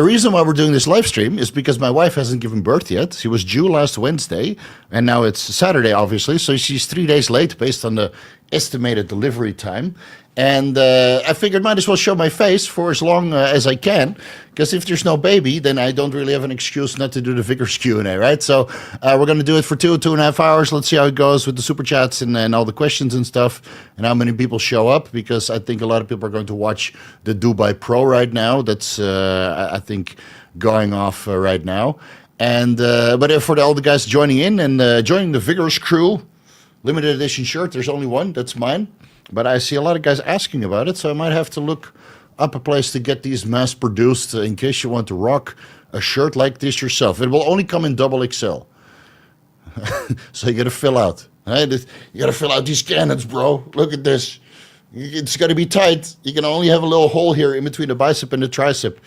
The reason why we're doing this live stream is because my wife hasn't given birth yet. She was due last Wednesday, and now it's Saturday, obviously. So she's 3 days late based on the estimated delivery time. And I figured might as well show my face for as long as I can, because if there's no baby, then I don't really have an excuse not to do the Vigorous Q&A, right? So we're going to do it for 2.5 hours. Let's see how it goes with the super chats and all the questions and stuff, and how many people show up, because I think a lot of people are going to watch the Dubai Pro right now. That's, I think, going off right now. And but for all the guys joining in and joining the Vigorous crew, limited edition shirt, there's only one, that's mine. But I see a lot of guys asking about it, so I might have to look up a place to get these mass-produced in case you want to rock a shirt like this yourself. It will only come in XXL. So you got to fill out. Right? You got to fill out these cannons, bro. Look at this. It's got to be tight. You can only have a little hole here in between the bicep and the tricep.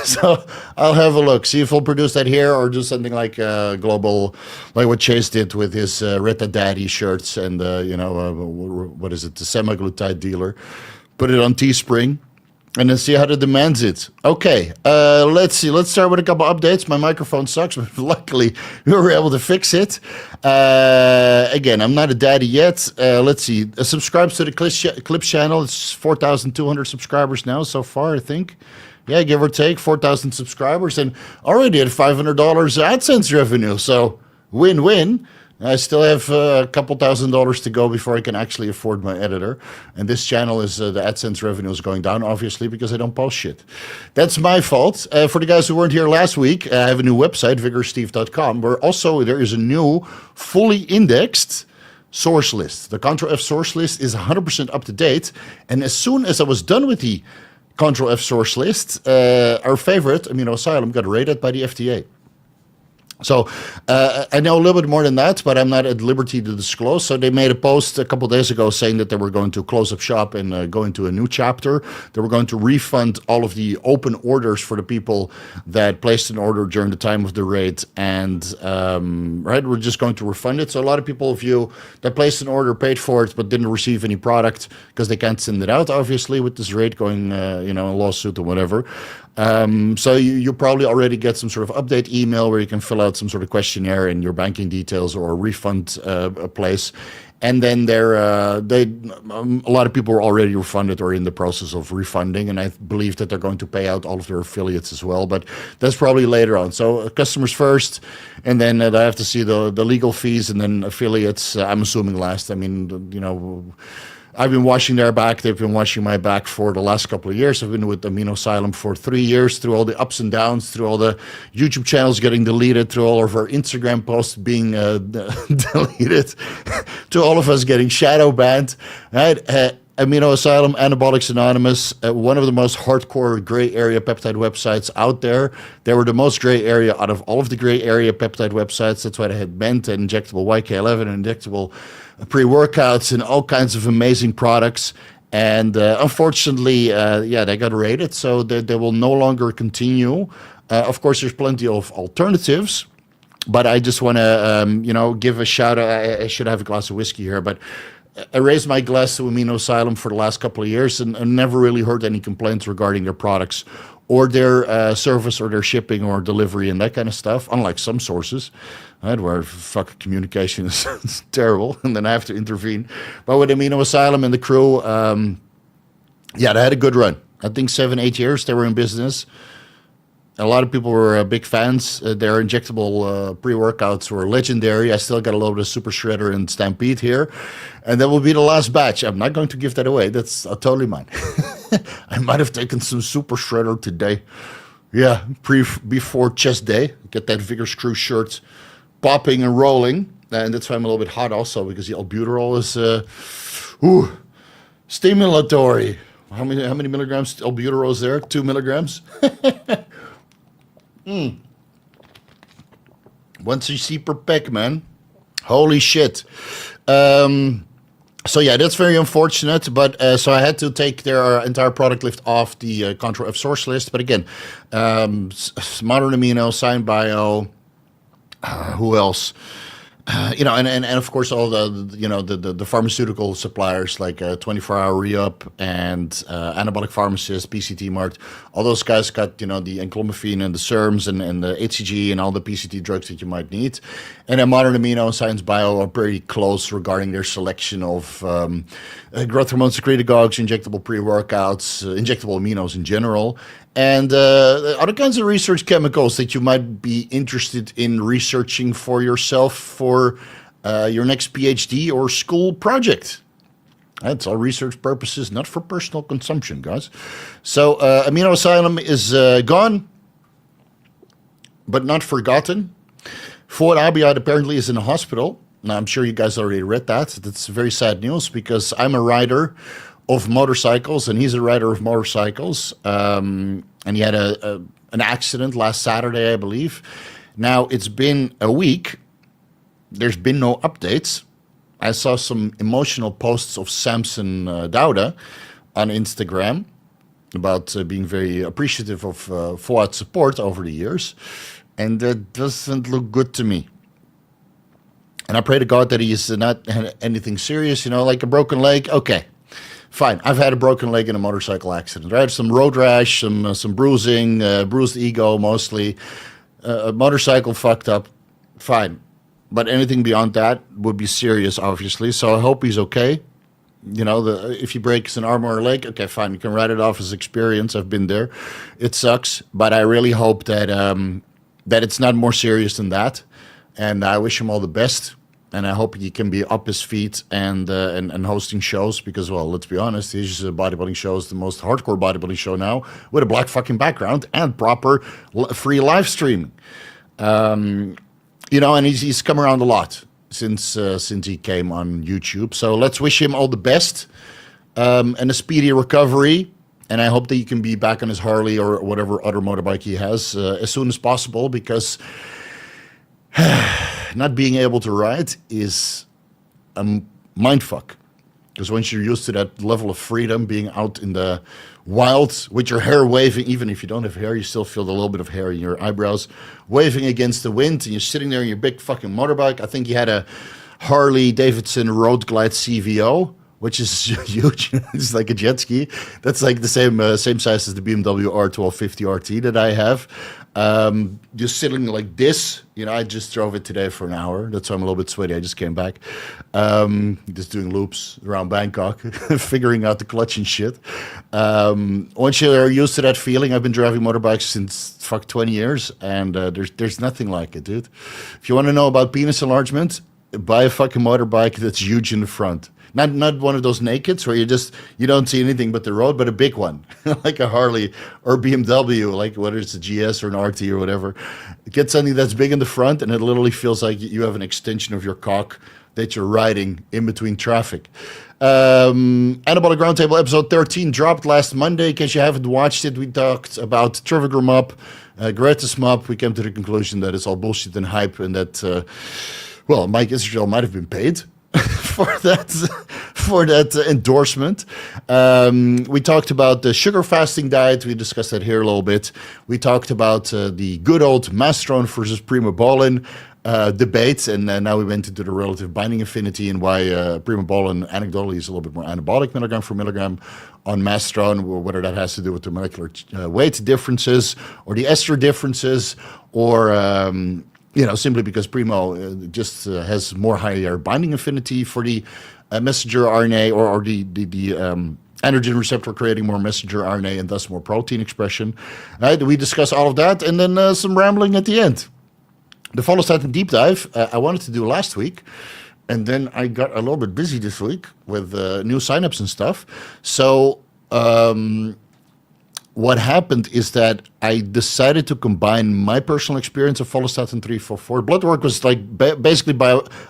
So I'll have a look. See if we'll produce that here or do something like global, like what Chase did with his Retta Daddy shirts and, what is it, the semaglutide dealer. Put it on Teespring and then see how the demand's it. Okay, let's see. Let's start with a couple updates. My microphone sucks, but luckily we were able to fix it. Again, I'm not a daddy yet. Let's see. Subscribe to the Clips channel. It's 4,200 subscribers now so far, I think. Yeah, give or take, 4,000 subscribers, and already at $500 AdSense revenue. So win-win. I still have a couple $1,000s to go before I can actually afford my editor. And this channel is, the AdSense revenue is going down, obviously, because I don't post shit. That's my fault. For the guys who weren't here last week, I have a new website, vigorsteve.com, where also there is a new fully indexed source list. The Ctrl F source list is 100% up to date. And as soon as I was done with the Ctrl F source list, our favorite amino asylum got rated by the FDA. So I know a little bit more than that, but I'm not at liberty to disclose. So they made a post a couple of days ago saying that they were going to close up shop and go into a new chapter. They were going to refund all of the open orders for the people that placed an order during the time of the raid. And we're just going to refund it. So a lot of people of you that placed an order, paid for it, but didn't receive any product because they can't send it out, obviously, with this raid going, a lawsuit or whatever. So you probably already get some sort of update email where you can fill out some sort of questionnaire and your banking details or a refund place. And then a lot of people are already refunded or in the process of refunding. And I believe that they're going to pay out all of their affiliates as well. But that's probably later on. So customers first, and then I have to see the legal fees, and then affiliates, I'm assuming last. I mean, I've been watching their back. They've been watching my back for the last couple of years. I've been with Amino Asylum for 3 years, through all the ups and downs, through all the YouTube channels getting deleted, through all of our Instagram posts being deleted, to all of us getting shadow banned. Right? Amino Asylum, Anabolics Anonymous, one of the most hardcore gray area peptide websites out there. They were the most gray area out of all of the gray area peptide websites. That's why they had Ment and injectable YK11 and injectable pre-workouts and all kinds of amazing products. And unfortunately, they got raided, so they will no longer continue. Of course, there's plenty of alternatives, but I just want to, give a shout out. I should have a glass of whiskey here, but I raised my glass to Amino Asylum for the last couple of years and never really heard any complaints regarding their products or their service or their shipping or delivery and that kind of stuff, unlike some sources, right, where fucking communication is terrible and then I have to intervene. But with Amino Asylum and the crew, they had a good run. I think 7-8 years they were in business. A lot of people were big fans. Their injectable pre-workouts were legendary. I still got a little bit of Super Shredder and Stampede here. And that will be the last batch. I'm not going to give that away. That's totally mine. I might have taken some Super Shredder today. Yeah, before chest day. Get that Vigorous Crew shirt popping and rolling. And that's why I'm a little bit hot also, because the albuterol is stimulatory. How many milligrams albuterol is there? 2 milligrams? 1 cc per pack, man. Holy shit. So yeah, that's very unfortunate. But so I had to take their entire product list off the Ctrl F source list. But again, Modern Amino, Sign Bio, who else? and of course all the pharmaceutical suppliers like 24-hour Re-Up and Anabolic Pharmacist, PCT Mart, all those guys got the enclomiphene and the SERMs and the HCG and all the PCT drugs that you might need. And then Modern Amino and Science Bio are pretty close regarding their selection of growth hormone secretagogues, injectable pre-workouts, injectable aminos in general, and other kinds of research chemicals that you might be interested in researching for yourself for your next PhD or school project. That's all research purposes, not for personal consumption, guys. So Amino Asylum is gone, but not forgotten. Fouad Abiad apparently is in a hospital. Now, I'm sure you guys already read that. That's very sad news because I'm a rider of motorcycles and he's a rider of motorcycles. And he had an accident last Saturday, I believe. Now, it's been a week. There's been no updates. I saw some emotional posts of Samson Dauda on Instagram about being very appreciative of Fouad's support over the years. And that doesn't look good to me. And I pray to God that he is not anything serious, like a broken leg. Okay, fine. I've had a broken leg in a motorcycle accident, right? Some road rash, some bruising, bruised ego mostly. A motorcycle fucked up. Fine. But anything beyond that would be serious, obviously. So I hope he's okay. If he breaks an arm or a leg, okay, fine. You can write it off as experience. I've been there. It sucks. But I really hope that that it's not more serious than that. And I wish him all the best. And I hope he can be up his feet and hosting shows because, well, let's be honest, his bodybuilding show is the most hardcore bodybuilding show now with a black fucking background and proper free live streaming. And he's come around a lot since he came on YouTube. So let's wish him all the best and a speedy recovery. And I hope that he can be back on his Harley or whatever other motorbike he has as soon as possible because not being able to ride is a mindfuck. Because once you're used to that level of freedom, being out in the wild with your hair waving, even if you don't have hair, you still feel a little bit of hair in your eyebrows, waving against the wind, and you're sitting there in your big fucking motorbike. I think he had a Harley Davidson Road Glide CVO, which is huge. It's like a jet ski. That's like the same size as the BMW R1250 RT that I have. Just sitting like this. I just drove it today for an hour. That's why I'm a little bit sweaty. I just came back. Just doing loops around Bangkok, figuring out the clutch and shit. Once you're used to that feeling, I've been driving motorbikes since 20 years, and there's nothing like it, dude. If you want to know about penis enlargement, buy a fucking motorbike that's huge in the front. Not one of those nakeds where you don't see anything but the road, but a big one, like a Harley or BMW, like whether it's a GS or an RT or whatever. Get something that's big in the front, and it literally feels like you have an extension of your cock that you're riding in between traffic. Anabolic Roundtable episode 13 dropped last Monday. In case you haven't watched it, we talked about Trivigor Gretis Mop. We came to the conclusion that it's all bullshit and hype, and that, Mike Israel might have been paid for that endorsement. We talked about the sugar fasting diet. We discussed that here a little bit. We talked about the good old Masteron versus Primobolan debate, and now we went into the relative binding affinity and why Primobolan anecdotally is a little bit more anabolic milligram for milligram on Masteron, whether that has to do with the molecular weight differences or the ester differences, or simply because Primo just has more higher binding affinity for the messenger RNA or the androgen receptor creating more messenger RNA and thus more protein expression. We discuss all of that and then some rambling at the end. The Follistatin deep dive I wanted to do last week, and then I got a little bit busy this week with new signups and stuff. So what happened is that I decided to combine my personal experience of Follistatin 344. Blood work was like basically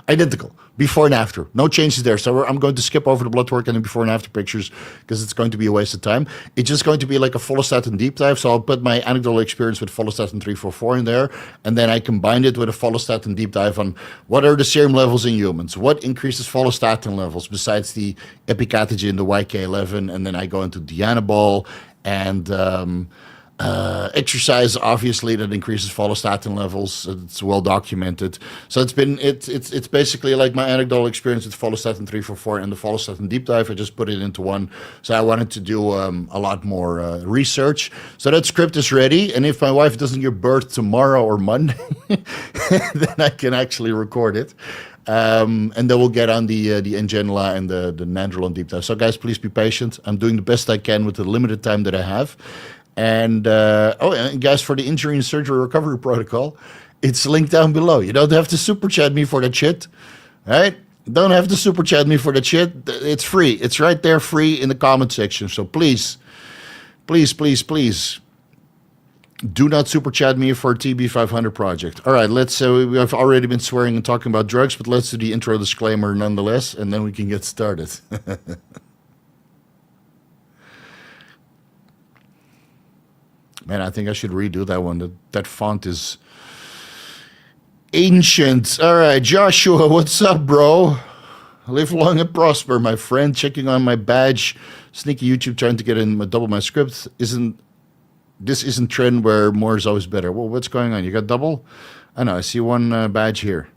identical, before and after. No changes there. So I'm going to skip over the blood work and the before and after pictures because it's going to be a waste of time. It's just going to be like a Follistatin deep dive. So I'll put my anecdotal experience with Follistatin 344 in there, and then I combined it with a Follistatin deep dive on what are the serum levels in humans, what increases Follistatin levels besides the epicatogen, the YK11, and then I go into the Anabol and Exercise, obviously, that increases follistatin levels. It's well documented. So it's basically like my anecdotal experience with Follistatin 344 and the Follistatin deep dive. I just put it into one. So I wanted to do a lot more research. So that script is ready. And if my wife doesn't give birth tomorrow or Monday, then I can actually record it. And then we'll get on the Ngenla and the Nandrolone deep dive. So guys, please be patient. I'm doing the best I can with the limited time that I have. And and guys, for the injury and surgery recovery protocol, it's linked down below. You don't have to super chat me for that shit, right? Don't have to super chat me for that shit. It's free. It's right there, free in the comment section. So please, please, please, please, do not super chat me for a TB500 project. All right, let's. We have already been swearing and talking about drugs, but let's do the intro disclaimer nonetheless, and then we can get started. Man, I think I should redo that one. That font is ancient. All right, Joshua, what's up, bro? Live long and prosper, my friend. Checking on my badge. Sneaky YouTube trying to get in double my script. This isn't trend where more is always better. Well, what's going on? You got double? I know, I see one badge here.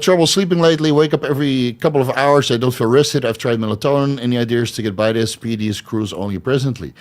Trouble sleeping lately. Wake up every couple of hours. I don't feel rested. I've tried melatonin. Any ideas to get by this? PEDs cruise only presently.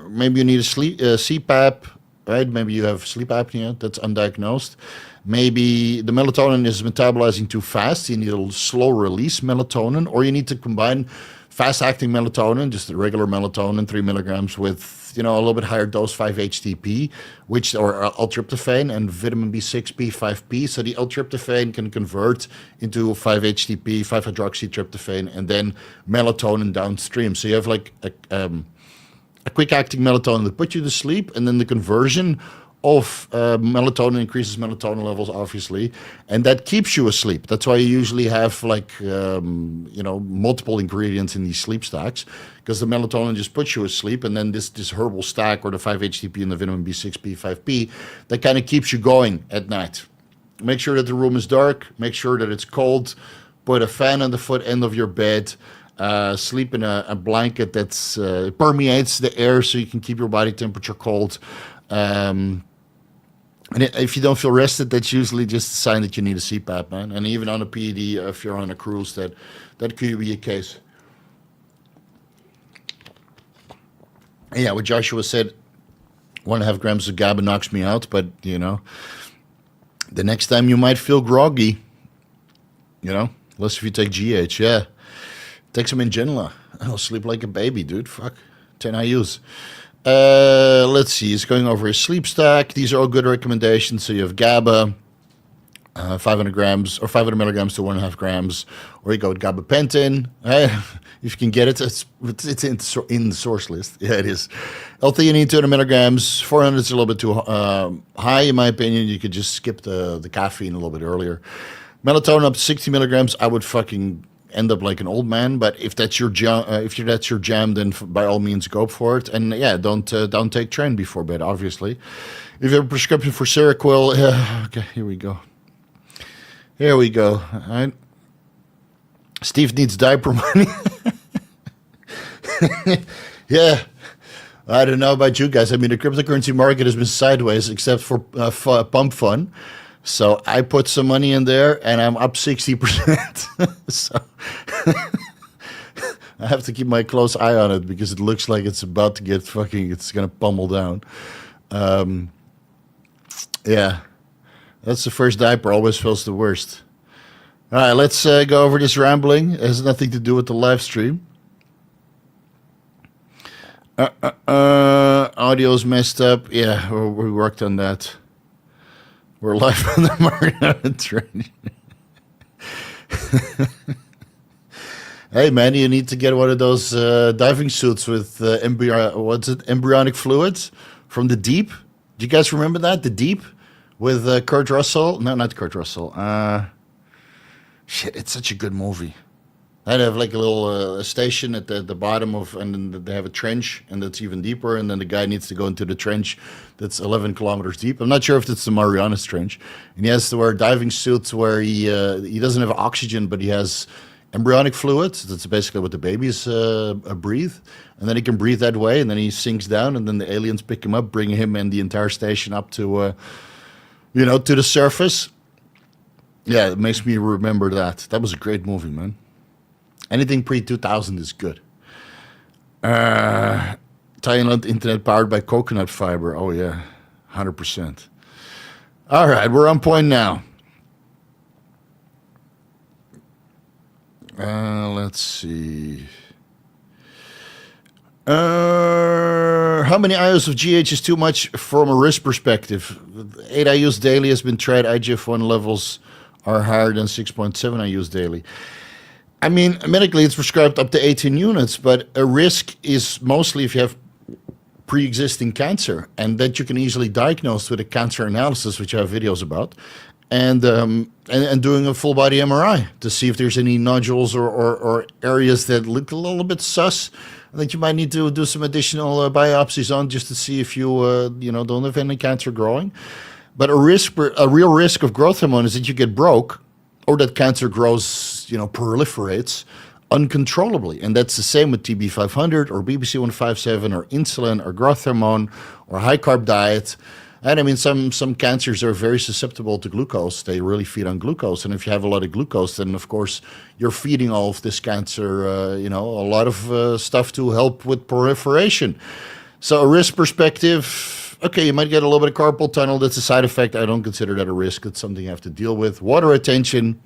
Maybe you need a CPAP, right? Maybe you have sleep apnea. That's undiagnosed. Maybe the melatonin is metabolizing too fast. You need a slow release melatonin, or you need to combine fast-acting melatonin, just the regular melatonin, 3 milligrams, with a little bit higher dose 5-HTP, or L-tryptophan, and vitamin B6, B5P. So the L-tryptophan can convert into 5-HTP, 5-hydroxytryptophan, and then melatonin downstream. So you have like a quick-acting melatonin that puts you to sleep, and then the conversion of melatonin increases melatonin levels, obviously, and that keeps you asleep. That's why you usually have multiple ingredients in these sleep stacks, because the melatonin just puts you asleep, and then this herbal stack, or the 5-HTP and the vitamin B6, B5P, that kind of keeps you going at night. Make sure that the room is dark. Make sure that it's cold. Put a fan on the foot end of your bed. Sleep in a blanket that's permeates the air, so you can keep your body temperature cold. And if you don't feel rested, that's usually just a sign that you need a CPAP, man. And even on a PED, if you're on a cruise, that could be a case. And yeah, what Joshua said, 1.5 grams of GABA knocks me out, but, the next time you might feel groggy, unless if you take GH, yeah. Take some Ngenla. I'll sleep like a baby, dude. Fuck. 10 IUs. Let's see. He's going over his sleep stack. These are all good recommendations. So you have GABA, 500 grams or 500 milligrams to 1.5 grams, or you go with gabapentin. If you can get it, it's in the source list. Yeah, it is. L-theanine 200 milligrams. 400 is a little bit too high, in my opinion. You could just skip the caffeine a little bit earlier. Melatonin up to 60 milligrams. I would fucking end up like an old man, but if that's your jam, then by all means go for it. And yeah, don't take Tren before bed, obviously. If you have a prescription for Seroquel, okay, here we go. All right. Steve needs diaper money. Yeah, I don't know about you guys. I mean, the cryptocurrency market has been sideways, except for pump fun. So I put some money in there, and I'm up 60%. So I have to keep my close eye on it, because it looks like it's about to get it's going to pummel down. Yeah, that's the first diaper. Always feels the worst. All right, let's go over this rambling. It has nothing to do with the live stream. Audio's messed up. Yeah, we worked on that. We're live on the Mariana train. Hey, man, you need to get one of those diving suits with embryonic fluids from The Deep. Do you guys remember that? The Deep with Kurt Russell? No, not Kurt Russell. Shit, it's such a good movie. I'd have like a little station at the bottom and then they have a trench, and that's even deeper, and then the guy needs to go into the trench that's 11 kilometers deep. I'm not sure if it's the Marianas Trench, and he has to wear diving suits where he doesn't have oxygen, but he has embryonic fluid. That's basically what the babies breathe. And then he can breathe that way, and then he sinks down, and then the aliens pick him up, bring him and the entire station up to, to the surface. Yeah, it makes me remember that. That was a great movie, man. Anything pre-2000 is good. Thailand internet powered by coconut fiber. Oh, yeah, 100%. All right, we're on point now. Let's see. How many IUs of GH is too much from a risk perspective? 8 IUs daily has been tried. IGF-1 levels are higher than 6.7 IUs daily. I mean, medically it's prescribed up to 18 units, but a risk is mostly if you have pre-existing cancer, and that you can easily diagnose with a cancer analysis, which I have videos about, and doing a full body MRI to see if there's any nodules or areas that look a little bit sus, that you might need to do some additional biopsies on just to see if you don't have any cancer growing. But a real risk of growth hormone is that you get broke, or that cancer grows, proliferates uncontrollably. And that's the same with TB500 or BBC157 or insulin or growth hormone or high carb diet. And I mean, some cancers are very susceptible to glucose. They really feed on glucose. And if you have a lot of glucose, then of course you're feeding all of this cancer, a lot of stuff to help with proliferation. So a risk perspective, okay, you might get a little bit of carpal tunnel. That's a side effect. I don't consider that a risk. It's something you have to deal with. Water retention,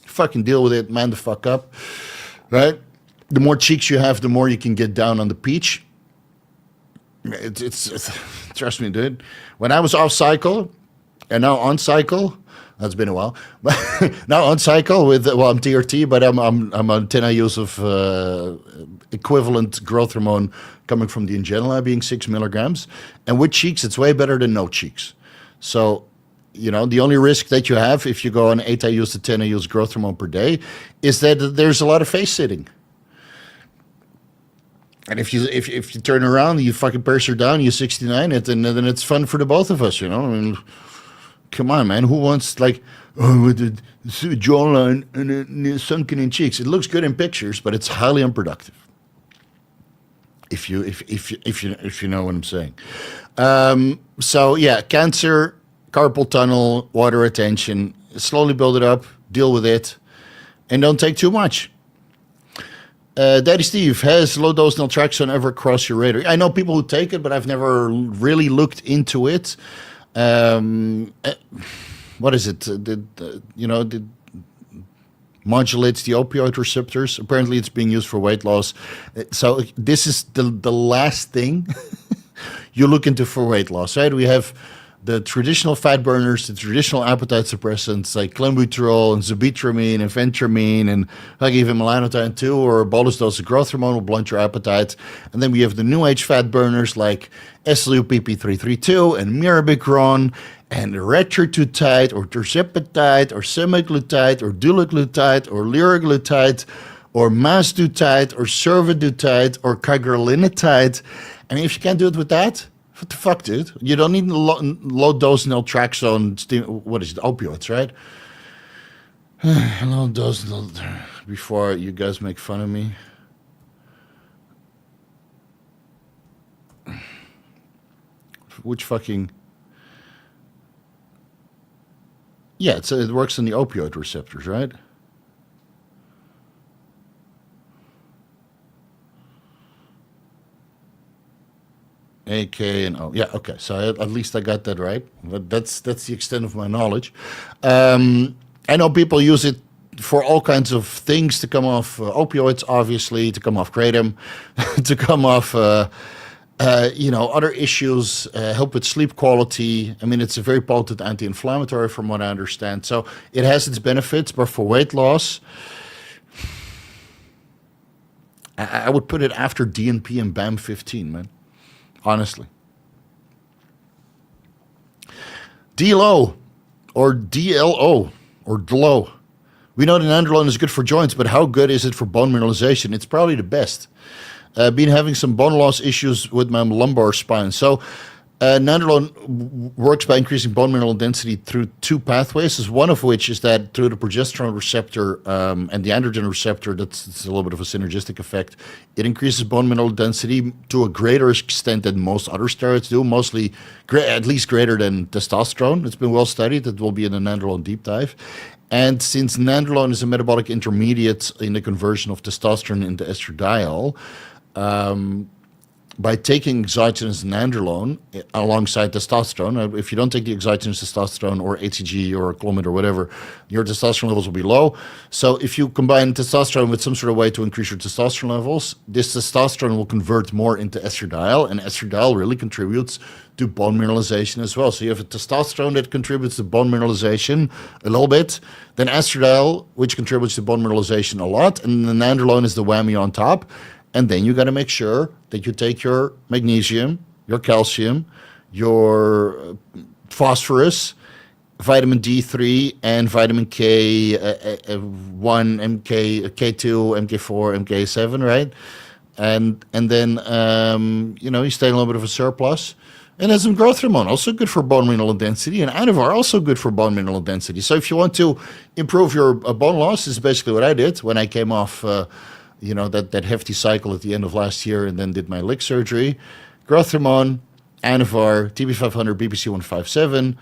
fucking deal with it. Man the fuck up, right? The more cheeks you have, the more you can get down on the peach. It's trust me, dude. When I was off cycle, and now on cycle, that's been a while. Now on cycle with I'm TRT, but I'm on 10 IUs of equivalent growth hormone coming from the Ingenla, being 6 milligrams. And with cheeks, it's way better than no cheeks. So, the only risk that you have if you go on 8 IUs to 10 IUs growth hormone per day is that there's a lot of face sitting. And if you turn around, you fucking purse her down, you 69 it, and then it's fun for the both of us, I mean, come on, man. Who wants with the jawline and the sunken in cheeks? It looks good in pictures, but it's highly unproductive. If you know what I'm saying. So yeah, cancer, carpal tunnel, water retention. Slowly build it up, deal with it, and don't take too much. Daddy Steve, has low-dose naltrexone ever crossed your radar? I know people who take it, but I've never really looked into it. What is it? It modulates the opioid receptors. Apparently, it's being used for weight loss. So this is the last thing you look into for weight loss, right? We have the traditional fat burners, the traditional appetite suppressants like clenbuterol and zibutramine and phentermine, and like even melanodyne 2 or a bolus dose of growth hormone will blunt your appetite. And then we have the new age fat burners like SLUPP332 and mirabegron and retatrutide or tirzepatide or semaglutide or dulaglutide or liraglutide or masdutide or survodutide or cagrilinotide. I mean, if you can't do it with that, what the fuck, dude? You don't need low-dose naltrexone. What is it? Opioids, right? Low-dose before you guys make fun of me. Which fucking... Yeah, it works on the opioid receptors, right? A, K, and O. Yeah, okay. So at least I got that right. But that's the extent of my knowledge. I know people use it for all kinds of things to come off opioids, obviously, to come off kratom, to come off, other issues, help with sleep quality. I mean, it's a very potent anti-inflammatory from what I understand. So it has its benefits, but for weight loss, I would put it after DNP and BAM15, man. Honestly. DLO or DLO or DLO. We know that Nandrolone is good for joints, but how good is it for bone mineralization? It's probably the best. Been having some bone loss issues with my lumbar spine. So Nandrolone works by increasing bone mineral density through two pathways, is one of which is that through the progesterone receptor and the androgen receptor, that's a little bit of a synergistic effect. It increases bone mineral density to a greater extent than most other steroids do, mostly at least greater than testosterone. It's been well studied. That will be in the Nandrolone deep dive. And since Nandrolone is a metabolic intermediate in the conversion of testosterone into estradiol, by taking exogenous nandrolone alongside testosterone, if you don't take the exogenous testosterone or HCG or Clomid or whatever, your testosterone levels will be low. So if you combine testosterone with some sort of way to increase your testosterone levels, this testosterone will convert more into estradiol, and estradiol really contributes to bone mineralization as well. So you have a testosterone that contributes to bone mineralization a little bit, then estradiol, which contributes to bone mineralization a lot, and the nandrolone is the whammy on top. And then you got to make sure that you take your magnesium, your calcium, your phosphorus, vitamin D3, and vitamin K1, K2, MK4, MK7, right? And then you stay in a little bit of a surplus. And then some growth hormone, also good for bone mineral density, and Anavar, also good for bone mineral density. So if you want to improve your bone loss, this is basically what I did when I came off that hefty cycle at the end of last year and then did my lick surgery. Growth hormone, Anavar, TB500, BPC 157,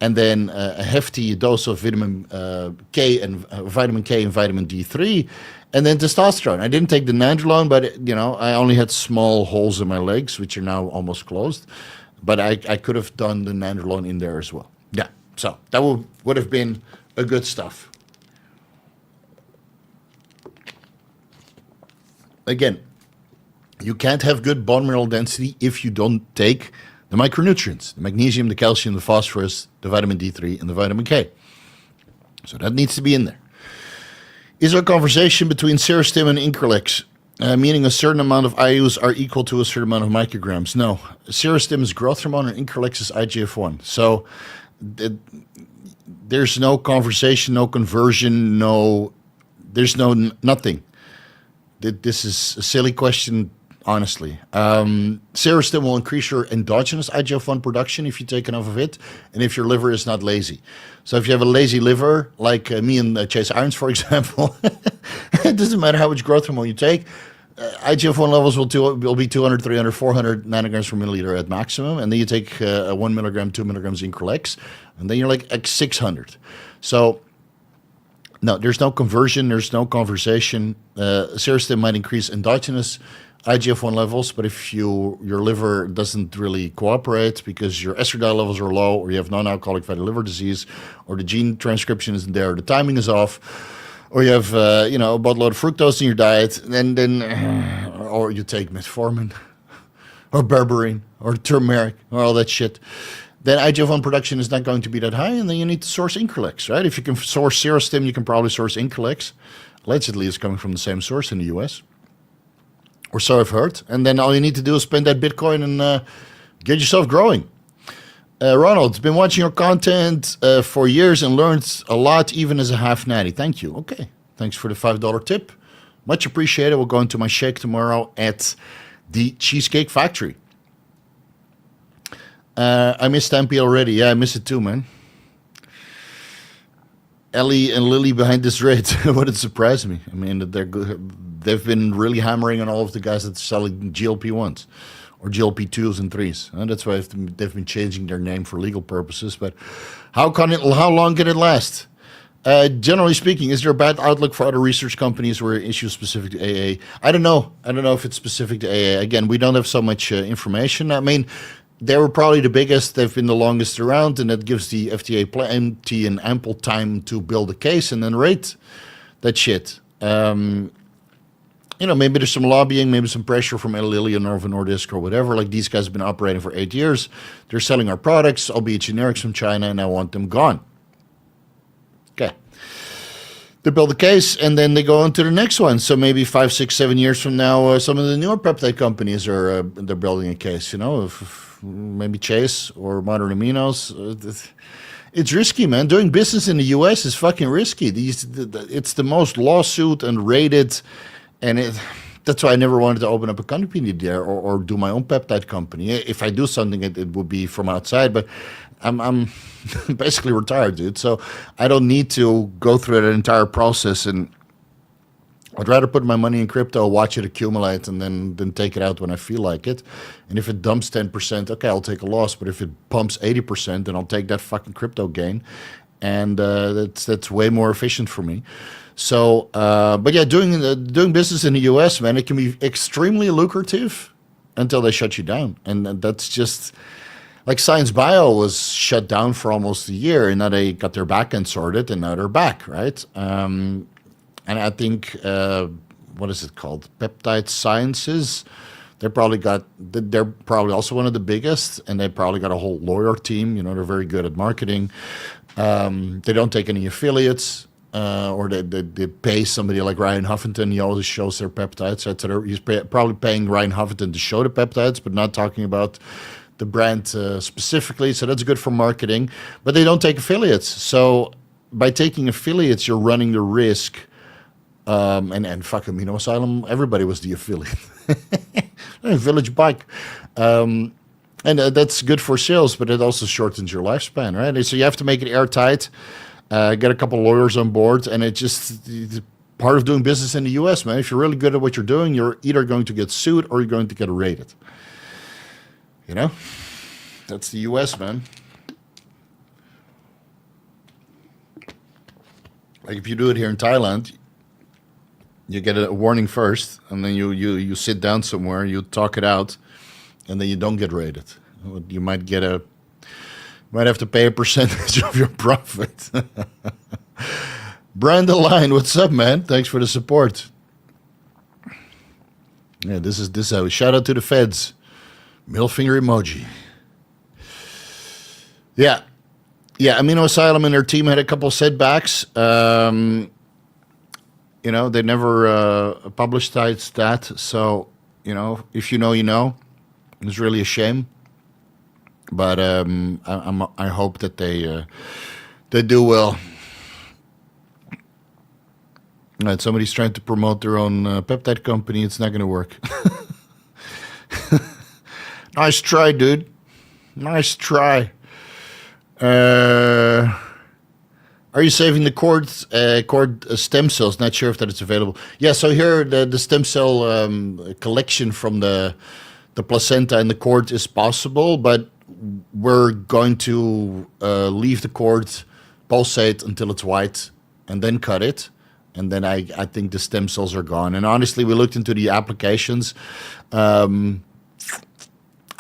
and then a hefty dose of vitamin K and vitamin D3, and then testosterone. I didn't take the nandrolone, but I only had small holes in my legs, which are now almost closed. But I could have done the nandrolone in there as well. Yeah, so that would have been a good stuff. Again, you can't have good bone mineral density if you don't take the micronutrients, the magnesium, the calcium, the phosphorus, the vitamin D3, and the vitamin K. So that needs to be in there. Is there a conversation between Serostim and Increlex, meaning a certain amount of IUs are equal to a certain amount of micrograms? No. Serostim is growth hormone and Increlex is IGF-1. So there's no conversation, no conversion, there's nothing. This is a silly question, honestly. Serostim will increase your endogenous IGF-1 production if you take enough of it, and if your liver is not lazy. So if you have a lazy liver, like me and Chase Irons, for example, it doesn't matter how much growth hormone you take. IGF-1 levels will be 200, 300, 400 nanograms per milliliter at maximum, and then you take 1 milligram, 2 milligrams Increlex, and then you're like 600. So no, there's no conversion, there's no conversation. Serostim might increase endogenous IGF-1 levels, but if your liver doesn't really cooperate because your estradiol levels are low, or you have non-alcoholic fatty liver disease, or the gene transcription isn't there, or the timing is off, or you have a boatload of fructose in your diet, then or you take metformin, or berberine, or turmeric, or all that shit, then IGF-1 production is not going to be that high, and then you need to source Increlex, right? If you can source Serostim, you can probably source Increlex. Allegedly, it's coming from the same source in the US. Or so I've heard. And then all you need to do is spend that Bitcoin and get yourself growing. Ronald's been watching your content for years and learned a lot, even as a half natty. Thank you. Okay. Thanks for the $5 tip. Much appreciated. We'll go into my shake tomorrow at the Cheesecake Factory. I missed Stampede already. Yeah, I miss it too, man. Ellie and Lily behind this raid wouldn't surprise me. I mean, that they've been really hammering on all of the guys that are selling GLP-1s or GLP-2s and 3s. And that's why they've been changing their name for legal purposes. But how long can it last? Generally speaking, is there a bad outlook for other research companies or issues specific to AA? I don't know. I don't know if it's specific to AA. Again, we don't have so much information. I mean, they were probably the biggest. They've been the longest around, and that gives the FDA plenty and ample time to build a case and then rate that shit. Maybe there's some lobbying, maybe some pressure from Eli Lilly or Novo Nordisk or whatever. Like, these guys have been operating for 8 years. They're selling our products, albeit generics from China, and I want them gone. Okay. They build a case, and then they go on to the next one. So maybe 5, 6, 7 years from now, some of the newer peptide companies are they're building a case. Maybe Chase or Modern Aminos. It's risky, man. Doing business in the U.S. is fucking risky. It's the most lawsuit and rated, and that's why I never wanted to open up a company there or do my own peptide company. If I do something, it would be from outside. But I'm basically retired, dude. So I don't need to go through that entire process. And I'd rather put my money in crypto, watch it accumulate, and then take it out when I feel like it. And if it dumps 10%, okay, I'll take a loss. But if it pumps 80%, then I'll take that fucking crypto gain. And that's way more efficient for me. So, but yeah, doing business in the US, man, it can be extremely lucrative until they shut you down. And that's just like Science Bio was shut down for almost a year, and now they got their back end sorted, and now they're back, right? And I think, what is it called? Peptide Sciences. They're probably also one of the biggest, and they probably got a whole lawyer team. You know, they're very good at marketing. They don't take any affiliates. Or they pay somebody like Ryan Huffington. He always shows their peptides. So he's probably paying Ryan Huffington to show the peptides, but not talking about the brand specifically. So that's good for marketing. But they don't take affiliates. So by taking affiliates, you're running the risk. And fuck Amino Asylum, everybody was the affiliate. Village Bike. And that's good for sales, but it also shortens your lifespan, right? So you have to make it airtight. Get a couple lawyers on board, and it's part of doing business in the U.S., man. If you're really good at what you're doing, you're either going to get sued or you're going to get raided. You know? That's the U.S., man. Like if you do it here in Thailand, you get a warning first, and then you sit down somewhere, you talk it out, and then you don't get raided. You might have to pay a percentage of your profit. Brandon Line, what's up, man? Thanks for the support. Yeah, this is how. Shout out to the feds. Middle finger emoji. Yeah. Amino Asylum and their team had a couple setbacks. You know, they never published that. So, you know, if you know, you know. It's really a shame. But I hope that they do well. Right, somebody's trying to promote their own peptide company. It's not going to work. Nice try, dude. Nice try. Are you saving the cord stem cells? Not sure if that is available. Yeah, so here the stem cell collection from the placenta and the cord is possible, but we're going to leave the cord pulsate until it's white and then cut it. And then I think the stem cells are gone. And honestly, we looked into the applications.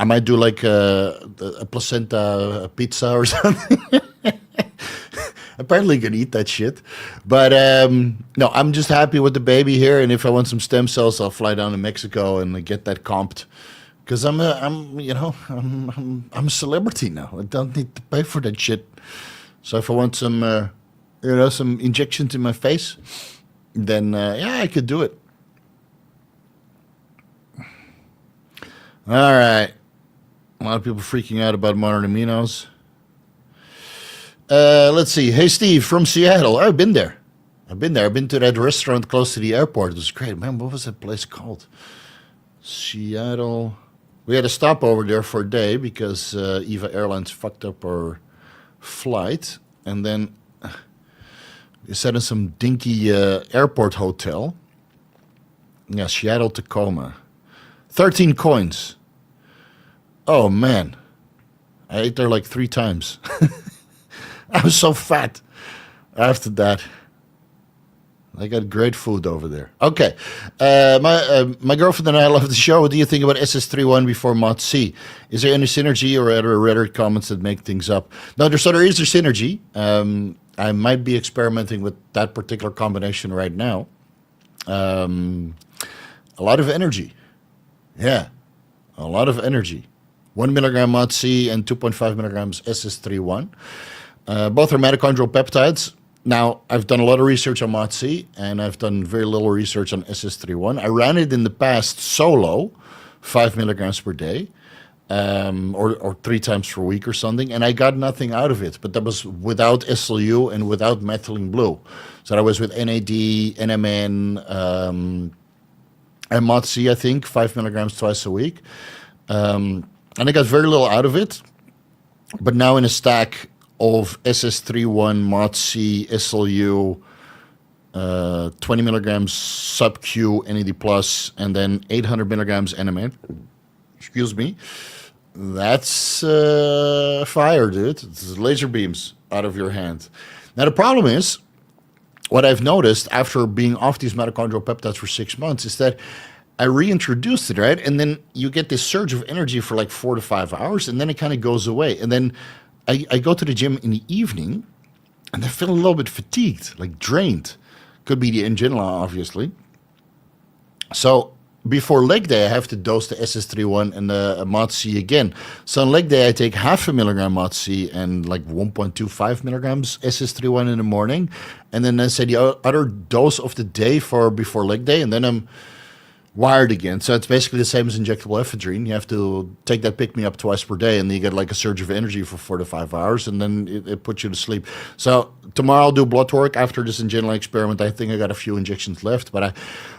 I might do like a placenta pizza or something. Apparently you can eat that shit. But no, I'm just happy with the baby here. And if I want some stem cells, I'll fly down to Mexico and get that comped. Because I'm a celebrity now. I don't need to pay for that shit. So if I want some, some injections in my face, then yeah, I could do it. All right. A lot of people freaking out about modern aminos. Let's see. Hey, Steve from Seattle. I've been there. I've been to that restaurant close to the airport. It was great. Man, what was that place called? Seattle. We had a stop over there for a day because EVA Airlines fucked up our flight. And then we sat in some dinky airport hotel. Yeah, Seattle, Tacoma. 13 coins. Oh, man. I ate there like 3 times. I was so fat after that. I got great food over there. Okay. My girlfriend and I love the show. What do you think about SS-31 before Mots-C? Is there any synergy or other Reddit comments that make things up? No, there is a synergy. I might be experimenting with that particular combination right now. A lot of energy. Yeah. A lot of energy. 1 milligram Mots-C and 2.5 milligrams SS-31. Both are mitochondrial peptides. Now, I've done a lot of research on Mots-C, and I've done very little research on SS-31. I ran it in the past solo, 5 milligrams per day, or 3 times per week or something, and I got nothing out of it. But that was without SLU and without methylene blue. So that was with NAD, NMN, and Mots-C, I think, 5 milligrams twice a week. And I got very little out of it. But now in a stack of SS-31, Mots-C, SLU, 20 milligrams SubQ NAD+, and then 800 milligrams NMN. Excuse me. That's fire, dude. It's laser beams out of your hand. Now, the problem is, what I've noticed after being off these mitochondrial peptides for 6 months is that I reintroduced it, right? And then you get this surge of energy for like 4 to 5 hours, and then it kind of goes away. And then I go to the gym in the evening, and I feel a little bit fatigued, like drained. Could be the Ingenola, obviously. So before leg day, I have to dose the SS-31 and the Mots-C again. So on leg day, I take 0.5 milligram Mots-C and like 1.25 milligrams SS-31 in the morning. And then I say the other dose of the day for before leg day, and then I'm wired again. So it's basically the same as injectable ephedrine. You have to take that pick-me-up twice per day, and then you get like a surge of energy for 4 to 5 hours, and then it puts you to sleep. So tomorrow I'll do blood work after this Ingenola experiment. I think I got a few injections left, but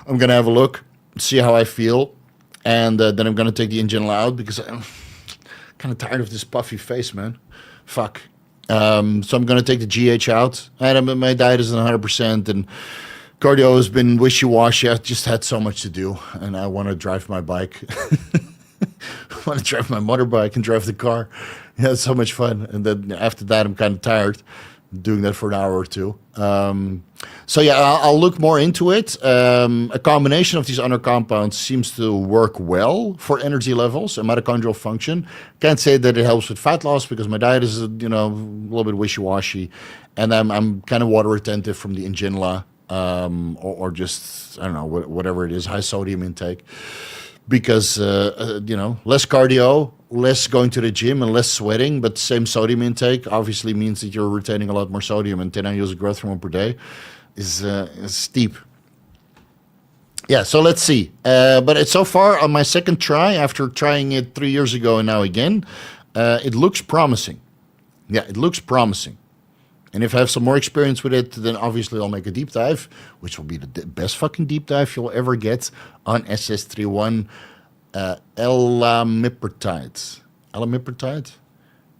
I'm going to have a look, see how I feel, and then I'm going to take the Ingenola out because I'm kind of tired of this puffy face, man. Fuck. So I'm going to take the GH out, and my diet isn't 100%, and cardio has been wishy-washy. I just had so much to do, and I want to drive my bike. I want to drive my motorbike and drive the car. Yeah, it's so much fun. And then after that, I'm kind of tired doing that for an hour or two. So yeah, I'll look more into it. A combination of these other compounds seems to work well for energy levels and mitochondrial function. Can't say that it helps with fat loss because my diet is, a little bit wishy-washy, and I'm kind of water retentive from the Ingenola. Or just, I don't know, whatever it is, high sodium intake. Because, less cardio, less going to the gym, and less sweating, but same sodium intake obviously means that you're retaining a lot more sodium, and 10 IUs of growth hormone per day is steep. Yeah, so let's see. But it's so far on my second try, after trying it 3 years ago and now again, it looks promising. Yeah, it looks promising. And if I have some more experience with it, then obviously I'll make a deep dive, which will be the best fucking deep dive you'll ever get on SS-31 Elamipritides. Elamipritides?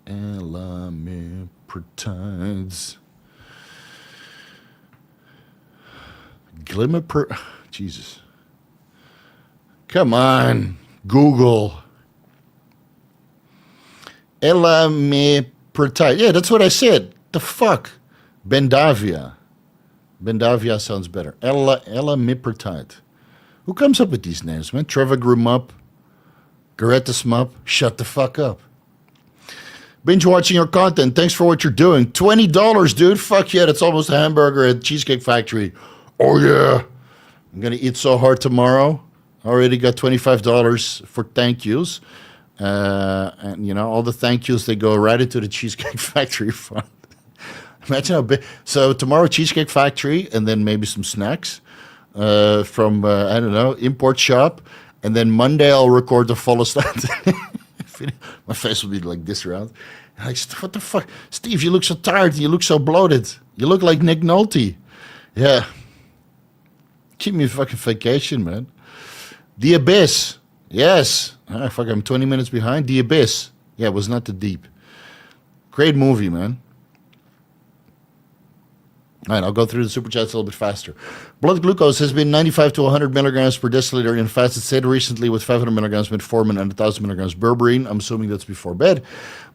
Elamipritides. Jesus. Come on, Google. Elamipritides. Yeah, that's what I said. The fuck? Bendavia. Bendavia sounds better. Elamiprotide. Who comes up with these names, man? Trevor Grumup, Garetta Smup. Shut the fuck up. Binge watching your content. Thanks for what you're doing. $20, dude. Fuck yeah, that's almost a hamburger at Cheesecake Factory. Oh yeah. I'm gonna eat so hard tomorrow. Already got $25 for thank yous. And all the thank yous, they go right into the Cheesecake Factory fund. Imagine how big. So tomorrow, Cheesecake Factory, and then maybe some snacks from, I don't know, import shop. And then Monday, I'll record the Follistatin. My face will be like this round. Like, what the fuck? Steve, you look so tired. You look so bloated. You look like Nick Nolte. Yeah. Keep me a fucking vacation, man. The Abyss. Yes. Fuck, I'm 20 minutes behind. The Abyss. Yeah, it was not the deep. Great movie, man. All right, I'll go through the super chats a little bit faster. Blood glucose has been 95 to 100 milligrams per deciliter in fasted state recently with 500 milligrams metformin and 1,000 milligrams berberine. I'm assuming that's before bed.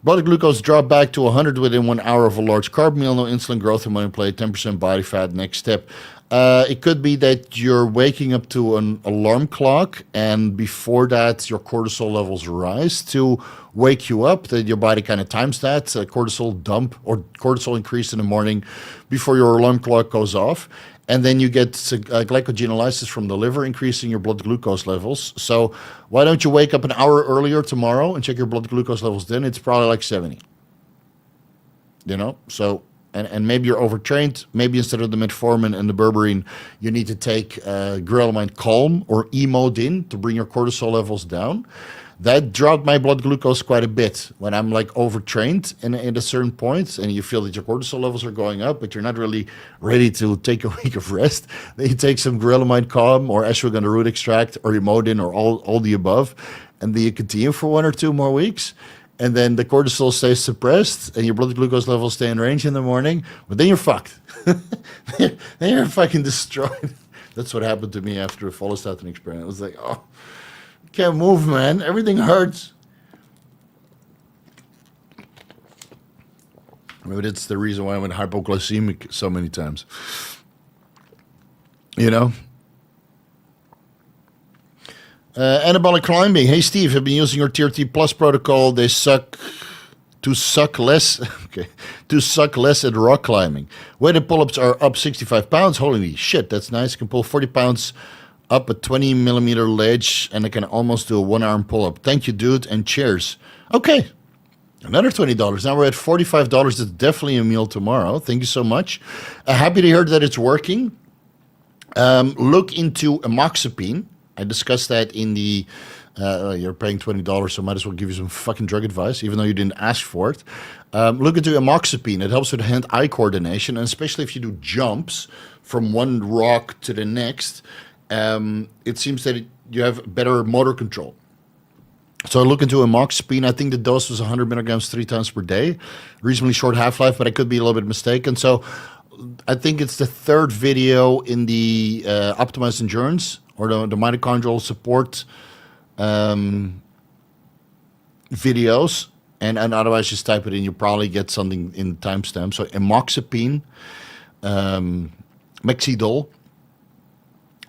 Blood glucose dropped back to 100 within 1 hour of a large carb meal. No insulin growth hormone in play. 10% body fat. Next step. It could be that you're waking up to an alarm clock, and before that, your cortisol levels rise to wake you up. That your body kind of times that cortisol dump or cortisol increase in the morning before your alarm clock goes off. And then you get glycogenolysis from the liver, increasing your blood glucose levels. So why don't you wake up an hour earlier tomorrow and check your blood glucose levels then? It's probably like 70. So... And maybe you're overtrained. Maybe instead of the metformin and the berberine, you need to take Gurelamine Calm or Emodin to bring your cortisol levels down. that dropped my blood glucose quite a bit when I'm like overtrained in a certain point, and you feel that your cortisol levels are going up, but you're not really ready to take a week of rest. Then you take some Gorillamide Calm or ashwagandha root extract or Imodin or all the above, and then you continue for 1 or 2 more weeks. And then the cortisol stays suppressed and your blood glucose levels stay in range in the morning, but then you're fucked. Then you're fucking destroyed. That's what happened to me after a Follistatin experiment. It was like, oh, can't move, man. Everything hurts. Maybe that's the reason why I went hypoglycemic so many times. You know? Anabolic climbing. Hey Steve, have been using your TRT Plus protocol. They suck less. Okay, to suck less at rock climbing. Weighted pull-ups are up 65 pounds. Holy shit, that's nice. You can pull 40 pounds up a 20 millimeter ledge, and I can almost do a 1-arm pull-up. Thank you, dude, and cheers. Okay, another $20. Now we're at $45. That's definitely a meal tomorrow. Thank you so much. Happy to hear that it's working. Look into amoxapine. I discussed that in the, you're paying $20, so might as well give you some fucking drug advice, even though you didn't ask for it. Look into amoxapine. It helps with hand-eye coordination, and especially if you do jumps from one rock to the next, it seems that you have better motor control. So I look into amoxapine. I think the dose was 100 milligrams 3 times per day. Reasonably short half-life, but I could be a little bit mistaken. So I think it's the 3rd video in the Optimized Endurance, or the mitochondrial support videos, and otherwise just type it in. You'll probably get something in timestamp. So amoxapine, Mexidol,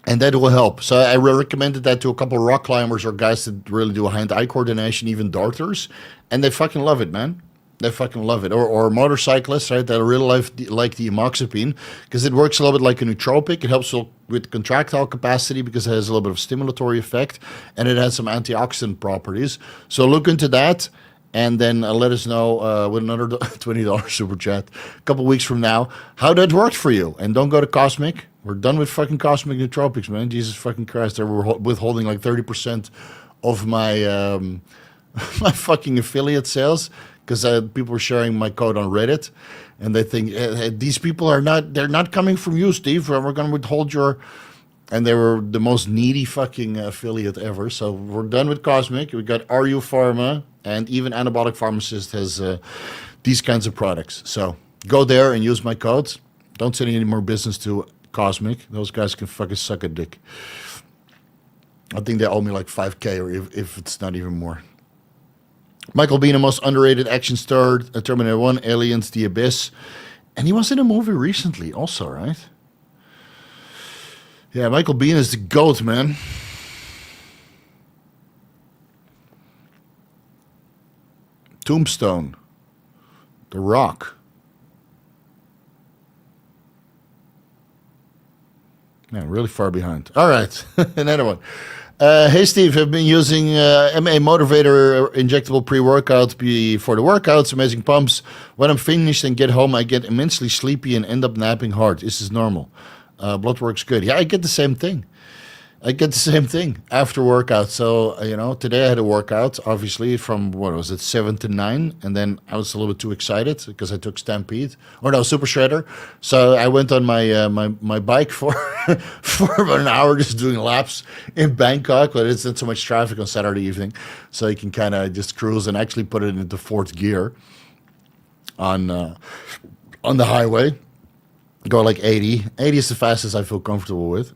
and that will help. So I recommended that to a couple of rock climbers or guys that really do hand-eye coordination, even darters, and they fucking love it, man. They fucking love it. Or motorcyclists, right, that really like the amoxapine, because it works a little bit like a nootropic. It helps with contractile capacity because it has a little bit of stimulatory effect, and it has some antioxidant properties. So look into that, and then let us know with another $20 super chat a couple weeks from now how that worked for you. And don't go to Cosmic. We're done with fucking Cosmic nootropics, man. Jesus fucking Christ. They were withholding like 30% of my my fucking affiliate sales, because people were sharing my code on Reddit, and they think these people they're not coming from you, Steve. We're going to withhold your, and they were the most needy fucking affiliate ever. So we're done with Cosmic. We got RU Pharma, and even Anabolic Pharmacist has these kinds of products. So go there and use my codes. Don't send any more business to Cosmic. Those guys can fucking suck a dick. I think they owe me like $5,000, or if it's not even more. Michael Biehn, the most underrated action star, Terminator 1, Aliens, The Abyss. And he was in a movie recently also, right? Yeah, Michael Biehn is the GOAT, man. Tombstone. The Rock. Yeah, really far behind. All right, another one. Hey Steve, I've been using MA Motivator injectable pre-workout for the workouts, amazing pumps. When I'm finished and get home, I get immensely sleepy and end up napping hard. This is normal. Blood work's good. Yeah, I get the same thing. After workout. So, today I had a workout, obviously, from, 7 to 9. And then I was a little bit too excited because I took Stampede. Super Shredder. So I went on my my bike for about an hour just doing laps in Bangkok. But it's not so much traffic on Saturday evening. So you can kind of just cruise and actually put it into 4th gear on the highway. Go like 80. 80 is the fastest I feel comfortable with.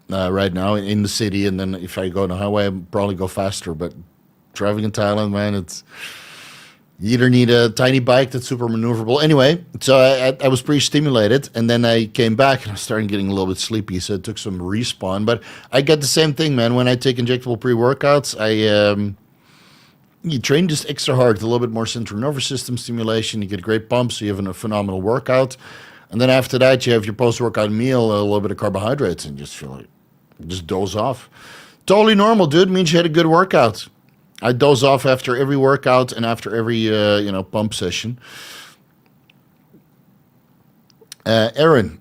Right now in the city, and then if I go on the highway, I'll probably go faster. But driving in Thailand, man, you either need a tiny bike that's super maneuverable. Anyway, so I was pretty stimulated, and then I came back and I started getting a little bit sleepy, so it took some respawn. But I get the same thing, man. When I take injectable pre-workouts, you train just extra hard, a little bit more central nervous system stimulation. You get great pumps, so you have a phenomenal workout. And then after that, you have your post-workout meal, a little bit of carbohydrates, and just doze off. Totally normal, dude. Means you had a good workout. I doze off after every workout and after every pump session. Aaron,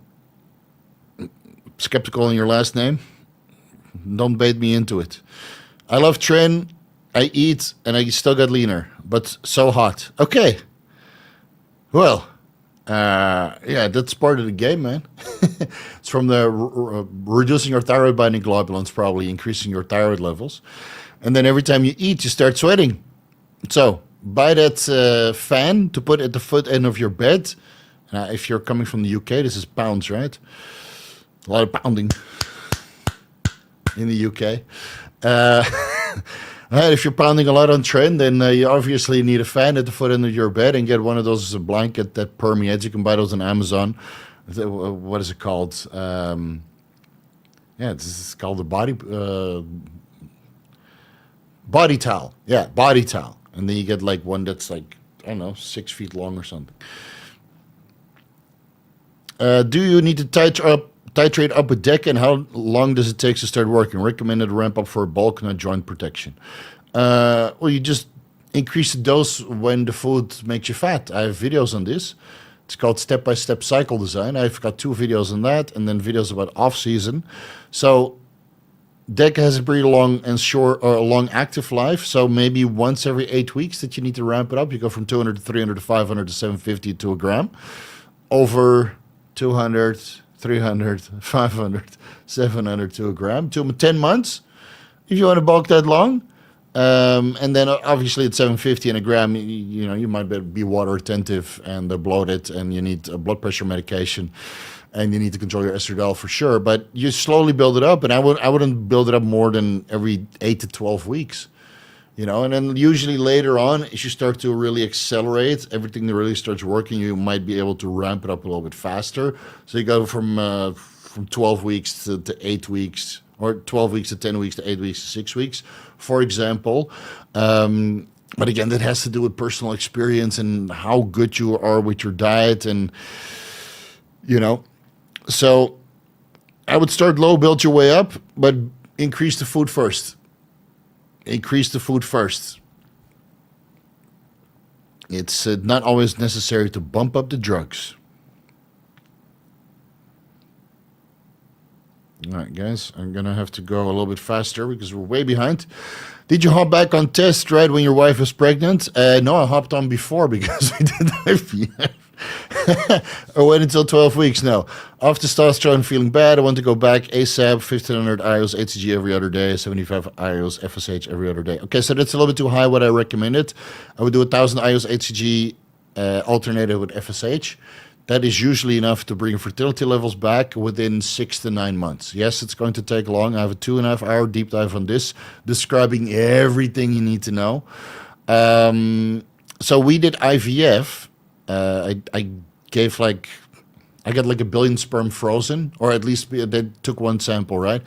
skeptical in your last name. Don't bait me into it. I love Tren. I eat and I still get leaner, but so hot. Okay. Well, yeah, that's part of the game, man. It's from the reducing your thyroid binding globulins, probably increasing your thyroid levels. And then every time you eat, you start sweating. So buy that fan to put at the foot end of your bed. If you're coming from the UK, this is pounds, right? A lot of pounding in the UK. If you're pounding a lot on trend, then you obviously need a fan at the foot end of your bed, and get one of those blanket that permeates. You can buy those on Amazon. What is it called? This is called the body towel. Yeah, body towel. And then you get like one that's like, I don't know, 6 feet long or something. Do you need to titrate up a deck, and how long does it take to start working? Recommended ramp up for bulk, not joint protection. Well, you just increase the dose when the food makes you fat. I have videos on this. It's called step-by-step cycle design. I've got 2 videos on that, and then videos about off-season. So DECA has a pretty long and short, or a long active life. So maybe once every 8 weeks that you need to ramp it up. You go from 200 to 300 to 500 to 750 to a gram. Over 200, 300, 500, 700 to a gram. 10 months, if you want to bulk that long. And then obviously at 750 and a gram, you might be water retentive and bloated, and you need a blood pressure medication, and you need to control your estradiol for sure. But you slowly build it up, and I wouldn't build it up more than every 8 to 12 weeks. And then usually later on, as you start to really accelerate, everything that really starts working, you might be able to ramp it up a little bit faster. So you go from 12 weeks to 8 weeks, or 12 weeks to 10 weeks to 8 weeks to 6 weeks, for example. But again, that has to do with personal experience and how good you are with your diet. And, so I would start low, build your way up, but increase the food first. Increase the food first. It's not always necessary to bump up the drugs. All right, guys, I'm going to have to go a little bit faster because we're way behind. Did you hop back on test right when your wife was pregnant? No, I hopped on before because we did IVF. I wait until 12 weeks now. Off testosterone, feeling bad. I want to go back ASAP. 1500 IOs HGH every other day. 75 IOs FSH every other day. Okay, so that's a little bit too high what I recommended. I would do 1000 IOs HGH alternated with FSH. That is usually enough to bring fertility levels back within 6 to 9 months. Yes, it's going to take long. I have a 2.5 hour deep dive on this, describing everything you need to know. So we did IVF. I got like 1 billion sperm frozen, or at least they took one sample, right,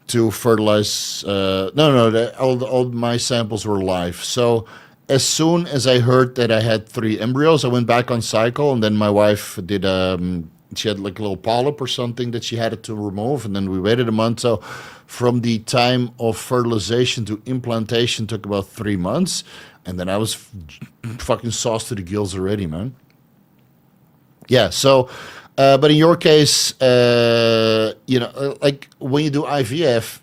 to fertilize. All my samples were live. So as soon as I heard that I had 3 embryos, I went back on cycle, and then my wife did. She had like a little polyp or something that she had to remove, and then we waited a month. So from the time of fertilization to implantation took about 3 months. And then I was fucking sauced to the gills already, man. Yeah, so, but in your case, like when you do IVF,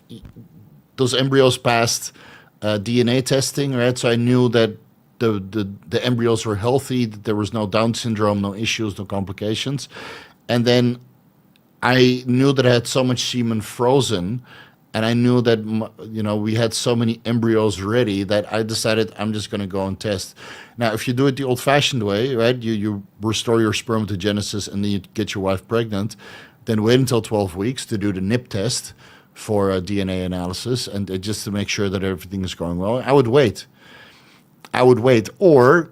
those embryos passed DNA testing, right? So I knew that the embryos were healthy, that there was no Down syndrome, no issues, no complications. And then I knew that I had so much semen frozen, and I knew that, we had so many embryos ready that I decided I'm just going to go and test. Now, if you do it the old-fashioned way, right, you restore your spermatogenesis and then you get your wife pregnant, then wait until 12 weeks to do the NIP test for a DNA analysis and just to make sure that everything is going well. I would wait. Or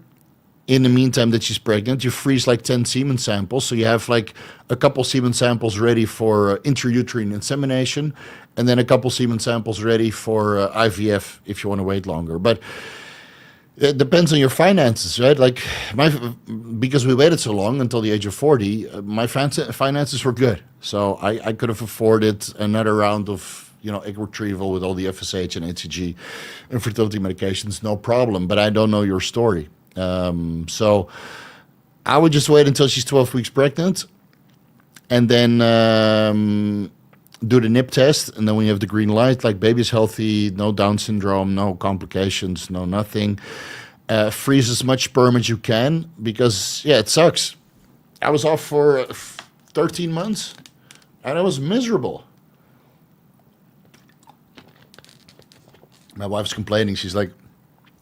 in the meantime that she's pregnant, you freeze like 10 semen samples. So you have like a couple semen samples ready for intrauterine insemination, and then a couple semen samples ready for IVF if you want to wait longer. But it depends on your finances, right? Like because we waited so long until the age of 40, my finances were good. So I could have afforded another round of egg retrieval with all the FSH and HCG and fertility medications, no problem. But I don't know your story. So I would just wait until she's 12 weeks pregnant, and then do the nip test, and then when you have the green light, like baby's healthy, no Down syndrome, no complications, no nothing. Freeze as much sperm as you can, because, yeah, it sucks. I was off for 13 months, and I was miserable. My wife's complaining. She's like,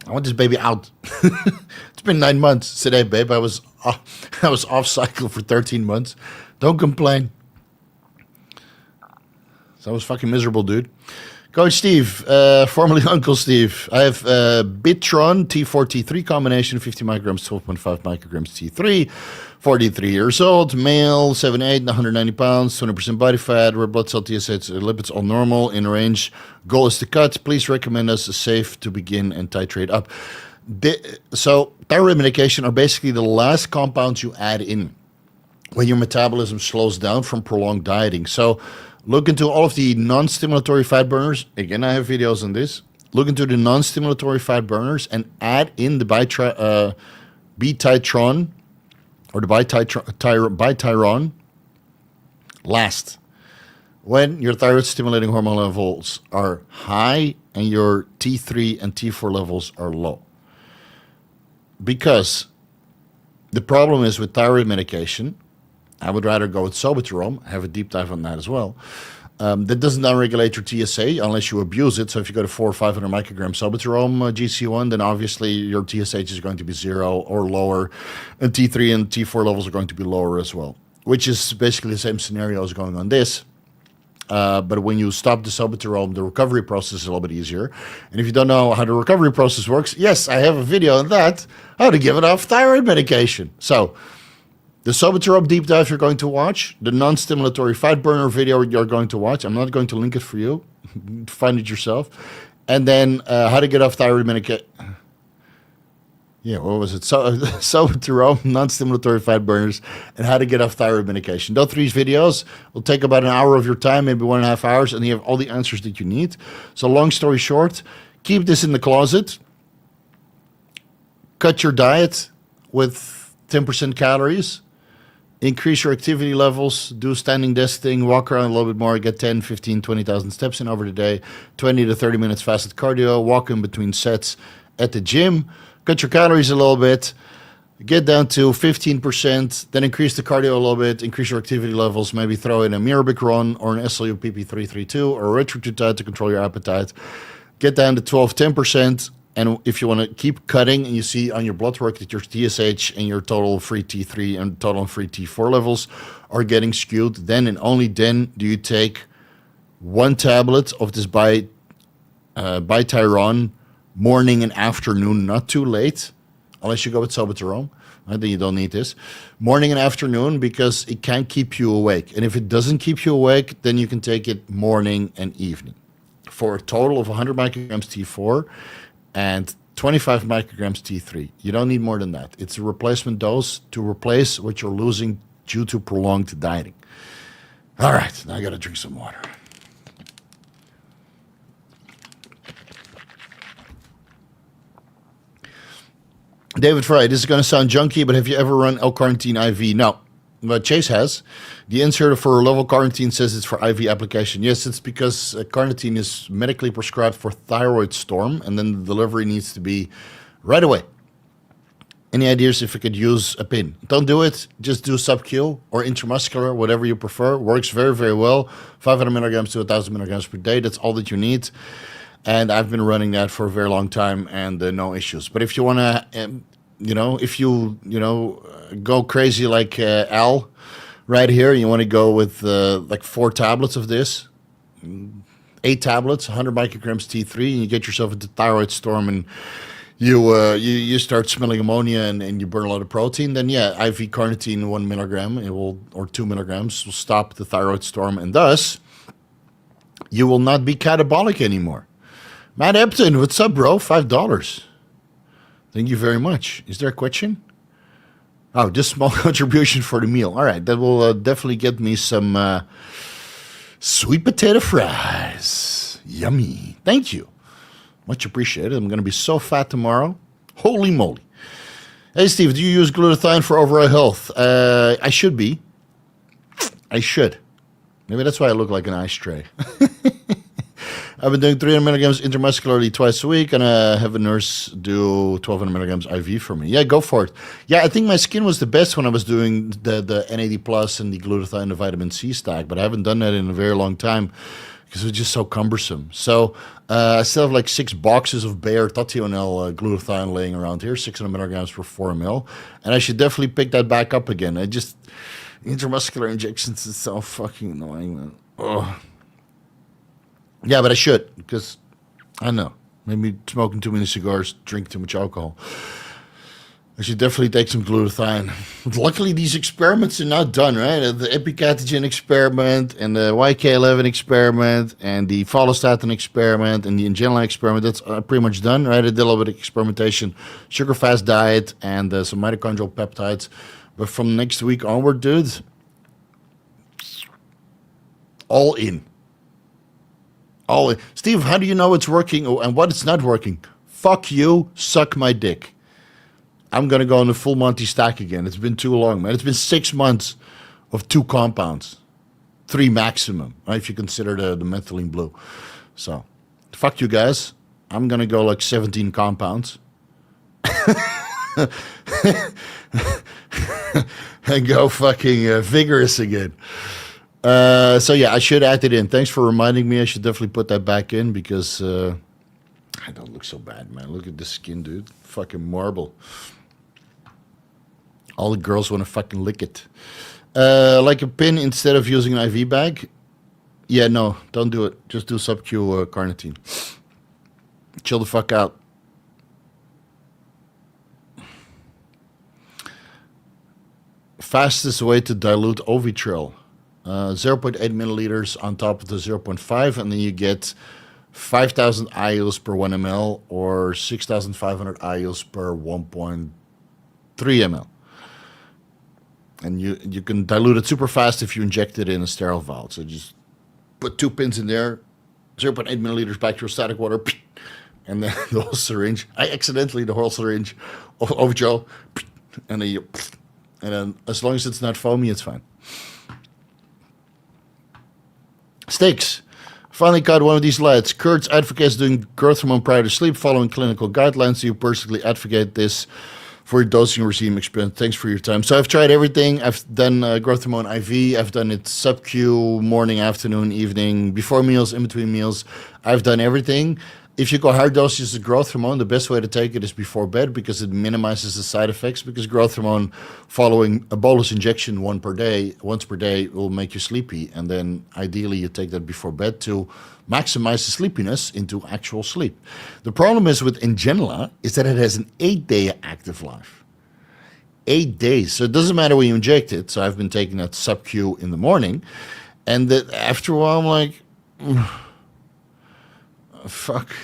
I want this baby out. It's been 9 months today, babe. I was off cycle for 13 months. Don't complain. So I was fucking miserable, dude. Coach Steve, formerly Uncle Steve. I have Bitron T4 T3 combination, 50 micrograms, 12.5 micrograms T3. 43 years old, male, 7'8", 190 pounds, 20% body fat, red blood cell TSH, lipids all normal, in range. Goal is to cut. Please recommend us safe to begin and titrate up. So thyroid medication are basically the last compounds you add in when your metabolism slows down from prolonged dieting. So look into all of the non-stimulatory fat burners. Again, I have videos on this. Look into the non-stimulatory fat burners and add in the B-Titron or the Bityron last. When your thyroid stimulating hormone levels are high and your T3 and T4 levels are low. Because the problem is with thyroid medication, I would rather go with Sobuterol. I have a deep dive on that as well. That doesn't downregulate your TSA unless you abuse it. So if you go to 400 or 500 microgram Sobuterol GC1, then obviously your TSH is going to be 0 or lower, and T3 and T4 levels are going to be lower as well, which is basically the same scenario as going on this. But when you stop the Sobuterol, the recovery process is a little bit easier. And if you don't know how the recovery process works, yes, I have a video on that, how to give it off thyroid medication. So the Sobuterol deep dive you're going to watch, the non-stimulatory fat burner video you're going to watch, I'm not going to link it for you, find it yourself, and then how to get off thyroid medication. Yeah, what was it? Sobuterol, non-stimulatory fat burners, and how to get off thyroid medication. Those 3 videos will take about an hour of your time, maybe 1.5 hours, and you have all the answers that you need. So long story short, keep this in the closet. Cut your diet with 10% calories. Increase your activity levels, do standing desk thing, walk around a little bit more, get 10, 15, 20,000 steps in over the day, 20 to 30 minutes fasted cardio, walk in between sets at the gym, cut your calories a little bit, get down to 15%, then increase the cardio a little bit, increase your activity levels, maybe throw in a Mirabic run or an SLU PP332 or a retrotide to control your appetite, get down to 12, 10%. And if you want to keep cutting and you see on your blood work that your TSH and your total free T3 and total free T4 levels are getting skewed, then and only then do you take 1 tablet of this Bityron morning and afternoon, not too late, unless you go with Sobuterol. Right? Then you don't need this. Morning and afternoon, because it can keep you awake. And if it doesn't keep you awake, then you can take it morning and evening for a total of 100 micrograms T4 and 25 micrograms T3. You don't need more than that. It's a replacement dose to replace what you're losing due to prolonged dieting. All right, now I got to drink some water. David Fry, this is going to sound junky, but have you ever run L-carnitine IV? No, but Chase has. The insert for level carnitine says it's for IV application. Yes, it's because carnitine is medically prescribed for thyroid storm, and then the delivery needs to be right away. Any ideas if I could use a pin? Don't do it. Just do SubQ or intramuscular, whatever you prefer. Works very, very well. 500 milligrams to 1,000 milligrams per day. That's all that you need. And I've been running that for a very long time, and no issues. But if you want to, if you go crazy like Al right here, you want to go with like 4 tablets of this, 8 tablets, 100 micrograms T3, and you get yourself into thyroid storm, and you start smelling ammonia and you burn a lot of protein, then yeah, IV carnitine 1 milligram or 2 milligrams will stop the thyroid storm, and thus you will not be catabolic anymore. Matt Epton, what's up, bro? $5. Thank you very much. Is there a question? Oh, just small contribution for the meal. All right, that will definitely get me some sweet potato fries. Yummy. Thank you. Much appreciated. I'm going to be so fat tomorrow. Holy moly. Hey, Steve, do you use glutathione for overall health? I should be. I should. Maybe that's why I look like an ice tray. I've been doing 300 milligrams intramuscularly twice a week, and I have a nurse do 1200 milligrams IV for me. Yeah, go for it. Yeah, I think my skin was the best when I was doing the NAD plus and the glutathione and the vitamin C stack, but I haven't done that in a very long time because it's just so cumbersome. So I still have like 6 boxes of Bayer Tationel glutathione laying around here, 600 milligrams per 4 ml, and I should definitely pick that back up again. Intramuscular injections is so fucking annoying, man. Ugh. Yeah, but I should, because I don't know. Maybe smoking too many cigars, drink too much alcohol. I should definitely take some glutathione. But luckily, these experiments are not done, right? The epicatogen experiment and the YK11 experiment and the Follistatin experiment and the Ngenla experiment, that's pretty much done, right? I did a little bit of experimentation, sugar-fast diet, and some mitochondrial peptides. But from next week onward, dude, all in. Steve, how do you know it's working and what it's not working? Fuck you, suck my dick. I'm going to go on the full Monty stack again. It's been too long, man. It's been 6 months of 2 compounds. 3 maximum, right, if you consider the methylene blue. So, fuck you guys. I'm going to go like 17 compounds. And go fucking Vigorous again. So yeah, I should add it in. Thanks for reminding me. I should definitely put that back in because I don't look so bad, man. Look at this skin, dude. Fucking marble. All the girls want to fucking lick it. Like a pin instead of using an IV bag. Yeah, no, don't do it. Just do SubQ Carnitine. Chill the fuck out. Fastest way to dilute Ovitril. 0.8 milliliters on top of the 0.5, and then you get 5,000 IUs per 1 ml or 6,500 IUs per 1.3 ml. And you can dilute it super fast if you inject it in a sterile vial. So just put 2 pins in there, 0.8 milliliters bacteriostatic water, and then the whole syringe. The whole syringe of Ovitril, and then as long as it's not foamy, it's fine. Sticks. Finally caught one of these lads. Kurtz advocates doing growth hormone prior to sleep following clinical guidelines. Do you personally advocate this for your dosing regime experience? Thanks for your time. So I've tried everything. I've done growth hormone IV. I've done it SubQ, morning, afternoon, evening, before meals, in between meals. I've done everything. If you go high doses of growth hormone, the best way to take it is before bed because it minimizes the side effects. Because growth hormone, following a bolus injection once per day, will make you sleepy. And then ideally you take that before bed to maximize the sleepiness into actual sleep. The problem is with Ngenla is that it has an 8-day active life. 8 days. So it doesn't matter when you inject it. So I've been taking that SubQ in the morning. And that after a while I'm like, fuck.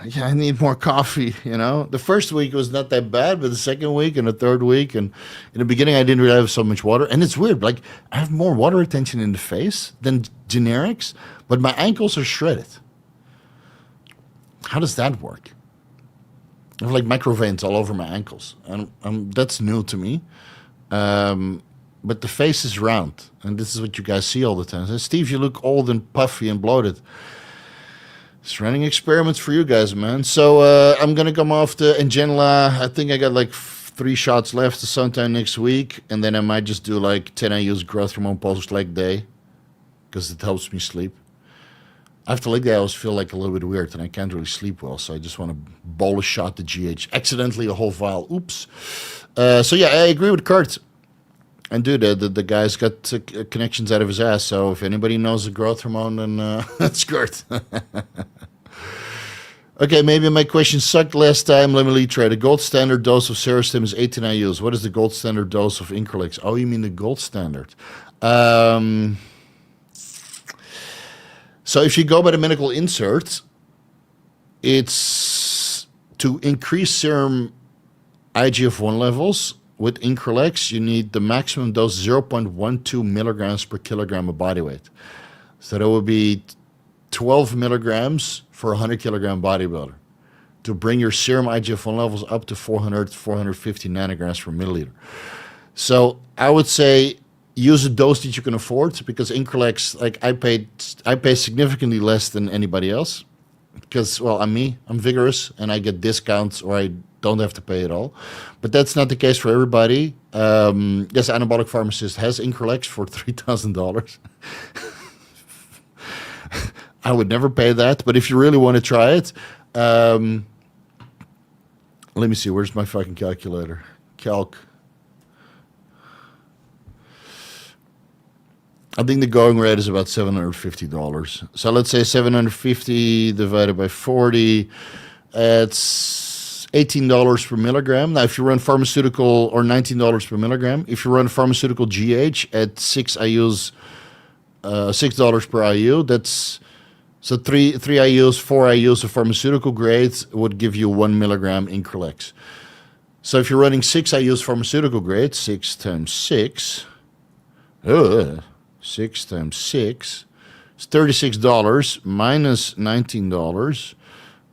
Yeah, I need more coffee, you know. The first week was not that bad, but the second week and the third week, and in the beginning I didn't really have so much water. And it's weird, like I have more water retention in the face than generics, but my ankles are shredded. How does that work? I have like microveins all over my ankles, and that's new to me. But the face is round, and this is what you guys see all the time. So, Steve, you look old and puffy and bloated. It's running experiments for you guys, man. So I'm going to come off the Ngenla. I think I got like 3 shots left sometime next week. And then I might just do like 10 IUs growth hormone post-leg day. Because it helps me sleep. After leg day, I always feel like a little bit weird. And I can't really sleep well. So I just want to bolus shot the GH. Accidentally a whole vial. Oops. So yeah, I agree with Kurt. And dude, the guy's got connections out of his ass. So if anybody knows the growth hormone, then that's Kurt. Okay, maybe my question sucked last time. Let me try. The gold standard dose of Serostim is 18 IUs. What is the gold standard dose of Increlex? Oh, you mean the gold standard? So if you go by the medical insert, it's to increase serum IGF-1 levels. With Increlex, you need the maximum dose 0.12 milligrams per kilogram of body weight. So that would be 12 milligrams for a 100 kilogram bodybuilder to bring your serum IGF-1 levels up to 400 to 450 nanograms per milliliter. So I would say use a dose that you can afford, because Increlex, like I pay significantly less than anybody else, because, well, I'm Vigorous, and I get discounts, or I don't have to pay at all. But that's not the case for everybody. Yes, Anabolic Pharmacist has Increlex for $3,000. I would never pay that, but if you really want to try it, let me see, where's my fucking calculator? Calc. I think the going rate is about $750. So let's say 750 divided by 40, it's $18 per milligram. Now, if you run pharmaceutical, or $19 per milligram, if you run pharmaceutical GH at 6 IUs, $6 per IU, that's, so 3 IUs, 4 IUs of pharmaceutical grade would give you 1 milligram Increlex. So if you're running 6 IUs pharmaceutical grade, 6 times 6, 6 times 6 is $36 minus $19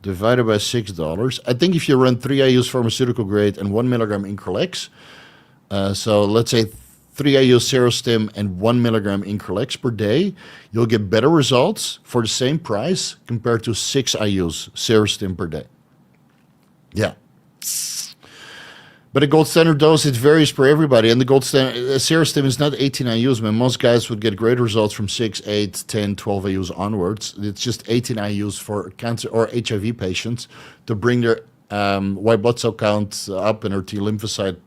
divided by $6. I think if you run 3 IUs pharmaceutical grade and 1 milligram Increlex, so let's say 3 IUs Serostim and 1 milligram Increlex per day, you'll get better results for the same price compared to 6 IUs Serostim per day. Yeah. But the gold standard dose, it varies for everybody. And the gold standard, Serostim is not 18 IUs, man. Most guys would get great results from 6, 8, 10, 12 IUs onwards. It's just 18 IUs for cancer or HIV patients to bring their white blood cell count up and their T lymphocyte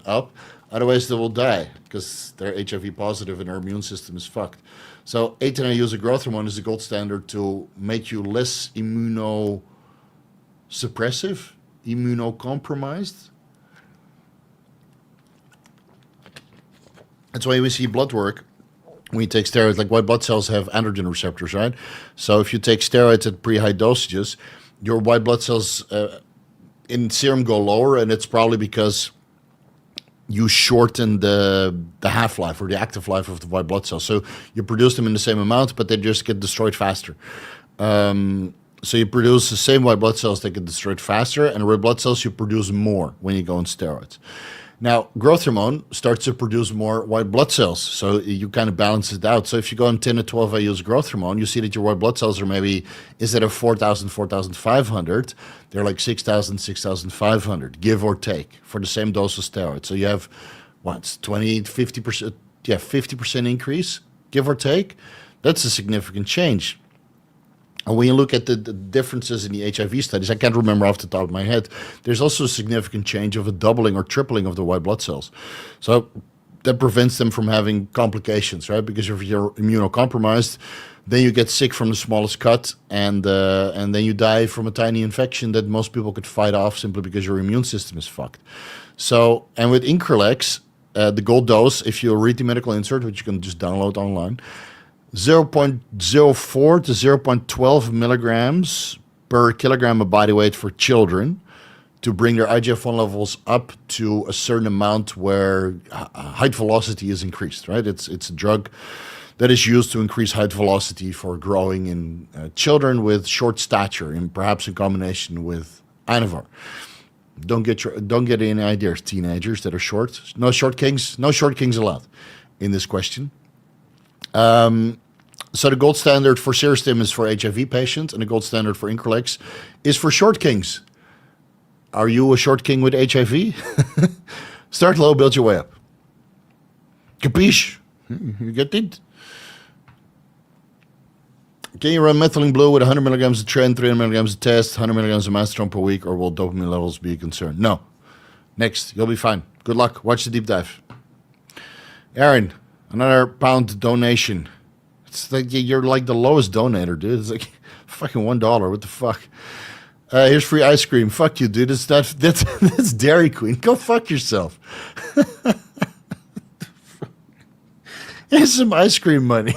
up. Otherwise, they will die because they're HIV positive and their immune system is fucked. So 18 IUs of growth hormone is the gold standard to make you less immunosuppressive, immunocompromised. That's why we see blood work when you take steroids. Like, white blood cells have androgen receptors, right? So if you take steroids at pretty high dosages, your white blood cells in serum go lower, and it's probably because you shorten the half-life or the active life of the white blood cells. So you produce them in the same amount, but they just get destroyed faster. So you produce the same white blood cells that get destroyed faster, and red blood cells you produce more when you go on steroids. Now, growth hormone starts to produce more white blood cells, so you kind of balance it out. So if you go on 10 to 12 IUs growth hormone, you see that your white blood cells are maybe, instead of 4,000, 4,500, they're like 6,000, 6,500, give or take, for the same dose of steroids. So you have, what, 20, 50%, 50% increase, give or take. That's a significant change. And when you look at the differences in the HIV studies, I can't remember off the top of my head, there's also a significant change of a doubling or tripling of the white blood cells. So that prevents them from having complications, right? Because if you're immunocompromised, then you get sick from the smallest cut, and then you die from a tiny infection that most people could fight off simply because your immune system is fucked. So, and with Increlex, the gold dose, if you read the medical insert, which you can just download online, 0.04 to 0.12 milligrams per kilogram of body weight for children to bring their IGF-1 levels up to a certain amount where height velocity is increased, right? It's a drug that is used to increase height velocity for growing in children with short stature, and perhaps in combination with Anavar. Don't get any ideas, teenagers that are short. No short kings allowed in this question. So the gold standard for Serostim is for HIV patients, and the gold standard for Increlex is for short kings. Are you a short king with HIV? Start low, build your way up. Capiche? You get it? Can you run methylene blue with 100 milligrams of tren, 300 milligrams of test, 100 milligrams of masterone per week, or will dopamine levels be a concern? No. Next, you'll be fine. Good luck. Watch the deep dive. Aaron, another pound donation. It's like you're like the lowest donator, dude. It's like fucking $1. What the fuck? Here's free ice cream. Fuck you, dude. That's Dairy Queen. Go fuck yourself. Here's some ice cream money.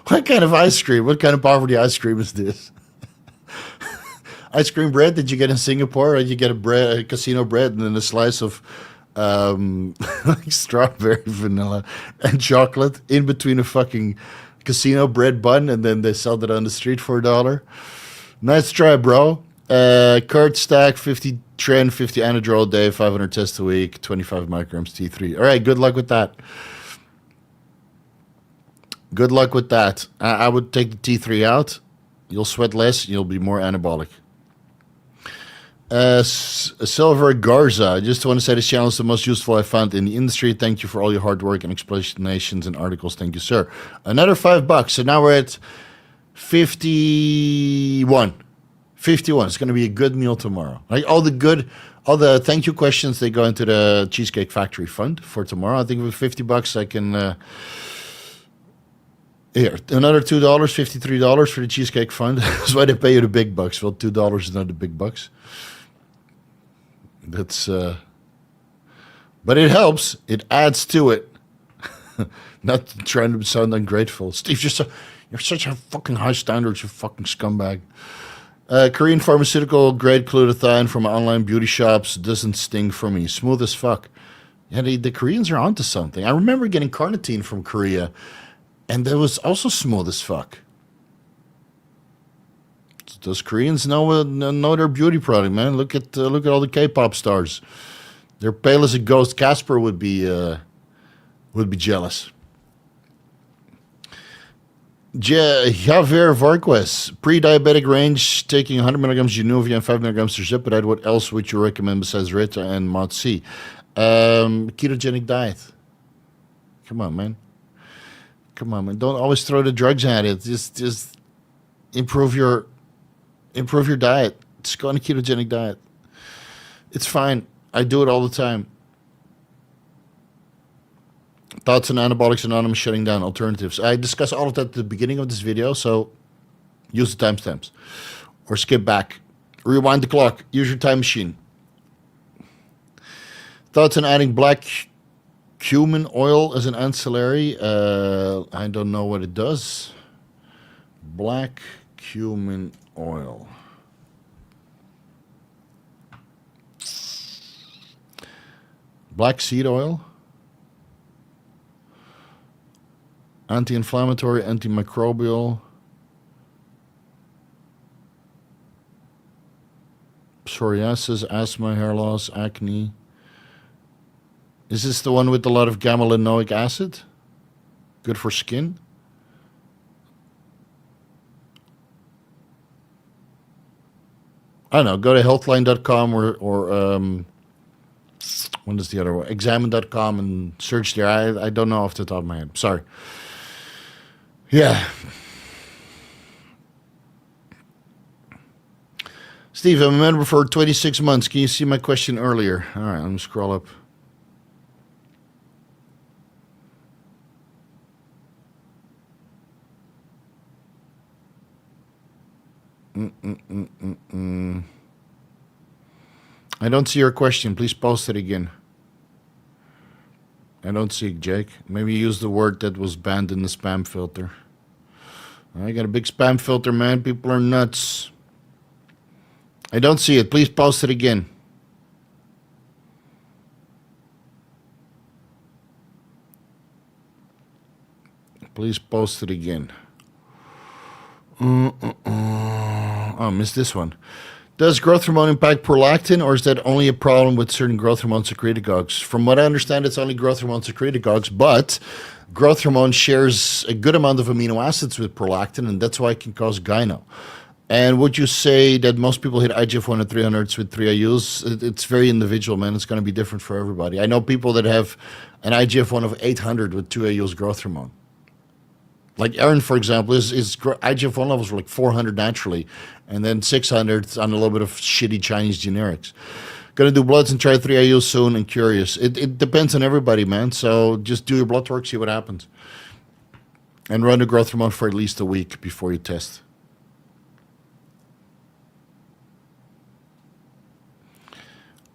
What kind of ice cream? What kind of poverty ice cream is this? Ice cream bread that you get in Singapore, and you get a casino bread and then a slice of like strawberry, vanilla, and chocolate in between a fucking casino bread bun, and then they sell it on the street for $1. Nice try, bro. Kurt stack, 50 tren, 50 anadrol a day, 500 tests a week, 25 micrograms T3. All right, good luck with that. Good luck with that. I would take the T3 out. You'll sweat less. You'll be more anabolic. Silver Garza. I just want to say this channel is the most useful I found in the industry. Thank you for all your hard work and explanations and articles. Thank you, sir. Another $5. So now we're at 51. 51. It's going to be a good meal tomorrow. Like all the thank you questions, they go into the Cheesecake Factory fund for tomorrow. I think with $50 I can here, another $2, $53 for the Cheesecake Fund. That's why they pay you the big bucks. Well, $2 is not the big bucks. That's but it helps. It adds to it. Not trying to sound ungrateful. Steve, you're such a fucking high standards, you fucking scumbag. Korean pharmaceutical grade glutathione from online beauty shops doesn't sting for me. Smooth as fuck. Yeah, the Koreans are onto something. I remember getting carnitine from Korea, and that was also smooth as fuck. Those Koreans know their beauty product, man. Look at all the K-pop stars. They're pale as a ghost. Casper would be jealous. Javier Varquez, pre-diabetic range, taking 100 milligrams Januvia and 5 milligrams tirzepatide. What else would you recommend besides Rita and Mots-C? Ketogenic diet. Come on, man. Don't always throw the drugs at it. Just improve your diet. Just go on a ketogenic diet. It's fine. I do it all the time. Thoughts on Anabolics Anonymous shutting down alternatives. I discuss all of that at the beginning of this video, so use the timestamps. Or skip back. Rewind the clock. Use your time machine. Thoughts on adding black cumin oil as an ancillary. I don't know what it does. Black cumin oil. Black seed oil. Anti-inflammatory, antimicrobial. Psoriasis, asthma, hair loss, acne. Is this the one with a lot of gamma-linoleic acid? Good for skin? I don't know. Go to healthline.com or what is the other one? Examine.com and search there. I don't know off the top of my head. Sorry. Yeah. Steve, I'm a member for 26 months. Can you see my question earlier? All right, let me scroll up. I don't see your question. Please post it again. I don't see it, Jake. Maybe use the word that was banned in the spam filter. I got a big spam filter, man. People are nuts. I don't see it. Please post it again. Please post it again. Oh, I missed this one. Does growth hormone impact prolactin, or is that only a problem with certain growth hormone secretagogues? From what I understand, it's only growth hormone secretagogues, but growth hormone shares a good amount of amino acids with prolactin, and that's why it can cause gyno. And would you say that most people hit IGF-1 at 300 with 3 IUs? It's very individual, man. It's going to be different for everybody. I know people that have an IGF-1 of 800 with 2 IUs growth hormone. Like Aaron, for example, his IGF-1 levels were like 400 naturally, and then 600 on a little bit of shitty Chinese generics. Going to do bloods and try 3 IUs soon and curious. It depends on everybody, man. So just do your blood work, see what happens. And run the growth hormone for at least a week before you test.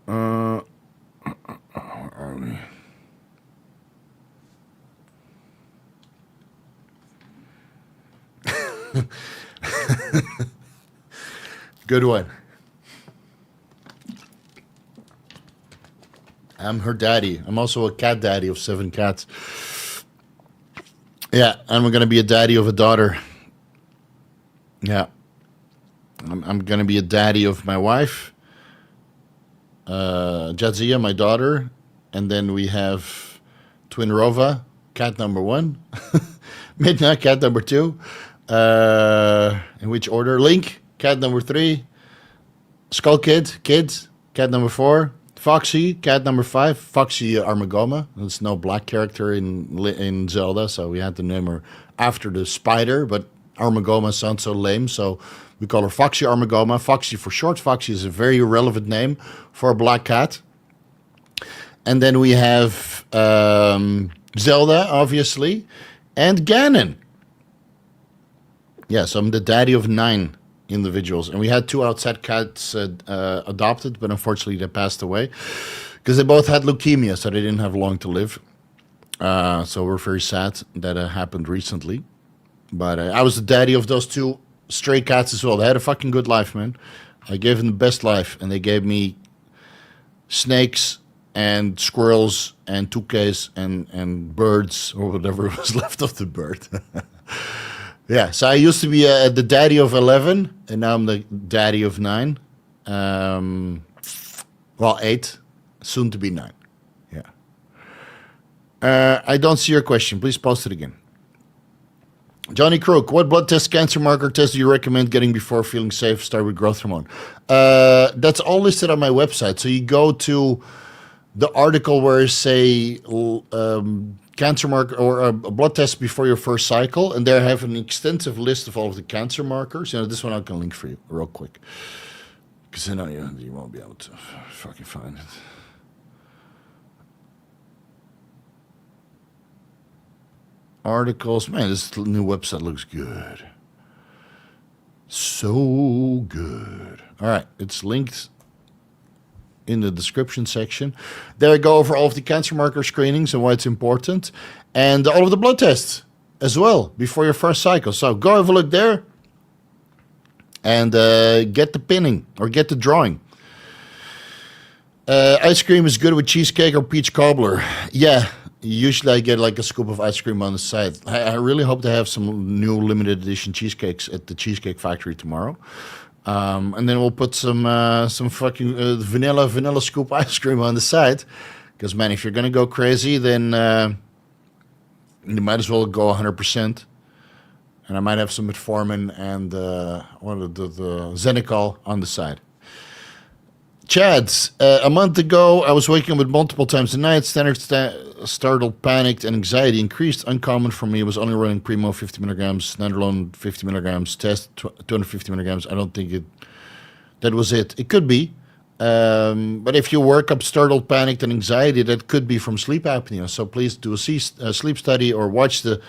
Where are we? Good one. I'm her daddy. I'm also a cat daddy of 7 cats. Yeah, I'm going to be a daddy of a daughter. Yeah. I'm going to be a daddy of my wife, Jadzia, my daughter, and then we have twin Rova, cat number 1. Midnight, cat number 2. In which order? Link, cat number 3. Skull Kid, cat number 4. Foxy, cat number 5. Foxy Armagoma. There's no black character in Zelda, so we had to name her after the spider, but Armagoma sounds so lame, so we call her Foxy Armagoma. Foxy for short. Foxy is a very relevant name for a black cat. And then we have Zelda, obviously, and Ganon. Yes, I'm the daddy of 9 individuals. And we had 2 outside cats adopted, but unfortunately they passed away because they both had leukemia, so they didn't have long to live. So we're very sad that happened recently. But I was the daddy of those 2 stray cats as well. They had a fucking good life, man. I gave them the best life, and they gave me snakes and squirrels and toucans and birds or whatever was left of the bird. Yeah, so I used to be the daddy of 11, and now I'm the daddy of 9. Well, 8, soon to be 9. Yeah. I don't see your question. Please post it again. Johnny Crook, what blood test cancer marker test do you recommend getting before feeling safe? Start with growth hormone. That's all listed on my website. So you go to the article where it say cancer marker or a blood test before your first cycle, and there I have an extensive list of all of the cancer markers. You know, this one I can link for you real quick, because then you won't be able to fucking find it. Articles, man, this new website looks good. So good. All right, it's linked in the description section. There I go over all of the cancer marker screenings and why it's important, and all of the blood tests as well before your first cycle. So go have a look there and get the pinning or get the drawing. Ice cream is good with cheesecake or peach cobbler. Yeah, usually I get like a scoop of ice cream on the side. I really hope to have some new limited edition cheesecakes at the Cheesecake Factory tomorrow. And then we'll put some fucking vanilla scoop ice cream on the side. Because, man, if you're going to go crazy, then you might as well go 100%. And I might have some metformin and the Xenical on the side. Chads, a month ago, I was waking up with multiple times a night. Startled, panicked, and anxiety increased. Uncommon for me. I was only running Primo 50 milligrams, Nandrolone 50 milligrams, Test 250 milligrams. I don't think that was it. It could be. But if you work up startled, panicked, and anxiety, that could be from sleep apnea. So please do a sleep study or watch the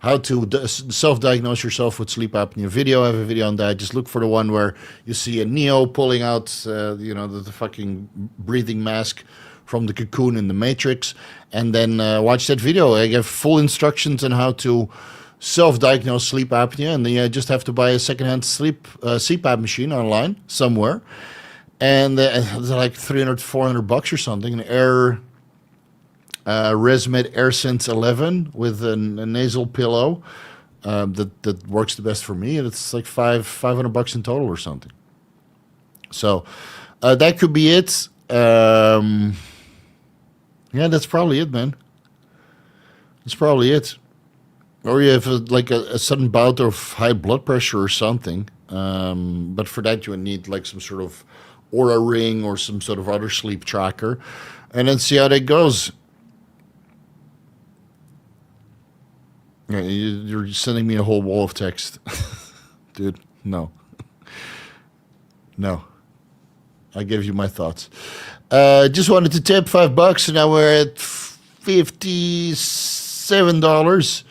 how to self-diagnose yourself with sleep apnea video. I have a video on that. Just look for the one where you see a Neo pulling out, the fucking breathing mask from the cocoon in the Matrix, and then watch that video. I give full instructions on how to self-diagnose sleep apnea, and then you just have to buy a secondhand CPAP machine online somewhere, and it's like $300-400 or something. An ResMed AirSense 11 with a nasal pillow that works the best for me, and it's like $500 in total or something. So that could be it. Yeah, that's probably it, man. That's probably it. Or you have a sudden bout of high blood pressure or something. But for that, you would need like some sort of Aura Ring or some sort of other sleep tracker. And then see how that goes. Yeah, you're sending me a whole wall of text. Dude, no. No. I gave you my thoughts. Just wanted to tip $5, and now we're at $57.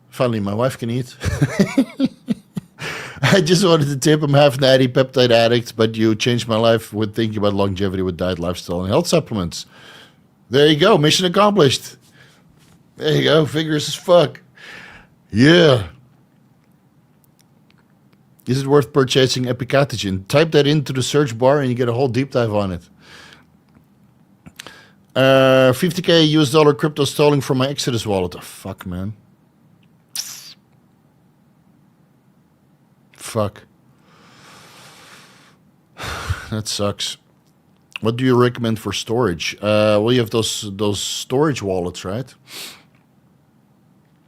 Finally, my wife can eat. I just wanted to tip. I'm half natty peptide addict, but you changed my life with thinking about longevity with diet, lifestyle, and health supplements. There you go. Mission accomplished. There you go. Vigorous as fuck. Yeah. Is it worth purchasing epicatogen? Type that into the search bar and you get a whole deep dive on it. $50K US dollar crypto stalling from my Exodus wallet. Oh, fuck, man. Fuck. That sucks. What do you recommend for storage? Well, you have those storage wallets, right?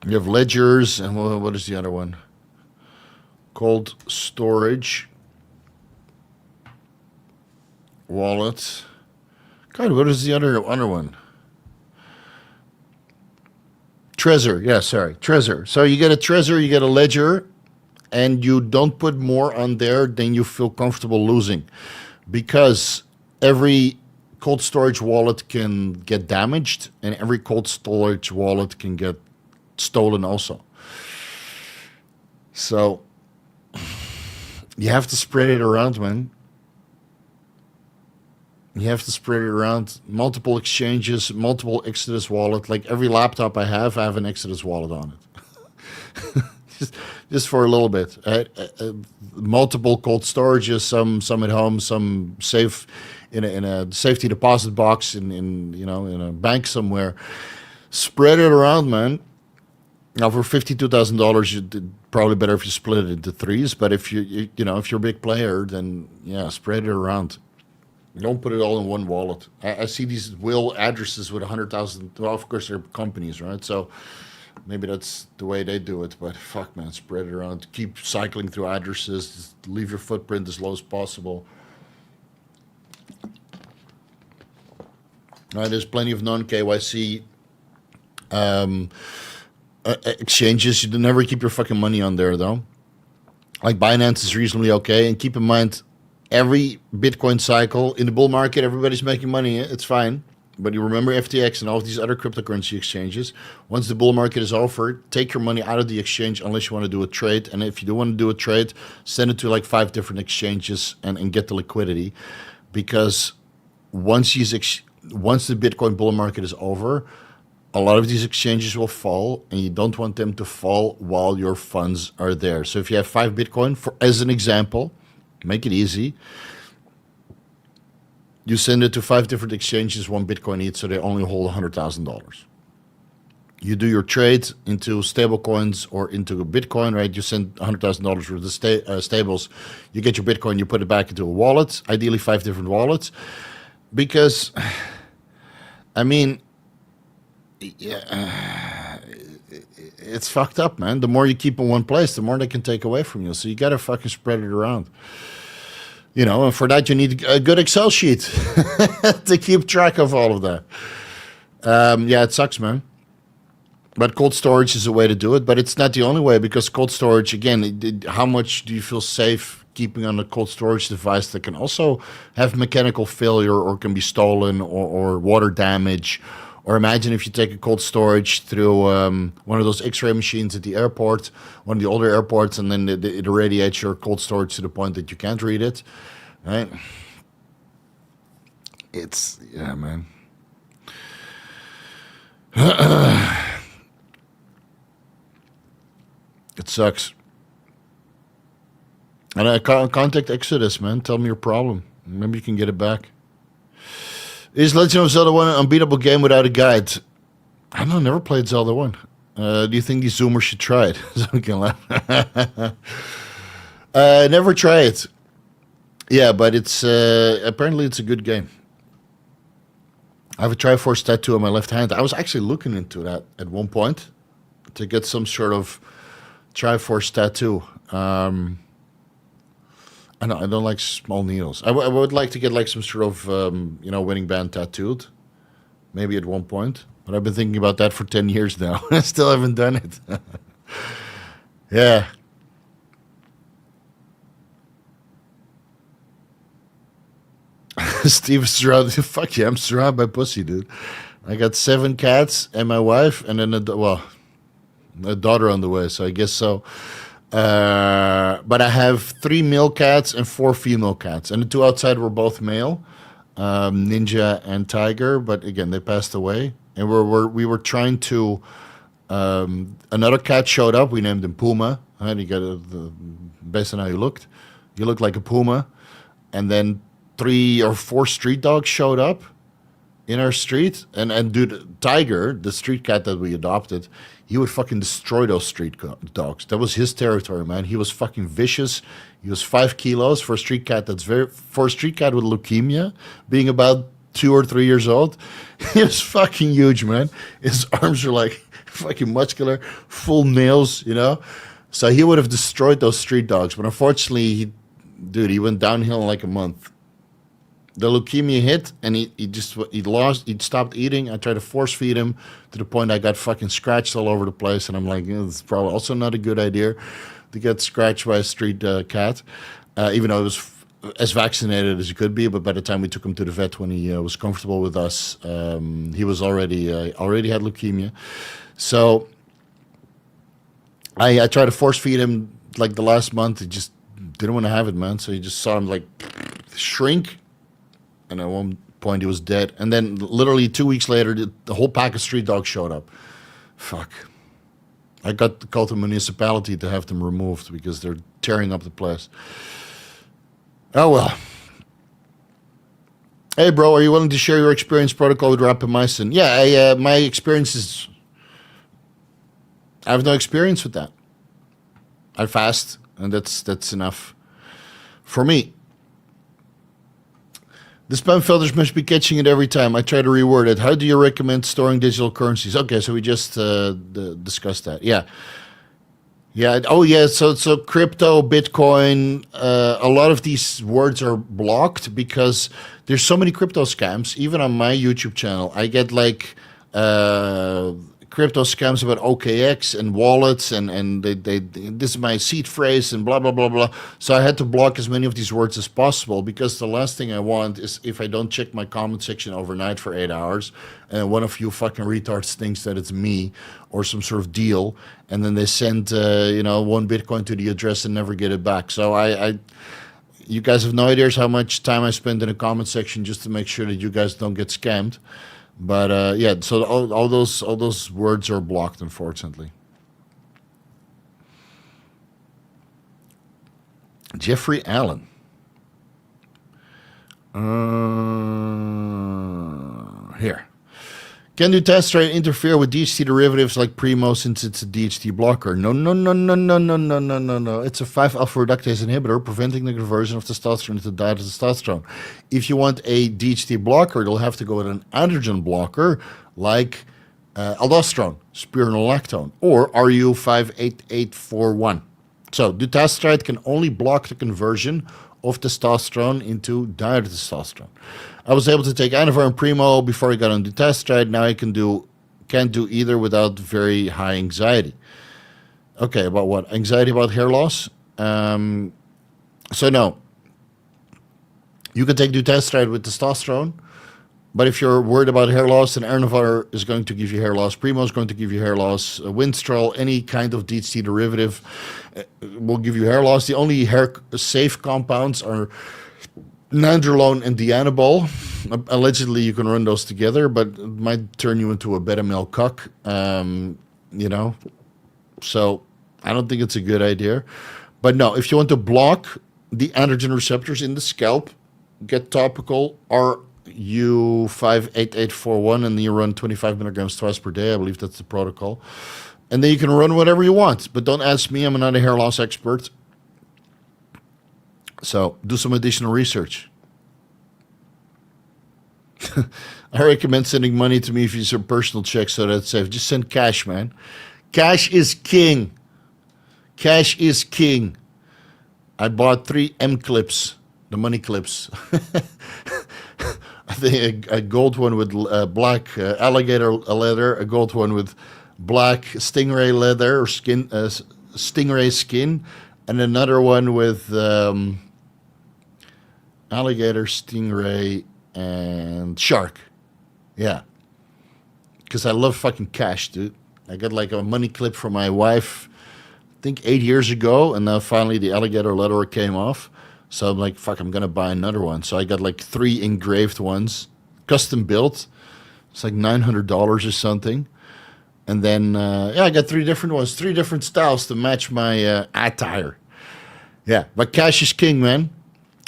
You have ledgers, and what is the other one? Cold storage. Wallet. God, what is the other one? Trezor. Yeah, sorry. Trezor. So you get a Trezor, you get a ledger, and you don't put more on there than you feel comfortable losing. Because every cold storage wallet can get damaged, and every cold storage wallet can get stolen also. So you have to spread it around, man. You have to spread it around. Multiple exchanges, multiple Exodus wallet. Like every laptop I have an Exodus wallet on it. just for a little bit. Multiple cold storages, some at home, some safe in a safety deposit box in a bank somewhere. Spread it around, man. Now for $52,000, you probably better if you split it into threes. But if if you're a big player, then yeah, spread it around. Don't put it all in one wallet. I see these will addresses with 100,000. Well, of course, they're companies, right? So maybe that's the way they do it. But fuck, man, spread it around. Keep cycling through addresses. Just leave your footprint as low as possible. There's plenty of non-KYC exchanges. You never keep your fucking money on there, though. Like Binance is reasonably okay. And keep in mind, every Bitcoin cycle in the bull market, everybody's making money. It's fine. But you remember FTX and all of these other cryptocurrency exchanges. Once the bull market is over, take your money out of the exchange unless you want to do a trade. And if you do want to do a trade, send it to like 5 different exchanges and get the liquidity. Because once the Bitcoin bull market is over, a lot of these exchanges will fall, and you don't want them to fall while your funds are there. So if you have 5 Bitcoin, as an example, make it easy. You send it to 5 different exchanges, 1 Bitcoin each, so they only hold $100,000. You do your trade into stable coins or into Bitcoin, right? You send $100,000 worth of stables. You get your Bitcoin, you put it back into a wallet, ideally 5 different wallets. Because, I mean, yeah, it's fucked up, man. The more you keep in one place, the more they can take away from you. So you got to fucking spread it around. And for that, you need a good Excel sheet to keep track of all of that. Yeah, it sucks, man. But cold storage is a way to do it. But it's not the only way, because cold storage, again, how much do you feel safe keeping on a cold storage device that can also have mechanical failure or can be stolen or water damage? Or imagine if you take a cold storage through one of those X-ray machines at the airport, one of the older airports, and then it irradiates your cold storage to the point that you can't read it, right? Yeah, man. It sucks. And I contact Exodus, man. Tell me your problem. Maybe you can get it back. Is Legend of Zelda 1 an unbeatable game without a guide? I don't know, never played Zelda 1. Do you think these Zoomers should try it? So we can laugh. Never try it. Yeah, but it's apparently it's a good game. I have a Triforce tattoo on my left hand. I was actually looking into that at one point to get some sort of Triforce tattoo. I don't like small needles. I would like to get like some sort of, wedding band tattooed. Maybe at one point. But I've been thinking about that for 10 years now. I still haven't done it. Yeah. Steve is surrounded. Fuck yeah, I'm surrounded by pussy, dude. I got 7 cats and my wife, and then a daughter on the way, so I guess so. But I have 3 male cats and 4 female cats, and the 2 outside were both male, Ninja and Tiger. But again, they passed away, and we were trying to. Another cat showed up. We named him Puma. And he got based on how he looked like a puma. And then 3 or 4 street dogs showed up in our street, and dude, Tiger, the street cat that we adopted, he would fucking destroy those street dogs. That was his territory, man. He was fucking vicious. He was 5 kilos for a street cat. For a street cat with leukemia, being about 2 or 3 years old. He was fucking huge, man. His arms are like fucking muscular, full nails, you know. So he would have destroyed those street dogs. But unfortunately, he went downhill in like a month. The leukemia hit, and he stopped eating. I tried to force feed him to the point I got fucking scratched all over the place. And I'm like, it's probably also not a good idea to get scratched by a street cat, even though it was as vaccinated as he could be. But by the time we took him to the vet when he was comfortable with us, he was already had leukemia. So I tried to force feed him like the last month. He just didn't want to have it, man. So you just saw him like shrink. And at one point he was dead. And then literally 2 weeks later, the whole pack of street dogs showed up. Fuck. I called the municipality to have them removed because they're tearing up the place. Oh, well. Hey, bro, are you willing to share your experience protocol with rapamycin? Yeah, my experience is... I have no experience with that. I fast, and that's enough for me. The spam filters must be catching it every time. I try to reword it. How do you recommend storing digital currencies? Okay, so we just discussed that. Yeah. Oh, yeah. So crypto, Bitcoin. A lot of these words are blocked because there's so many crypto scams. Even on my YouTube channel, I get like crypto scams about OKX and wallets, and they this is my seed phrase and blah blah blah blah. So I had to block as many of these words as possible because the last thing I want is if I don't check my comment section overnight for 8 hours, and one of you fucking retards thinks that it's me or some sort of deal, and then they send 1 Bitcoin to the address and never get it back. So you guys have no idea how much time I spend in the comment section just to make sure that you guys don't get scammed. But yeah, so all those words are blocked, unfortunately. Jeffrey Allen. Here. Can dutasteride interfere with DHT derivatives like Primo since it's a DHT blocker? No. It's a 5-alpha reductase inhibitor preventing the conversion of testosterone into ditestosterone. If you want a DHT blocker, you'll have to go with an androgen blocker like aldosterone, spironolactone, or RU58841. So dutasteride can only block the conversion of testosterone into ditestosterone. I was able to take Anavar and Primo before I got on dutasteride. Now I can't do either without very high anxiety. Okay, about what? Anxiety about hair loss? So no. You can take dutasteride with testosterone, but if you're worried about hair loss, then Anavar is going to give you hair loss. Primo is going to give you hair loss. Winstrol, any kind of DHT derivative will give you hair loss. The only hair-safe compounds are Nandrolone and Dianabol. Allegedly, you can run those together, but it might turn you into a beta male cuck, So I don't think it's a good idea. But no, if you want to block the androgen receptors in the scalp, get topical RU58841, and then you run 25 milligrams twice per day. I believe that's the protocol. And then you can run whatever you want. But don't ask me. I'm not a hair loss expert. So do some additional research. I recommend sending money to me if you some personal checks so that's safe. Just send cash, man. Cash is king. Cash is king. I bought 3 M clips, the money clips. I think a gold one with black alligator leather, a gold one with black stingray leather or skin, stingray skin, and another one with alligator, stingray, and shark. Yeah. Because I love fucking cash, dude. I got like a money clip from my wife, I think 8 years ago, and now finally the alligator leather came off. So I'm like, fuck, I'm going to buy another one. So I got like 3 engraved ones, custom built. It's like $900 or something. And then, I got 3 different ones, 3 different styles to match my attire. Yeah, but cash is king, man.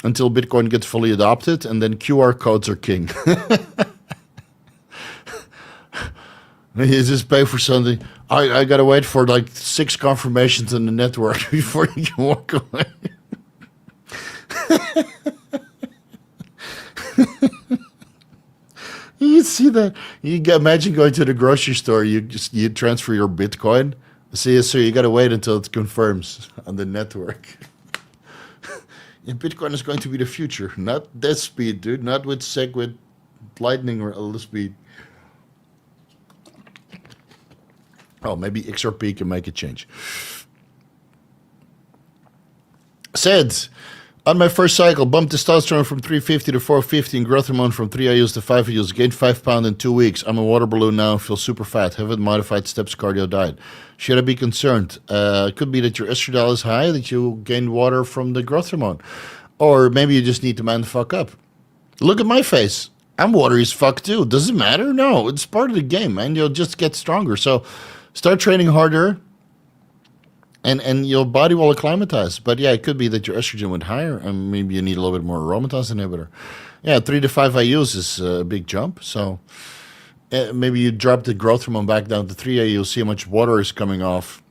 Until Bitcoin gets fully adopted, and then QR codes are king. You just pay for something. I got to wait for like 6 confirmations in the network before you can walk away. You see that? Imagine going to the grocery store. You transfer your Bitcoin. See, so you gotta wait until it confirms on the network. Yeah, Bitcoin is going to be the future, not that speed, dude. Not with SegWit Lightning or all the speed. Oh, maybe XRP can make a change. Said, on my first cycle, bumped testosterone from 350 to 450 and growth hormone from 3 IUs to 5 IUs. Gained 5 pounds in 2 weeks. I'm a water balloon now and feel super fat. Haven't modified steps cardio diet. Should I be concerned? It could be that your estradiol is high, that you gained water from the growth hormone. Or maybe you just need to man the fuck up. Look at my face. I'm watery as fuck too. Does it matter? No, it's part of the game, man. You'll just get stronger. So start training harder. And your body will acclimatize. But yeah, it could be that your estrogen went higher and maybe you need a little bit more aromatase inhibitor. Yeah, 3 to 5 IUs is a big jump. So maybe you drop the growth hormone back down to 3 IUs, see how much water is coming off,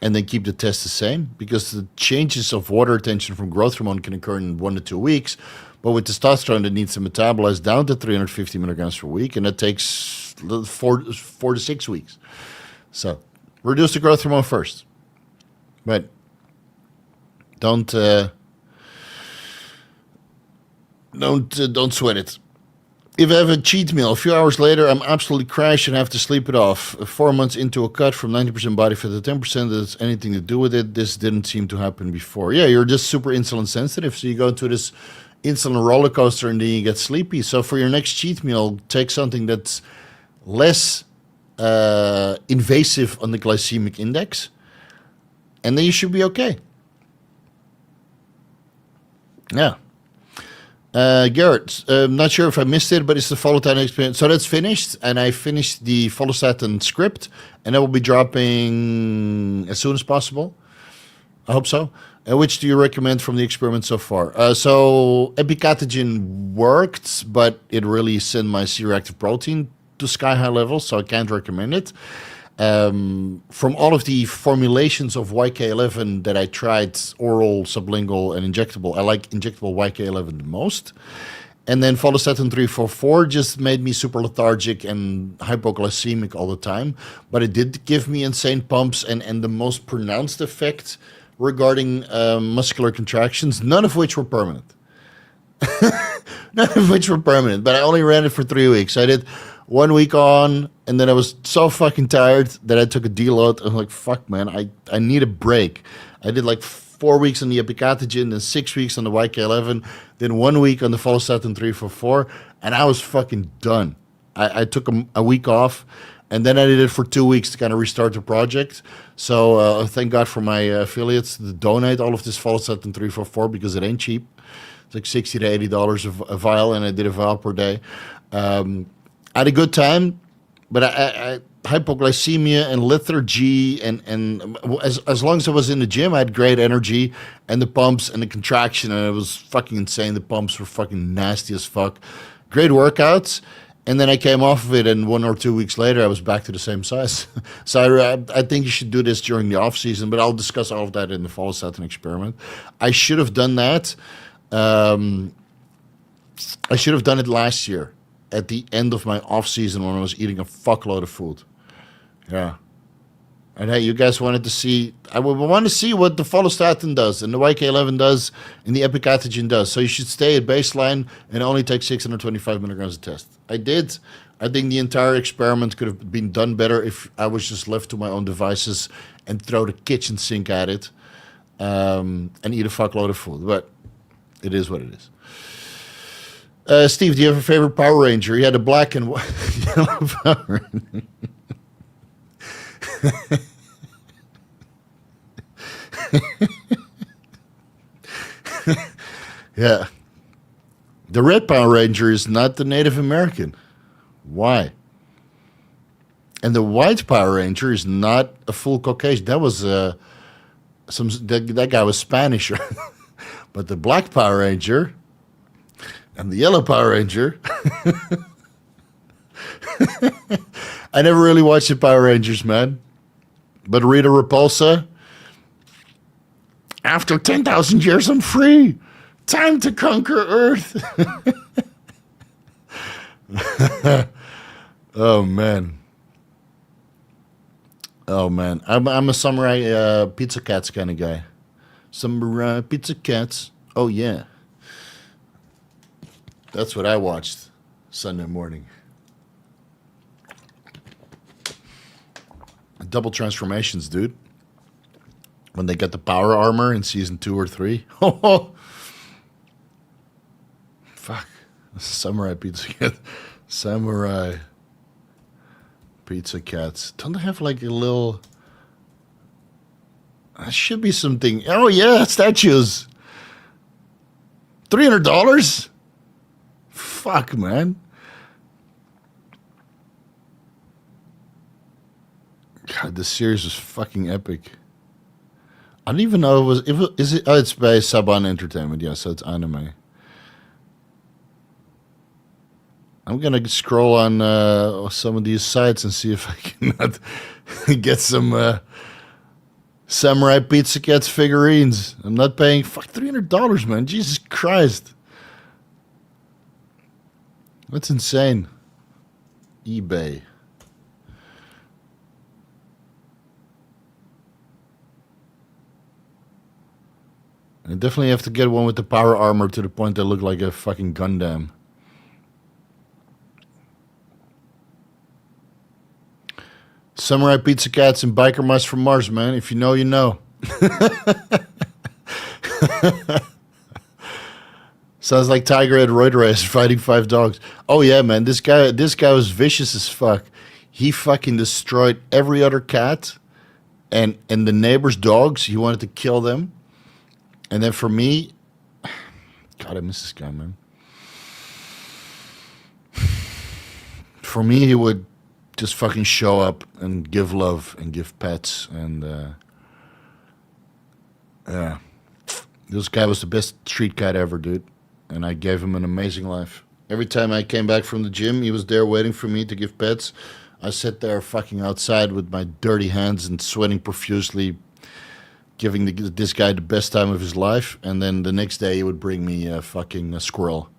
and then keep the test the same. Because the changes of water retention from growth hormone can occur in 1 to 2 weeks. But with testosterone, it needs to metabolize down to 350 milligrams per week, and that takes 4 to 6 weeks. So reduce the growth hormone first. But don't sweat it. If I have a cheat meal, a few hours later, I'm absolutely crashed and have to sleep it off. 4 months into a cut from 90% body fat to 10%, that's anything to do with it. This didn't seem to happen before. Yeah, you're just super insulin sensitive, so you go to this insulin roller coaster and then you get sleepy. So for your next cheat meal, take something that's less invasive on the glycemic index. And then you should be okay. Yeah. Garrett, I'm not sure if I missed it, but it's the Follistatin experience. So that's finished, and I finished the Follistatin script, and that will be dropping as soon as possible. I hope so. Which do you recommend from the experiment so far? So epicatogen worked, but it really sent my C-reactive protein to sky-high levels, so I can't recommend it. From all of the formulations of YK11 that I tried, oral, sublingual, and injectable, I like injectable YK11 the most. And then Follistatin 344 just made me super lethargic and hypoglycemic all the time. But it did give me insane pumps and the most pronounced effect regarding muscular contractions, none of which were permanent. None of which were permanent, but I only ran it for 3 weeks. I did 1 week on, and then I was so fucking tired that I took a deload. I'm like, fuck, man, I need a break. I did like 4 weeks on the epicatogen, then 6 weeks on the YK11, then 1 week on the Follistatin 344, and I was fucking done. I took a week off, and then I did it for 2 weeks to kind of restart the project. So thank God for my affiliates to donate all of this Follistatin 344 because it ain't cheap. It's like $60 to $80 a vial, and I did a vial per day. I had a good time, but I hypoglycemia and lethargy, and as long as I was in the gym, I had great energy, and the pumps and the contraction, and it was fucking insane. The pumps were fucking nasty as fuck. Great workouts, and then I came off of it, and 1 or 2 weeks later, I was back to the same size. So I think you should do this during the off season, but I'll discuss all of that in the Follistatin experiment. I should have done that. I should have done it last year, at the end of my off season when I was eating a fuckload of food. Yeah. And hey, you guys wanted to see, I would want to see what the Follistatin does and the YK11 does and the epicatogen does. So you should stay at baseline and only take 625 milligrams a test. I did. I think the entire experiment could have been done better if I was just left to my own devices and throw the kitchen sink at it and eat a fuckload of food. But it is what it is. Steve, do you have a favorite Power Ranger? He had a black and white yellow Power Ranger. Yeah. The red Power Ranger is not the Native American. Why? And the white Power Ranger is not a full Caucasian. That was that guy was Spanish. But the black Power Ranger and the yellow Power Ranger. I never really watched the Power Rangers, man. But Rita Repulsa, after 10,000 years, I'm free. Time to conquer Earth. Oh man. Oh man. I'm a samurai pizza cats kind of guy. Samurai pizza cats. Oh yeah. That's what I watched Sunday morning. Double transformations, dude. When they got the power armor in season 2 or 3. Oh, fuck. Samurai pizza cat. Samurai pizza cats. Don't they have like a little... That should be something. Oh yeah, statues. $300? Fuck, man. God, this series was fucking epic. I don't even know is it. Oh, it's by Saban Entertainment. Yeah, so it's anime. I'm gonna scroll on some of these sites and see if I can get some Samurai Pizza Cats figurines. I'm not paying $300, man. Jesus Christ, that's insane. eBay. I definitely have to get one with the power armor to the point they look like a fucking Gundam. Samurai Pizza Cats and Biker Mice from Mars, man. If you know, you know. Sounds like Tiger at Roid Race fighting 5 dogs. Oh yeah, man. This guy was vicious as fuck. He fucking destroyed every other cat and the neighbor's dogs. He wanted to kill them. And then for me, God, I miss this guy, man. For me, he would just fucking show up and give love and give pets. And, yeah. This guy was the best street cat ever, dude. And I gave him an amazing life. Every time I came back from the gym, he was there waiting for me to give pets. I sat there fucking outside with my dirty hands and sweating profusely, giving this guy the best time of his life, and then the next day he would bring me a fucking squirrel.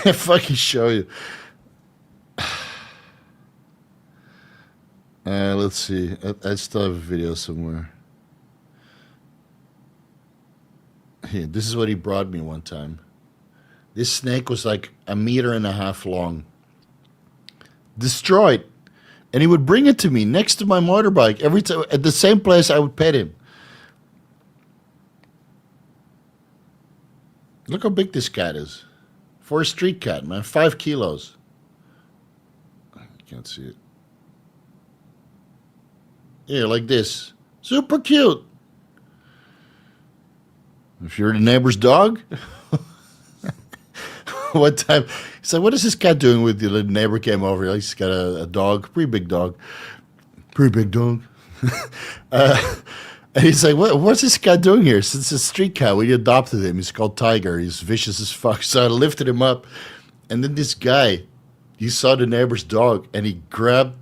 I fucking show you. Let's see. I still have a video somewhere. Here, this is what he brought me one time. This snake was like 1.5 meters long. Destroyed. And he would bring it to me next to my motorbike every time at the same place I would pet him. Look how big this cat is. For a street cat, man. 5 kilos. I can't see it. Yeah, like this. Super cute. If you're the neighbor's dog. One time, he said, "What is this cat doing with you?" The neighbor came over. He's got a dog, pretty big dog. Pretty big dog. And he's like, what's this cat doing here? It's a street cat. We adopted him. He's called Tiger. He's vicious as fuck. So I lifted him up. And then this guy, he saw the neighbor's dog, and he grabbed,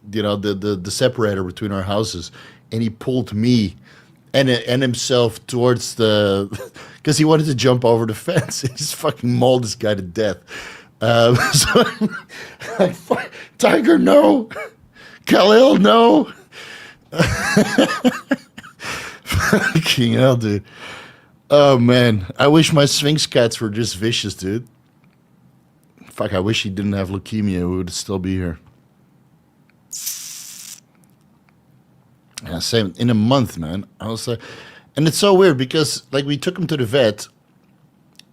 the separator between our houses, and he pulled me and himself towards the, because he wanted to jump over the fence. He just fucking mauled this guy to death. So I'm like, Tiger, no. Khalil, no. Fucking hell, dude. Oh, man. I wish my Sphinx cats were just vicious, dude. Fuck, I wish he didn't have leukemia. We would still be here. Yeah, same. In a month, man. I was like, and it's so weird because, like, we took him to the vet,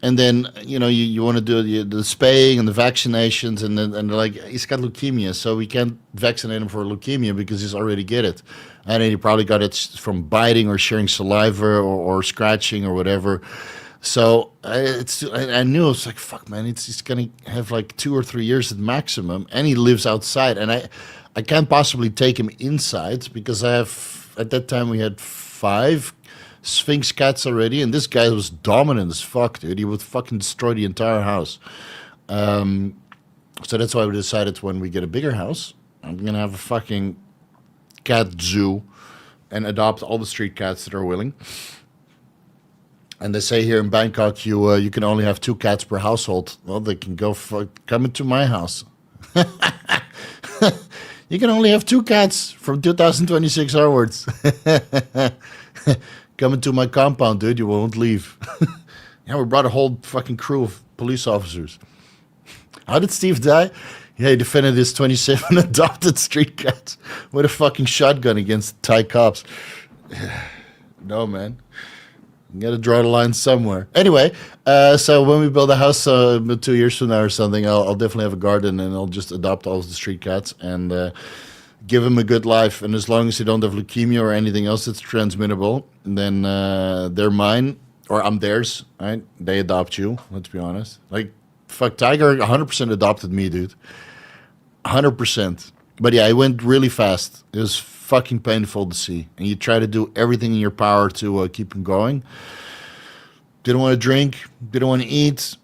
and then, you want to do the spaying and the vaccinations, and they're like, he's got leukemia, so we can't vaccinate him for leukemia because he's already get it. And then he probably got it from biting or sharing saliva or scratching or whatever. So I knew, I was like, fuck, man, he's going to have like 2 or 3 years at maximum, and he lives outside. And I can't possibly take him inside because at that time we had 5 Sphinx cats already, and this guy was dominant as fuck, dude. He would fucking destroy the entire house. So that's why we decided when we get a bigger house, I'm going to have a fucking cat zoo and adopt all the street cats that are willing. And they say here in Bangkok, you can only have 2 cats per household. Well, they can come into my house. You can only have 2 cats from 2026 onwards. Come into my compound, dude. You won't leave. Yeah, we brought a whole fucking crew of police officers. How did Steve die? Yeah, he defended his 27 adopted street cats with a fucking shotgun against Thai cops. No, man. You gotta draw the line somewhere. Anyway, so when we build a house 2 years from now or something, I'll definitely have a garden and I'll just adopt all of the street cats and give them a good life. And as long as they don't have leukemia or anything else that's transmittable, then they're mine or I'm theirs, right? They adopt you, let's be honest. Like, fuck, Tiger 100% adopted me, dude. 100%. But yeah, it went really fast. It was fucking painful to see. And you try to do everything in your power to keep him going. Didn't want to drink, didn't want to eat,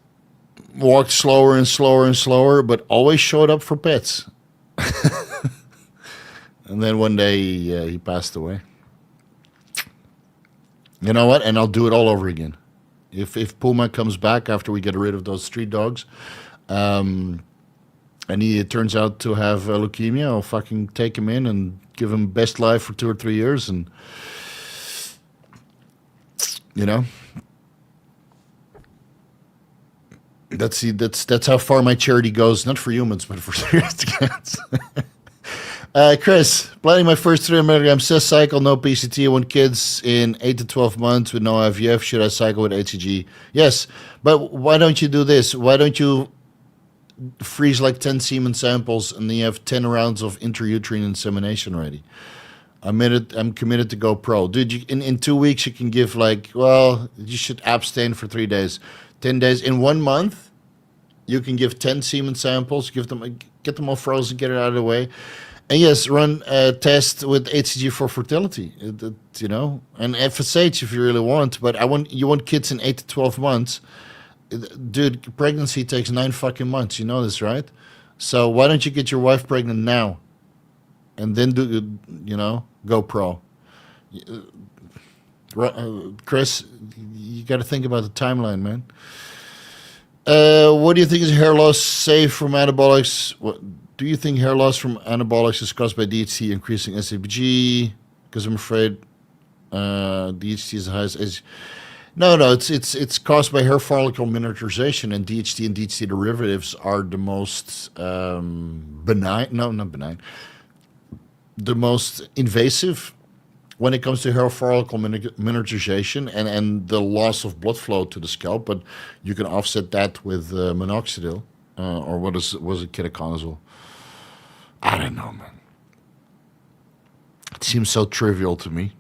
walked slower and slower and slower, but always showed up for pets. And then one day he passed away. You know what? And I'll do it all over again. If Puma comes back after we get rid of those street dogs, and he turns out to have leukemia, I'll fucking take him in and give him best life for 2 or 3 years, and you know, that's how far my charity goes. Not for humans, but for serious cats. Chris, planning my first 300 milligram cess cycle, no PCT. I want kids in 8 to 12 months with no IVF. Should I cycle with HGH? Yes, but why don't you do this? Why don't you freeze like 10 semen samples and then you have 10 rounds of intrauterine insemination ready? I'm committed to go pro. Dude, in 2 weeks you can give you should abstain for 3 days. 10 days. In 1 month, you can give 10 semen samples, get them all frozen, get it out of the way. And yes, run a test with HCG for fertility, and FSH if you really want. But you want kids in 8 to 12 months. Dude, pregnancy takes 9 fucking months. You know this, right? So why don't you get your wife pregnant now, and then go pro? Chris, you got to think about the timeline, man. What do you think is hair loss safe from anabolics? Do you think hair loss from anabolics is caused by DHT increasing SABG? Because I'm afraid DHT is the highest. No, it's caused by hair follicle miniaturization, and DHT derivatives are the most benign. No, not benign. The most invasive when it comes to hair follicle miniaturization and the loss of blood flow to the scalp. But you can offset that with minoxidil or was it ketoconazole? I don't know, man. It seems so trivial to me.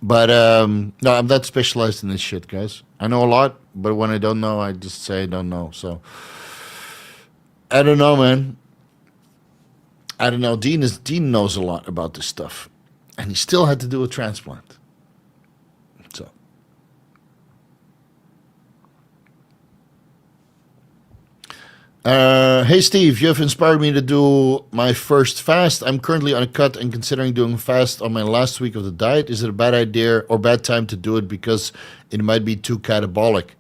But no, I'm not specialized in this shit, guys. I know a lot, but when I don't know, I just say I don't know. So I don't know, man. I don't know. Dean knows a lot about this stuff, and he still had to do a transplant. So hey Steve, you have inspired me to do my first fast. I'm currently on a cut and considering doing a fast on my last week of the diet. Is it a bad idea or bad time to do it because it might be too catabolic?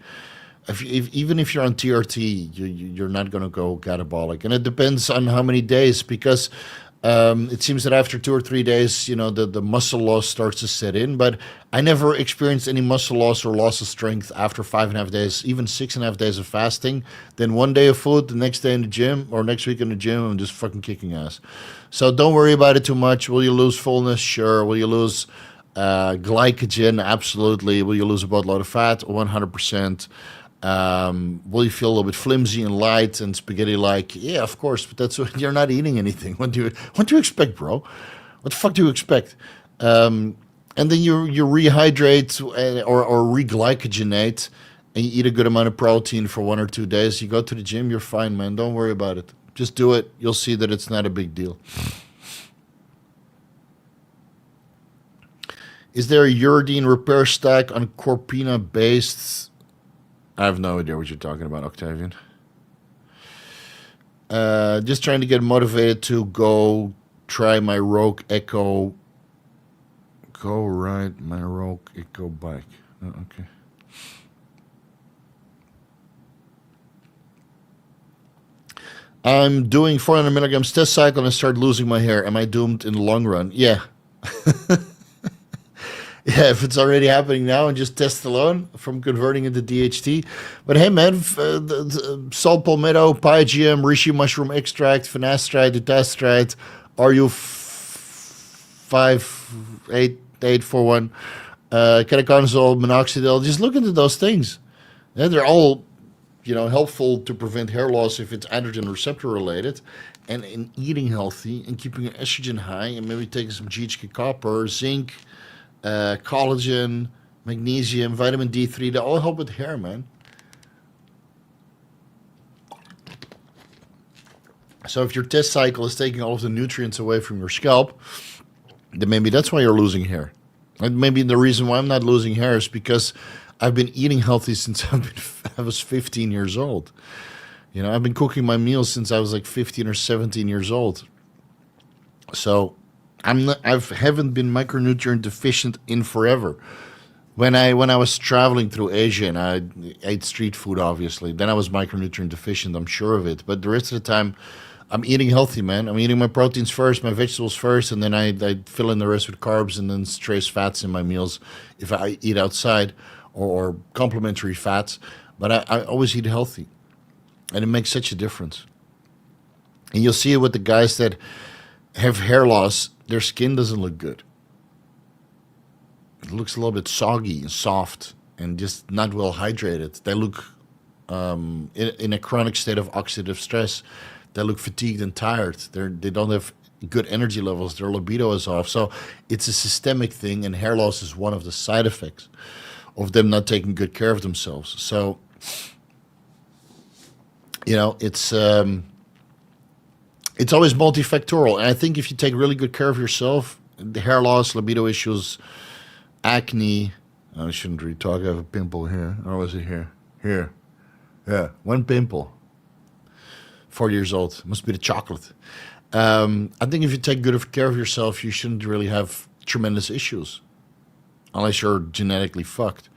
Even if you're on TRT, you're not going to go catabolic, and it depends on how many days, because it seems that after 2 or 3 days, the muscle loss starts to set in. But I never experienced any muscle loss or loss of strength after 5.5 days, even 6.5 days of fasting. Then 1 day of food, the next day in the gym, or next week in the gym, I'm just fucking kicking ass. So don't worry about it too much. Will you lose fullness? Sure. Will you lose glycogen? Absolutely. Will you lose a boatload of fat? 100%. Will you feel a little bit flimsy and light and spaghetti-like? Yeah, of course, but that's you're not eating anything. What do you expect, bro? What the fuck do you expect? And then you rehydrate or reglycogenate, and you eat a good amount of protein for 1 or 2 days. You go to the gym, you're fine, man. Don't worry about it. Just do it. You'll see that it's not a big deal. Is there a uridine repair stack on Corpina-based? I have no idea what you're talking about, Octavian. Just trying to get motivated to go try my Rogue Echo. Go ride my Rogue Echo bike. Oh, okay. I'm doing 400 milligrams test cycle and start losing my hair. Am I doomed in the long run? Yeah. Yeah, if it's already happening now and just test alone from converting into DHT. But hey, man, salt palmetto, pygium, reishi mushroom extract, finasteride, dutasteride, RU5841, ketoconazole, minoxidil. Just look into those things. Yeah, they're all, helpful to prevent hair loss if it's androgen receptor related, and in eating healthy and keeping your estrogen high, and maybe taking some GHK copper, zinc, collagen, magnesium, vitamin D3. They all help with hair, man. So if your test cycle is taking all of the nutrients away from your scalp, then maybe that's why you're losing hair. And maybe the reason why I'm not losing hair is because I've been eating healthy since I was 15 years old. I've been cooking my meals since I was like 15 or 17 years old. So I haven't been micronutrient deficient in forever. When I was traveling through Asia and I ate street food, obviously, then I was micronutrient deficient. I'm sure of it. But the rest of the time, I'm eating healthy, man. I'm eating my proteins first, my vegetables first, and then I fill in the rest with carbs and then trace fats in my meals if I eat outside, or complementary fats. But I always eat healthy, and it makes such a difference. And you'll see it with the guys that have hair loss. Their skin doesn't look good. It looks a little bit soggy and soft and just not well hydrated. They look in a chronic state of oxidative stress. They look fatigued and tired. They don't have good energy levels. Their libido is off. So it's a systemic thing, and hair loss is one of the side effects of them not taking good care of themselves. So, it's always multifactorial. And I think if you take really good care of yourself, the hair loss, libido issues, acne. I shouldn't really talk. I have a pimple here. Or was it here? Here. Yeah, one pimple. 4 years old. Must be the chocolate. I think if you take good care of yourself, you shouldn't really have tremendous issues. Unless you're genetically fucked.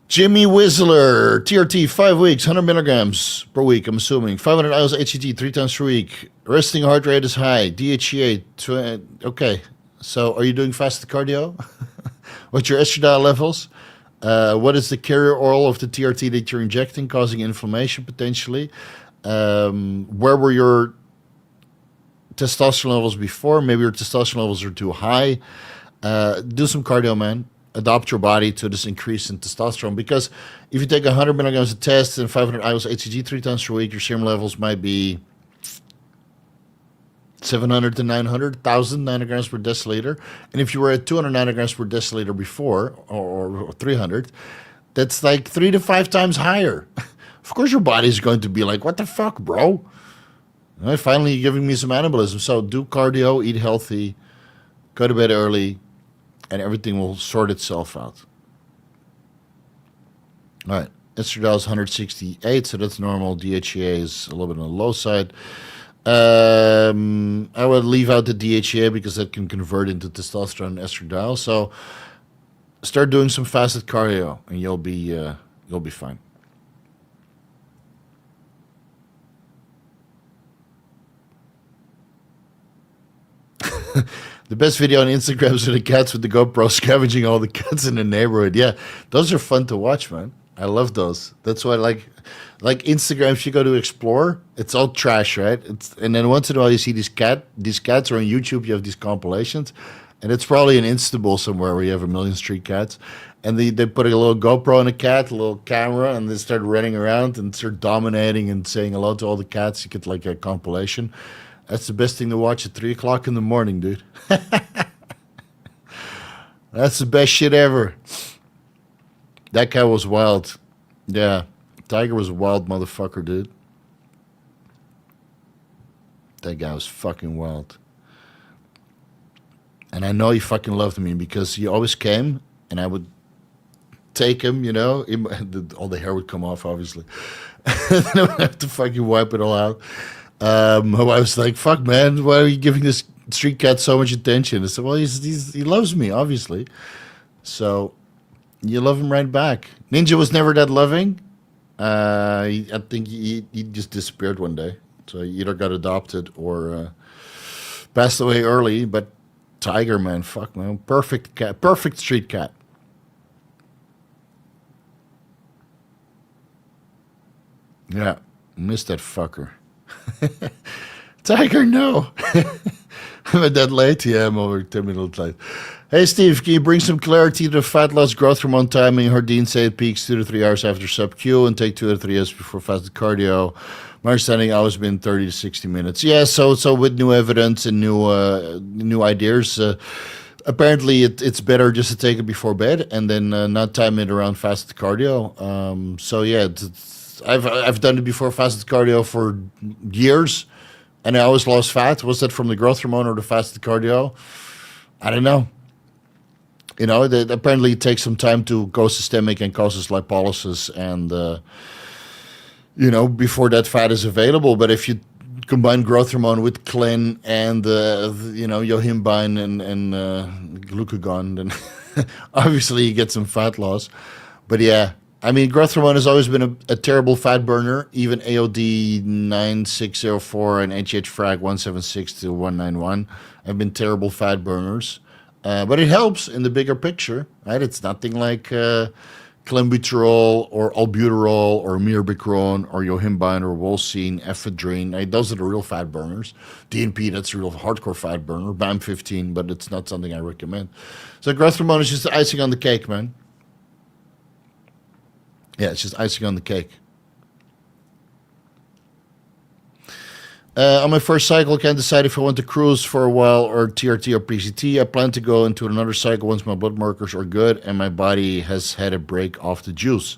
Jimmy Whistler, TRT, 5 weeks, 100 milligrams per week, I'm assuming. 500 IUs HGH 3 times per week. Resting heart rate is high. DHEA, okay. So are you doing fasted cardio? What's your estradiol levels? What is the carrier oil of the TRT that you're injecting, causing inflammation potentially? Where were your testosterone levels before? Maybe your testosterone levels are too high. Do some cardio, man. Adopt your body to this increase in testosterone, because if you take 100 milligrams of test and 500 IUs HCG 3 times per week, your serum levels might be 700 to 900,000 nanograms per deciliter. And if you were at 200 nanograms per deciliter before, or 300, that's like 3 to 5 times higher. Of course your body's going to be like, what the fuck, bro? All right, finally you're giving me some anabolism. So do cardio, eat healthy, go to bed early, and everything will sort itself out. All right. Estradiol is 168, so that's normal. DHEA is a little bit on the low side. I would leave out the DHEA because that can convert into testosterone and estradiol. So start doing some fasted cardio, and you'll be fine. The best video on Instagram is of the cats with the GoPro scavenging all the cats in the neighborhood. Yeah, those are fun to watch, man. I love those. That's why, like Instagram, if you go to explore, it's all trash, right? And then once in a while you see these cats, or on YouTube you have these compilations, and it's probably in Istanbul somewhere where you have a million street cats, and they put a little GoPro on a cat, a little camera, and they start running around and start dominating and saying hello to all the cats. You get like a compilation. That's the best thing to watch at 3 o'clock in the morning, dude. That's the best shit ever. That guy was wild. Yeah, Tiger was a wild motherfucker, dude. That guy was fucking wild. And I know he fucking loved me because he always came and I would take him, all the hair would come off, obviously. And I would have to fucking wipe it all out. My wife's like, fuck, man, why are you giving this street cat so much attention? I said, well, he loves me, obviously. So, You love him right back. Ninja was never that loving. I think he just disappeared one day. So he either got adopted or passed away early. But Tiger, man, fuck, man. Perfect cat. Perfect street cat. Yeah, missed that fucker. Tiger, no. Am I that late? Yeah, I'm over 10 minutes late. Hey, Steve, can you bring some clarity to the fat loss growth hormone timing? Hardin say it peaks 2 to 3 hours after SubQ and take 2 to 3 hours before fasted cardio. My understanding always been 30 to 60 minutes. Yeah, so with new evidence and new ideas, apparently it's better just to take it before bed and then not time it around fasted cardio. So yeah, I've done it before fasted cardio for years, and I always lost fat. Was that from the growth hormone or the fasted cardio? I don't know. You know, apparently it takes some time to go systemic and causes lipolysis, and you know, before that fat is available. But if you combine growth hormone with clen and you know, yohimbine and glucagon, then obviously you get some fat loss. But yeah, I mean, growth hormone has always been a terrible fat burner. Even AOD 9604 and HGH frag 176 to 191 have been terrible fat burners. But it helps in the bigger picture, right? It's nothing like clenbuterol or albuterol or mirabegron or yohimbine or wolsine, ephedrine. Right? Those are the real fat burners. DNP, that's a real hardcore fat burner. BAM15, but it's not something I recommend. So growth hormone is just the icing on the cake, man. Yeah, it's just icing on the cake. On my first cycle, I can't decide if I want to cruise for a while or TRT or PCT. I plan to go into another cycle once my blood markers are good and my body has had a break off the juice.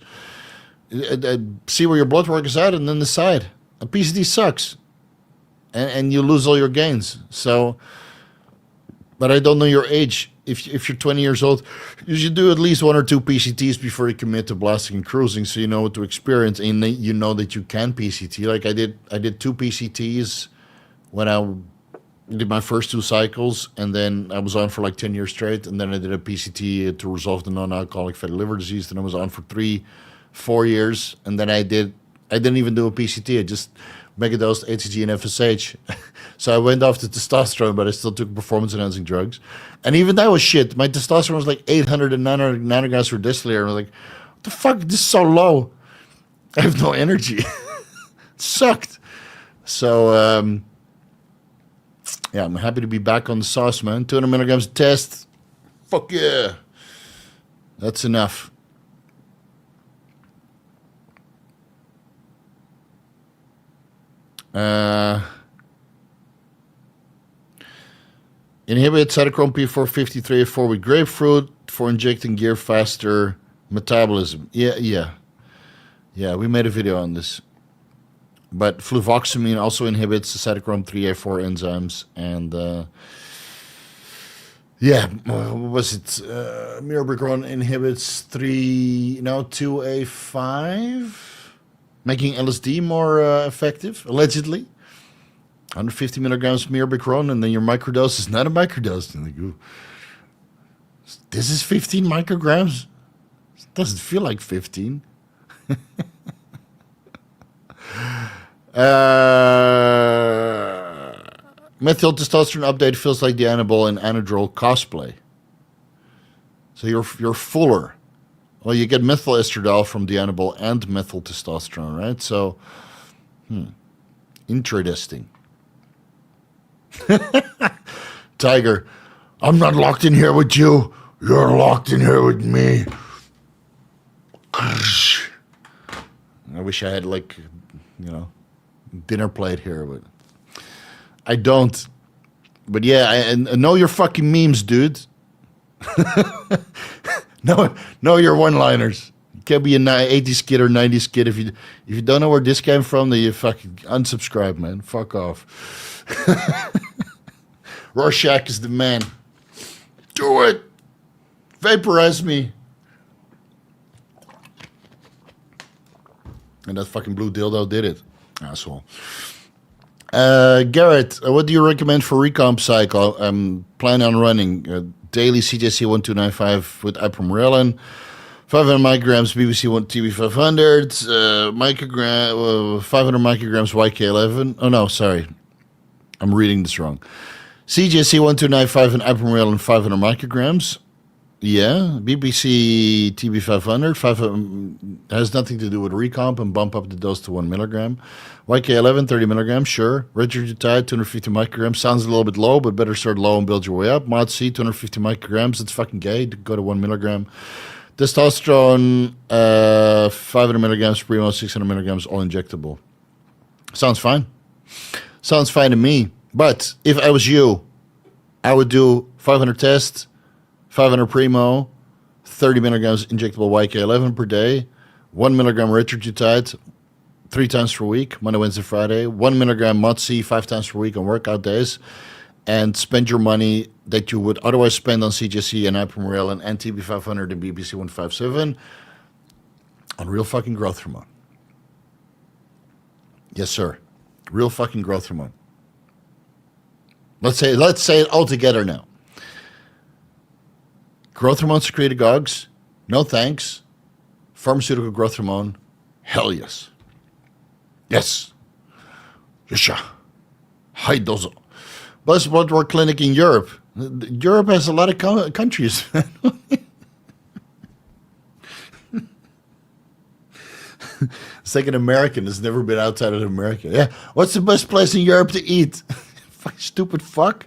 See where your blood work is at and then decide. A PCT sucks. And you lose all your gains. So, but I don't know your age. If you're 20 years old, you should do at least 1 or 2 PCTs before you commit to blasting and cruising, so you know what to experience and you know that you can PCT. Like I did 2 PCTs when I did my first 2 cycles, and then I was on for like 10 years straight, and then I did a PCT to resolve the non-alcoholic fatty liver disease. Then I was on for 3-4 years, and then I didn't even do a PCT. I just megadosed ATG and FSH. So I went off to testosterone, but I still took performance-enhancing drugs. And even that was shit. My testosterone was like 800 and 900 nanograms per deciliter. I was like, what the fuck? This is so low. I have no energy. It sucked. So, yeah, I'm happy to be back on the sauce, man. 200 milligrams a test. Fuck yeah. That's enough. Inhibit cytochrome P453A4 with grapefruit for injecting gear faster metabolism. Yeah, we made a video on this. But fluvoxamine also inhibits the cytochrome 3A4 enzymes. And, yeah, what was it? Mirabegron inhibits 2A5, making LSD more effective, allegedly. 150 milligrams mirabegron, and then your microdose is not a microdose. And like, ooh, this is 15 micrograms? It doesn't feel like 15. Methyl testosterone update feels like the Anabol and Anadrol cosplay. So you're fuller. Well, you get methyl estradiol from the Anabol and methyl testosterone, right? So, interesting. Tiger, I'm not locked in here with you. You're locked in here with me. I wish I had, like, dinner plate here, but I don't. But yeah, I know your fucking memes, dude. know your one-liners. You can't be an 80s kid or 90s kid if you don't know where this came from. Then you fucking unsubscribe, man. Fuck off. Rorschach is the man. Do it. Vaporize me. And that fucking blue dildo did it. Asshole. Garrett, what do you recommend for recomp cycle? I'm planning on running daily CJC 1295 with ipamorelin, 500 micrograms BBC 1 TB 500, microgram, 500 micrograms YK11. Oh no, sorry. I'm reading this wrong. CJC 1295 and Ipamorel and 500 micrograms. Yeah, BBC TB 500 has nothing to do with recomp and bump up the dose to 1 milligram. YK11, 30 milligrams, sure. Retrogitide, 250 micrograms. Sounds a little bit low, but better start low and build your way up. Mots-C, 250 micrograms. It's fucking gay to go to 1 milligram. Testosterone, 500 milligrams, Primo, 600 milligrams, all injectable. Sounds fine. Sounds fine to me. But if I was you, I would do 500 test, 500 Primo, 30 milligrams injectable YK11 per day, 1 milligram retrogitide 3 times per week, Monday, Wednesday, Friday, 1 milligram Mots-C 5 times per week on workout days, and spend your money that you would otherwise spend on CJC and Ipamorel and TB 500 and BBC 157 on real fucking growth hormone. Yes, sir. Real fucking growth hormone. Let's say it all together now. Growth hormone secretagogues, no thanks. Pharmaceutical growth hormone, hell yes. Yes. Yesha. High dose. Plus, what we're clinic in Europe. Europe has a lot of countries. Second American has never been outside of America. Yeah. What's the best place in Europe to eat? Stupid fuck.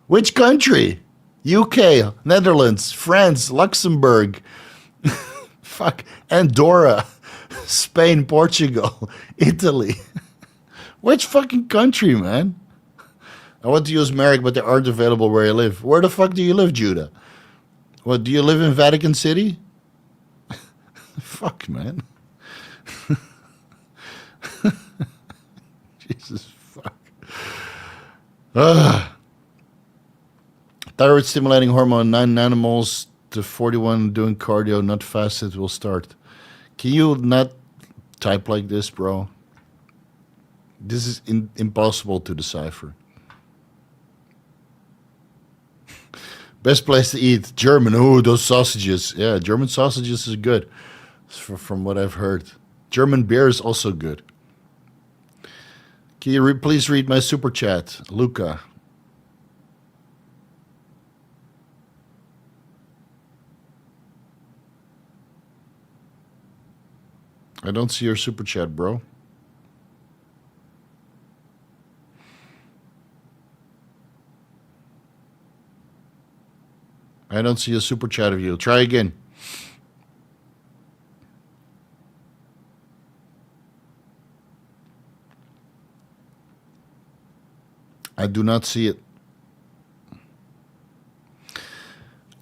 Which country? UK, Netherlands, France, Luxembourg. Fuck. Andorra, Spain, Portugal, Italy. Which fucking country, man? I want to use Merrick, but they aren't available where I live. Where the fuck do you live, Judah? What, do you live in Vatican City? Fuck, man. Jesus, fuck. Thyroid stimulating hormone, 9 nanomoles to 41 doing cardio, not fasted, will start. Can you not type like this, bro? This is impossible to decipher. Best place to eat, German. Oh, those sausages. Yeah, German sausages is good, from what I've heard. German beer is also good. Can you please read my super chat, Luca? I don't see your super chat, bro. I don't see a super chat of you. Try again. I do not see it.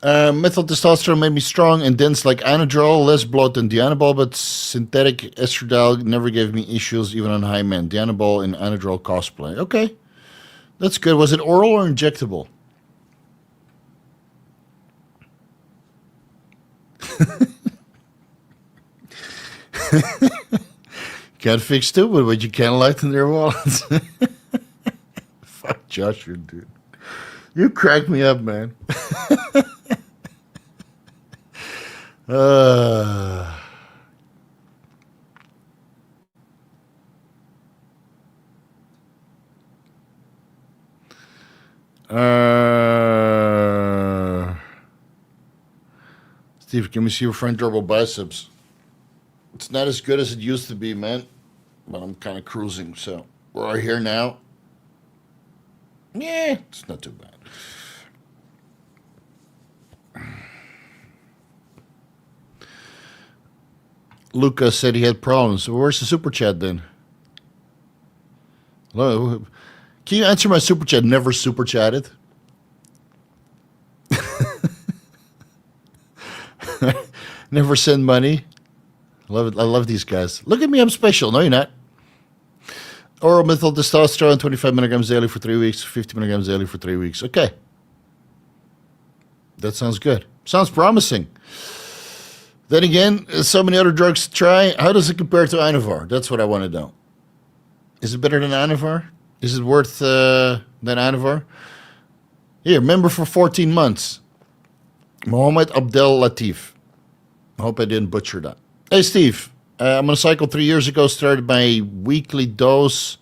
Methyl testosterone made me strong and dense like Anadrol, less bloat than Dianabol, but synthetic estradiol never gave me issues even on high men. Dianabol and Anadrol cosplay. Okay. That's good. Was it oral or injectable? Can't fix stupid, but you can't lighten their wallets. Fuck Joshua, dude. You crack me up, man. Steve, can we see your front durable biceps? It's not as good as it used to be, man. But I'm kind of cruising, so we're right here now. Yeah, it's not too bad. Luca said he had problems. So where's the super chat then? Hello? Can you answer my super chat? Never super chatted. Never send money. I love it. I love these guys. Look at me, I'm special. No, you're not. Oral methyl testosterone, 25 milligrams daily for 3 weeks, 50 milligrams daily for 3 weeks. Okay. That sounds good. Sounds promising. Then again, so many other drugs to try. How does it compare to Anavar? That's what I want to know. Is it better than Anavar? Is it worth than Anavar? Here, member for 14 months. Mohammed Abdel Latif. I hope I didn't butcher that. Hey, Steve. I'm on a cycle 3 years ago. Started my weekly dose.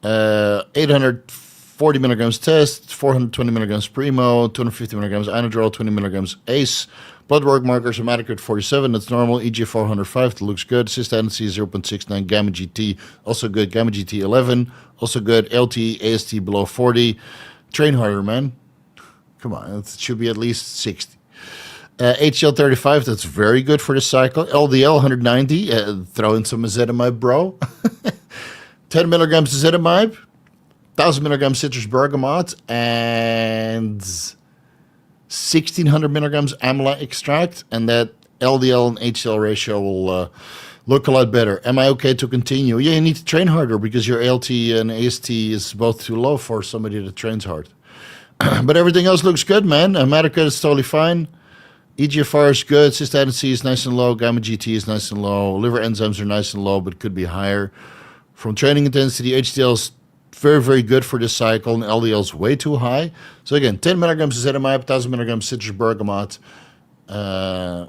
840 milligrams test, 420 milligrams primo, 250 milligrams anadrol, 20 milligrams ACE. Blood work markers, hematocrit 47, that's normal. EGFR 105, that looks good. Cystatin C 0.69, gamma GT, also good. Gamma GT 11, also good. LT, AST below 40. Train harder, man. Come on, it should be at least 60. HGL 35, that's very good for the cycle. LDL 190, throw in some ezetimibe, bro. 10 milligrams ezetimibe, 1,000 milligrams citrus bergamot, and 1,600 milligrams amla extract, and that LDL and HDL ratio will look a lot better. Am I okay to continue? Yeah, you need to train harder because your ALT and AST is both too low for somebody that trains hard. But everything else looks good, man. Hematocrit is totally fine. EGFR is good. Cystatin C is nice and low. Gamma GT is nice and low. Liver enzymes are nice and low, but could be higher. From training intensity, HDL is very, very good for this cycle, and LDL is way too high. So again, 10 milligrams ezetimibe, 1,000 milligrams citrus bergamot.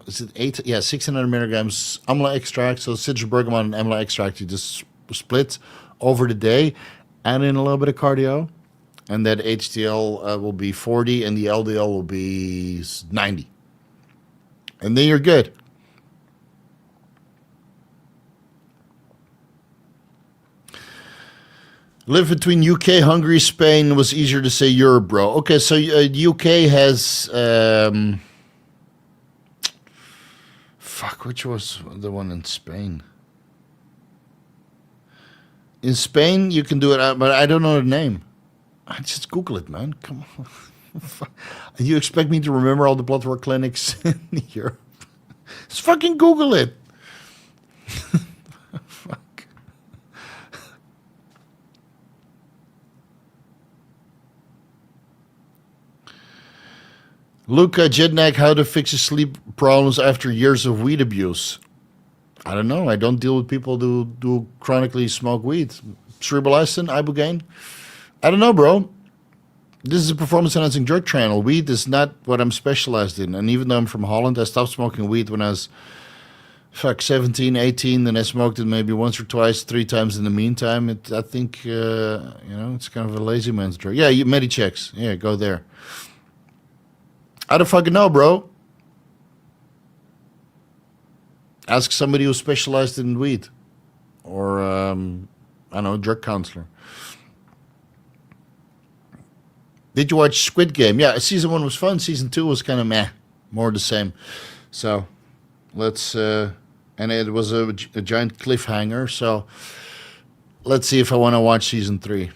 Is it 8? Yeah, 1,600 milligrams amla extract. So citrus bergamot and amla extract, you just split over the day. Add in a little bit of cardio, and that HDL will be 40, and the LDL will be 90. And then you're good. Live between UK, Hungary, Spain. Was easier to say Europe, bro. Okay, so UK has... fuck, which was the one in Spain? In Spain, you can do it, but I don't know the name. I just Google it, man. Come on. You expect me to remember all the blood work clinics in Europe? Just fucking Google it. Fuck. Luca Jednak, how to fix his sleep problems after years of weed abuse. I don't know. I don't deal with people who do chronically smoke weed. Cerebrolysin, ibogaine. I don't know, bro. This is a performance-enhancing drug channel. Weed is not what I'm specialized in. And even though I'm from Holland, I stopped smoking weed when I was, 17, 18. And I smoked it maybe once or twice, 3 times in the meantime. I think, it's kind of a lazy man's drug. Yeah, Medichecks. Yeah, go there. I don't fucking know, bro. Ask somebody who specialized in weed. Or, I don't know, drug counselor. Did you watch Squid Game? Yeah, season 1 was fun. Season 2 was kind of meh. More the same. So, let's... and it was a giant cliffhanger. So, let's see if I want to watch season 3.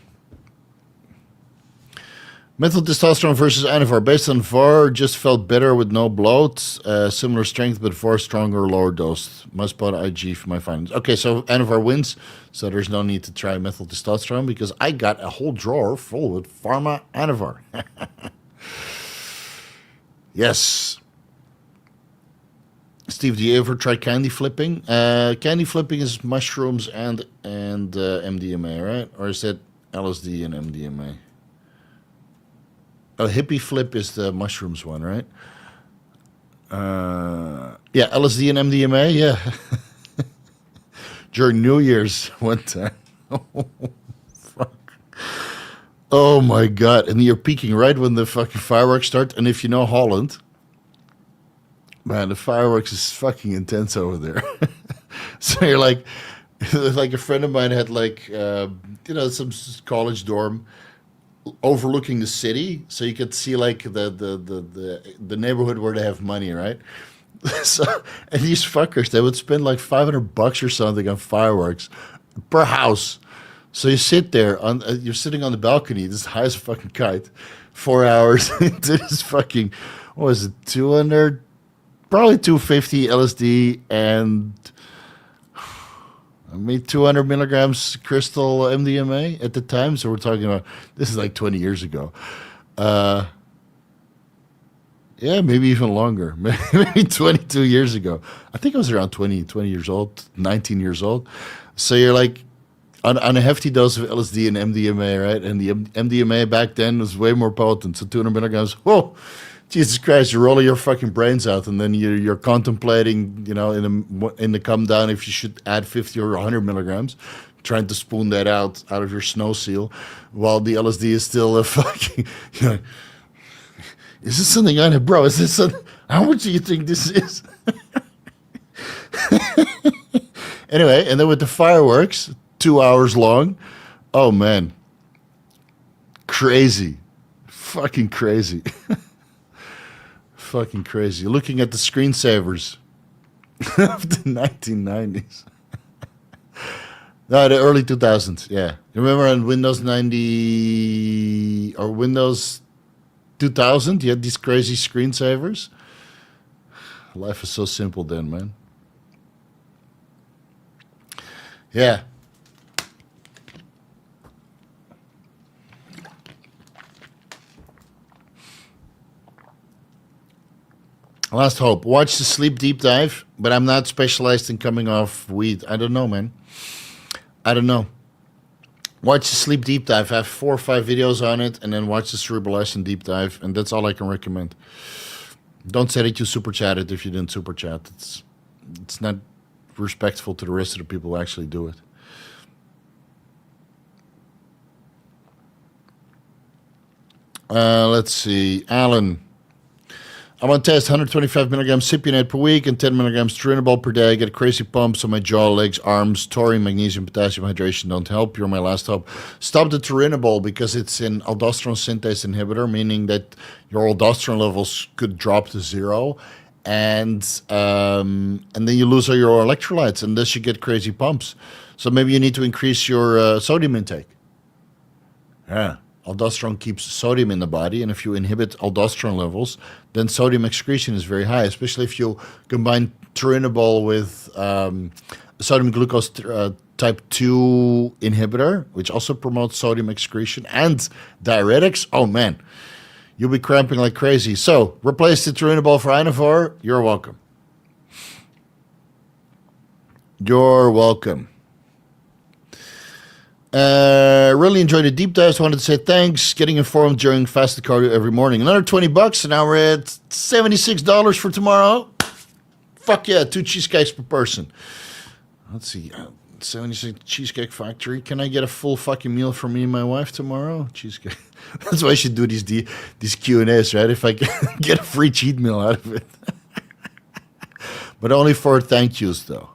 Methyl testosterone versus Anavar. Based on VAR, just felt better with no bloat. Similar strength, but VAR stronger, lower dose. Must bought IG for my findings. Okay, so Anavar wins. So there's no need to try methyl testosterone because I got a whole drawer full with Pharma Anavar. Yes. Steve, do you ever try candy flipping? Candy flipping is mushrooms and MDMA, right? Or is that LSD and MDMA? Oh, hippie flip is the mushrooms one, right? Yeah, LSD and MDMA, yeah. During New Year's one time. Oh, fuck. Oh, my God. And you're peaking right when the fucking fireworks start. And if you know Holland, man, the fireworks is fucking intense over there. So you're like a friend of mine had some college dorm overlooking the city, so you could see like the neighborhood where they have money, right? So, and these fuckers, they would spend like $500 or something on fireworks per house. So you sit there you're sitting on the balcony, this high as a fucking kite, 4 hours into this fucking, what was it, 200, probably 250 LSD and I made 200 milligrams crystal MDMA at the time. So we're talking about, this is like 20 years ago. Yeah, maybe even longer. Maybe 22 years ago. I think I was around 20 years old, 19 years old. So you're like on a hefty dose of LSD and MDMA, right? And the MDMA back then was way more potent. So 200 milligrams, whoa, Jesus Christ, you're rolling your fucking brains out, and then you're contemplating, in the come down if you should add 50 or 100 milligrams, trying to spoon that out of your snow seal, while the LSD is still a fucking. Is this something I know, bro? Is this how much do you think this is? Anyway, and then with the fireworks, 2 hours long. Oh man, crazy, fucking crazy. Fucking crazy. Looking at the screensavers of the 1990s. No, the early 2000s, yeah. You remember on Windows 90 or Windows 2000, you had these crazy screensavers? Life is so simple then, man. Yeah. Last hope. Watch the sleep deep dive, but I'm not specialized in coming off weed. I don't know, man. I don't know. Watch the sleep deep dive. I have 4 or 5 videos on it, and then watch the cerebral action deep dive, and that's all I can recommend. Don't say that you super chatted if you didn't super chat. It's not respectful to the rest of the people who actually do it. Let's see. Alan. I'm on test 125 milligrams cypionate per week and 10 milligrams Turinabol per day. I get crazy pumps on my jaw, legs, arms. Taurine, magnesium, potassium, hydration don't help. You're my last hope. Stop the Turinabol because it's an aldosterone synthase inhibitor, meaning that your aldosterone levels could drop to 0. And then you lose all your electrolytes, and thus you get crazy pumps. So maybe you need to increase your sodium intake. Yeah. Aldosterone keeps sodium in the body, and if you inhibit aldosterone levels, then sodium excretion is very high, especially if you combine Turinabol with sodium glucose type 2 inhibitor, which also promotes sodium excretion, and diuretics. Oh, man, you'll be cramping like crazy. So replace the Turinabol for Inofor. You're welcome. You're welcome. Really enjoyed the deep dives. Wanted to say thanks. Getting informed during fasted cardio every morning. Another $20, and now we're at $76 for tomorrow. Fuck yeah, 2 cheesecakes per person. Let's see, 76 Cheesecake Factory. Can I get a full fucking meal for me and my wife tomorrow? Cheesecake. That's why I should do these Q&As, right? If I can get a free cheat meal out of it. But only for thank yous, though.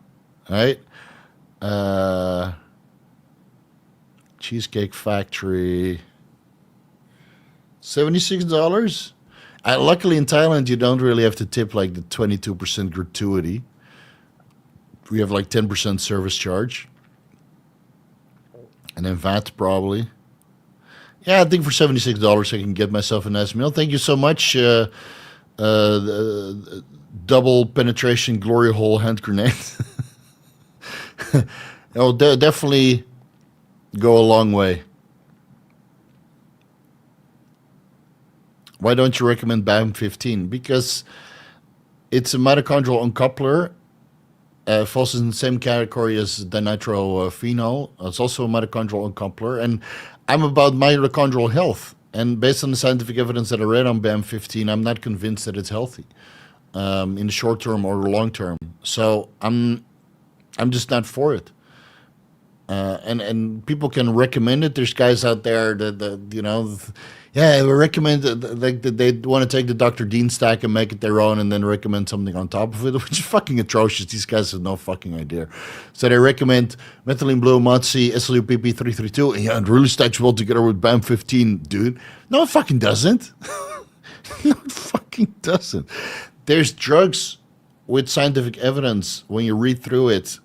All right? Cheesecake Factory, $76. Luckily in Thailand, you don't really have to tip like the 22% gratuity. We have like 10% service charge. And then VAT probably. Yeah, I think for $76 I can get myself a nice meal. Thank you so much. Double penetration glory hole hand grenade. It'll definitely go a long way. Why don't you recommend BAM15? Because it's a mitochondrial uncoupler. Falls in the same category as dinitrophenol. It's also a mitochondrial uncoupler. And I'm about mitochondrial health. And based on the scientific evidence that I read on BAM15, I'm not convinced that it's healthy in the short term or the long term. So I'm just not for it. And people can recommend it. There's guys out there that we recommend like they want to take the Dr. Dean stack and make it their own, and then recommend something on top of it, which is fucking atrocious. These guys have no fucking idea. So they recommend methylene blue, Mots-C, SLUPP 332, and it really stacks well together with BAM15, dude. No, it fucking doesn't. No, it fucking doesn't. There's drugs with scientific evidence. When you read through it,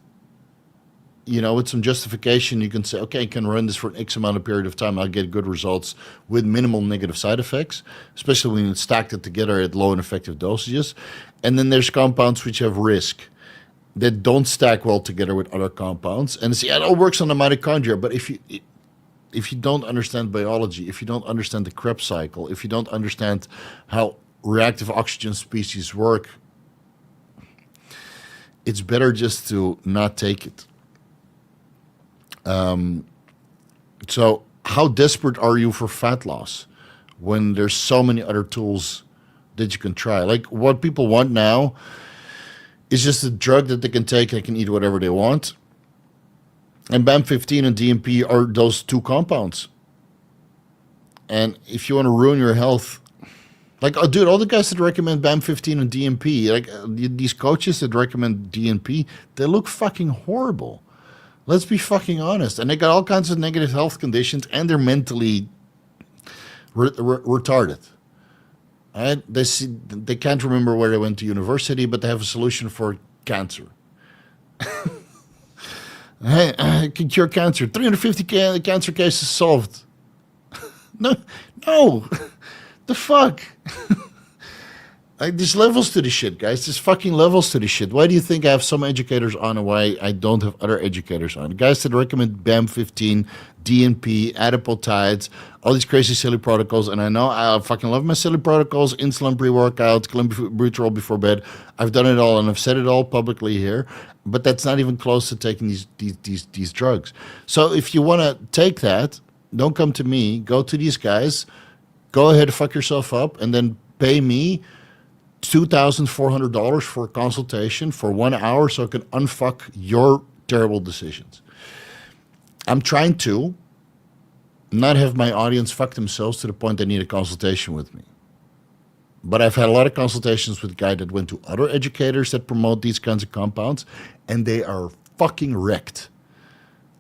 with some justification, you can say, okay, I can run this for an X amount of period of time. I'll get good results with minimal negative side effects, especially when you stack it together at low and effective dosages. And then there's compounds which have risk that don't stack well together with other compounds. And see, it all works on the mitochondria. But if you don't understand biology, if you don't understand the Krebs cycle, if you don't understand how reactive oxygen species work, it's better just to not take it. So how desperate are you for fat loss when there's so many other tools that you can try. Like what people want now is just a drug that they can take. They can eat whatever they want. And BAM15 and DMP are those two compounds. And if you want to ruin your health, like, oh, dude, all the guys that recommend BAM15 and DMP, like these coaches that recommend DMP, they look fucking horrible. Let's be fucking honest. And they got all kinds of negative health conditions, and they're mentally retarded. And they can't remember where they went to university, but they have a solution for cancer. Hey, I can cure cancer. 350 cancer cases solved. No, the fuck. Like, there's levels to this shit, guys. There's fucking levels to this shit. Why do you think I have some educators on and why I don't have other educators on? The guys that recommend BAM15, DNP, Peptides, all these crazy silly protocols. And I know I fucking love my silly protocols, insulin pre-workout, clenbuterol before bed. I've done it all and I've said it all publicly here. But that's not even close to taking these drugs. So if you want to take that, don't come to me. Go to these guys. Go ahead, fuck yourself up, and then pay me $2,400 for a consultation for 1 hour so I can unfuck your terrible decisions. I'm trying to not have my audience fuck themselves to the point they need a consultation with me. But I've had a lot of consultations with a guy that went to other educators that promote these kinds of compounds, and they are fucking wrecked.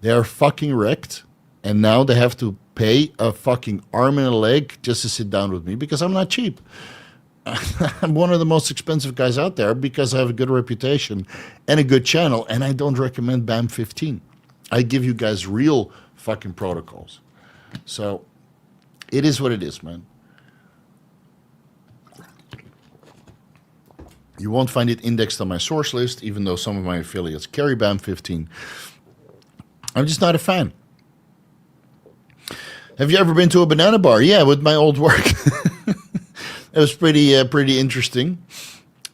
They are fucking wrecked, and now they have to pay a fucking arm and a leg just to sit down with me because I'm not cheap. I'm one of the most expensive guys out there because I have a good reputation and a good channel, and I don't recommend BAM15. I give you guys real fucking protocols. So it is what it is, man. You won't find it indexed on my source list, even though some of my affiliates carry BAM15. I'm just not a fan. Have you ever been to a banana bar? Yeah, with my old work. It was pretty interesting.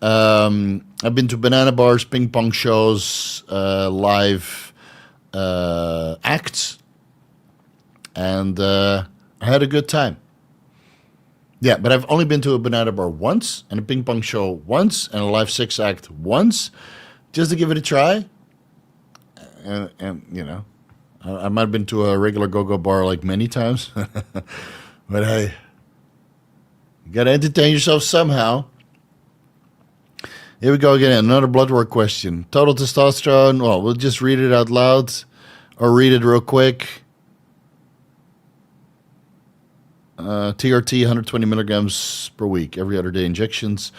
I've been to banana bars, ping pong shows, live acts, and I had a good time. Yeah, but I've only been to a banana bar once, and a ping pong show once, and a live six act once, just to give it a try. And you know, I might have been to a regular go-go bar like many times, but hey. You got to entertain yourself somehow. Here we go again. Another blood work question. Total testosterone. Well, we'll just read it out loud or read it real quick. TRT, 120 milligrams per week. Every other day injections.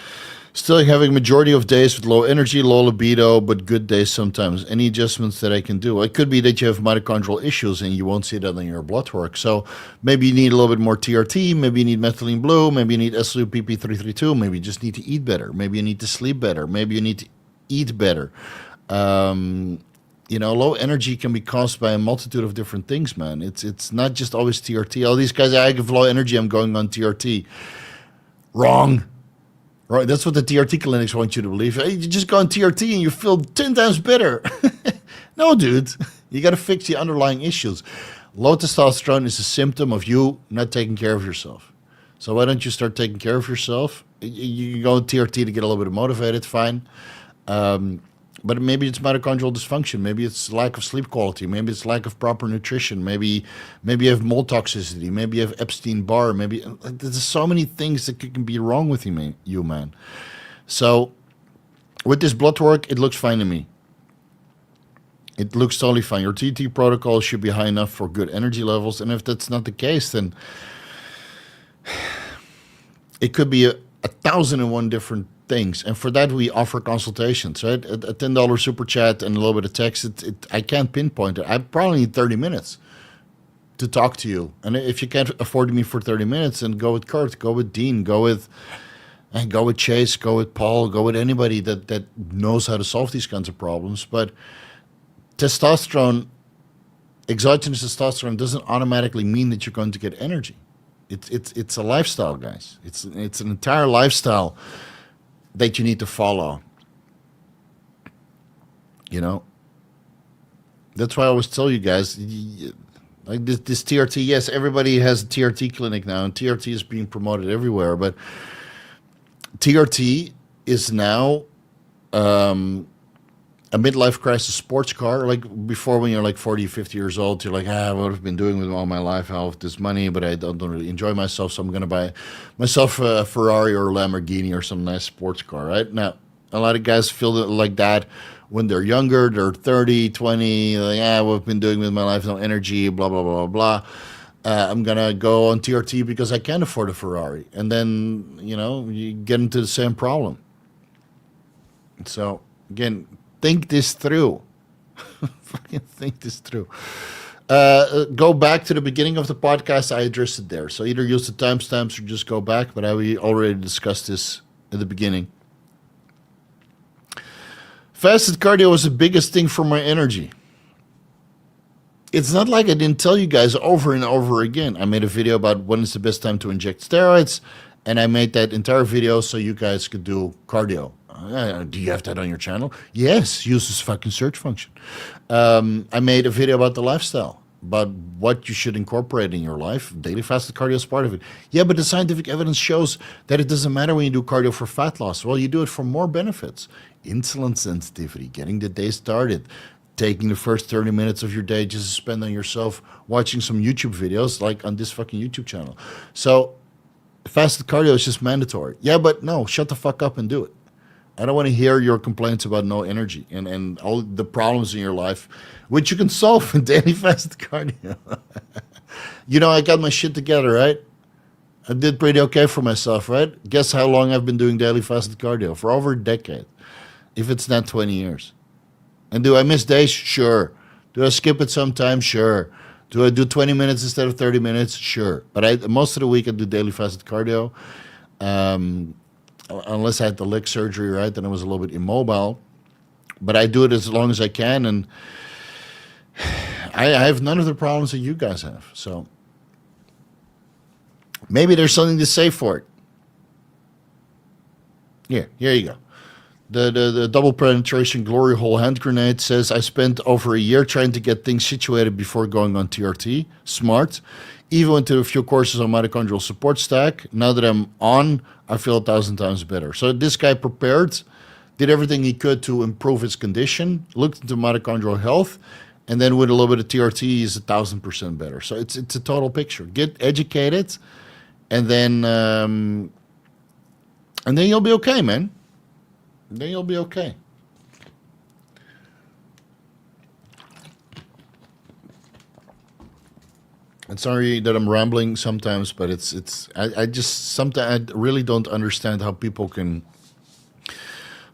Still having majority of days with low energy, low libido, but good days sometimes. Any adjustments that I can do? It could be that you have mitochondrial issues and you won't see that in your blood work. So maybe you need a little bit more TRT. Maybe you need methylene blue. Maybe you need SUPP332. Maybe you just need to eat better. Maybe you need to sleep better. Maybe you need to eat better. You know, low energy can be caused by a multitude of different things, man. It's not just always TRT. All these guys, I have low energy, I'm going on TRT. Wrong. Right, that's what the TRT clinics want you to believe. Hey, you just go on TRT and you feel 10 times better. No, dude. You got to fix the underlying issues. Low testosterone is a symptom of you not taking care of yourself. So why don't you start taking care of yourself? You can go on TRT to get a little bit motivated, fine. But maybe it's mitochondrial dysfunction. Maybe it's lack of sleep quality. Maybe it's lack of proper nutrition. Maybe you have mold toxicity. Maybe you have Epstein-Barr. Maybe there's so many things that can be wrong with you, man. So with this blood work, it looks fine to me. It looks totally fine. Your TT protocol should be high enough for good energy levels. And if that's not the case, then it could be a 1,001 different things, and for that we offer consultations, right? A $10 super chat and a little bit of text. I can't pinpoint it. I probably need 30 minutes to talk to you, and if you can't afford me for 30 minutes, then go with Kurt, go with Dean, go with Chase, go with Paul, go with anybody that knows how to solve these kinds of problems. But testosterone, exogenous testosterone, doesn't automatically mean that you're going to get energy. It's a lifestyle, guys. It's an entire lifestyle that you need to follow. You know, that's why I always tell you guys, like this TRT. Yes, everybody has a TRT clinic now, and TRT is being promoted everywhere. But TRT is now a midlife crisis sports car. Like before, when you're like 40, 50 years old, you're like, what I've been doing with all my life, I have this money, but I don't really enjoy myself, so I'm going to buy myself a Ferrari or a Lamborghini or some nice sports car, right? Now, a lot of guys feel like that when they're younger, they're 30, 20, like, what I've been doing with my life, no energy, blah, blah, blah, blah. I'm going to go on TRT because I can't afford a Ferrari. And then, you get into the same problem. So, again, think this through. Fucking think this through. Go back to the beginning of the podcast. I addressed it there. So either use the timestamps or just go back. But we already discussed this at the beginning. Fasted cardio was the biggest thing for my energy. It's not like I didn't tell you guys over and over again. I made a video about when is the best time to inject steroids. And I made that entire video so you guys could do cardio. Do you have that on your channel? Yes, use this fucking search function. I made a video about the lifestyle, about what you should incorporate in your life. Daily fasted cardio is part of it. Yeah, but the scientific evidence shows that it doesn't matter when you do cardio for fat loss. Well, you do it for more benefits. Insulin sensitivity, getting the day started, taking the first 30 minutes of your day just to spend on yourself watching some YouTube videos like on this fucking YouTube channel. So fasted cardio is just mandatory. Yeah, but no, shut the fuck up and do it. I don't want to hear your complaints about no energy and all the problems in your life, which you can solve with daily fasted cardio. I got my shit together, right? I did pretty okay for myself, right? Guess how long I've been doing daily fasted cardio? For over a decade, if it's not 20 years. And do I miss days? Sure. Do I skip it sometimes? Sure. Do I do 20 minutes instead of 30 minutes? Sure. But most of the week I do daily fasted cardio. Unless I had the leg surgery, right? Then I was a little bit immobile. But I do it as long as I can. And I have none of the problems that you guys have. So maybe there's something to say for it. Yeah, here you go. The double penetration glory hole hand grenade says, I spent over a year trying to get things situated before going on TRT. Smart. Even went to a few courses on mitochondrial support stack. Now that I'm on, I feel 1,000 times better. So this guy prepared, did everything he could to improve his condition, looked into mitochondrial health, and then with a little bit of TRT, he's 1,000% better. So it's a total picture. Get educated, and then you'll be okay, man. Then you'll be okay. I'm sorry that I'm rambling sometimes, but I just sometimes I really don't understand how people can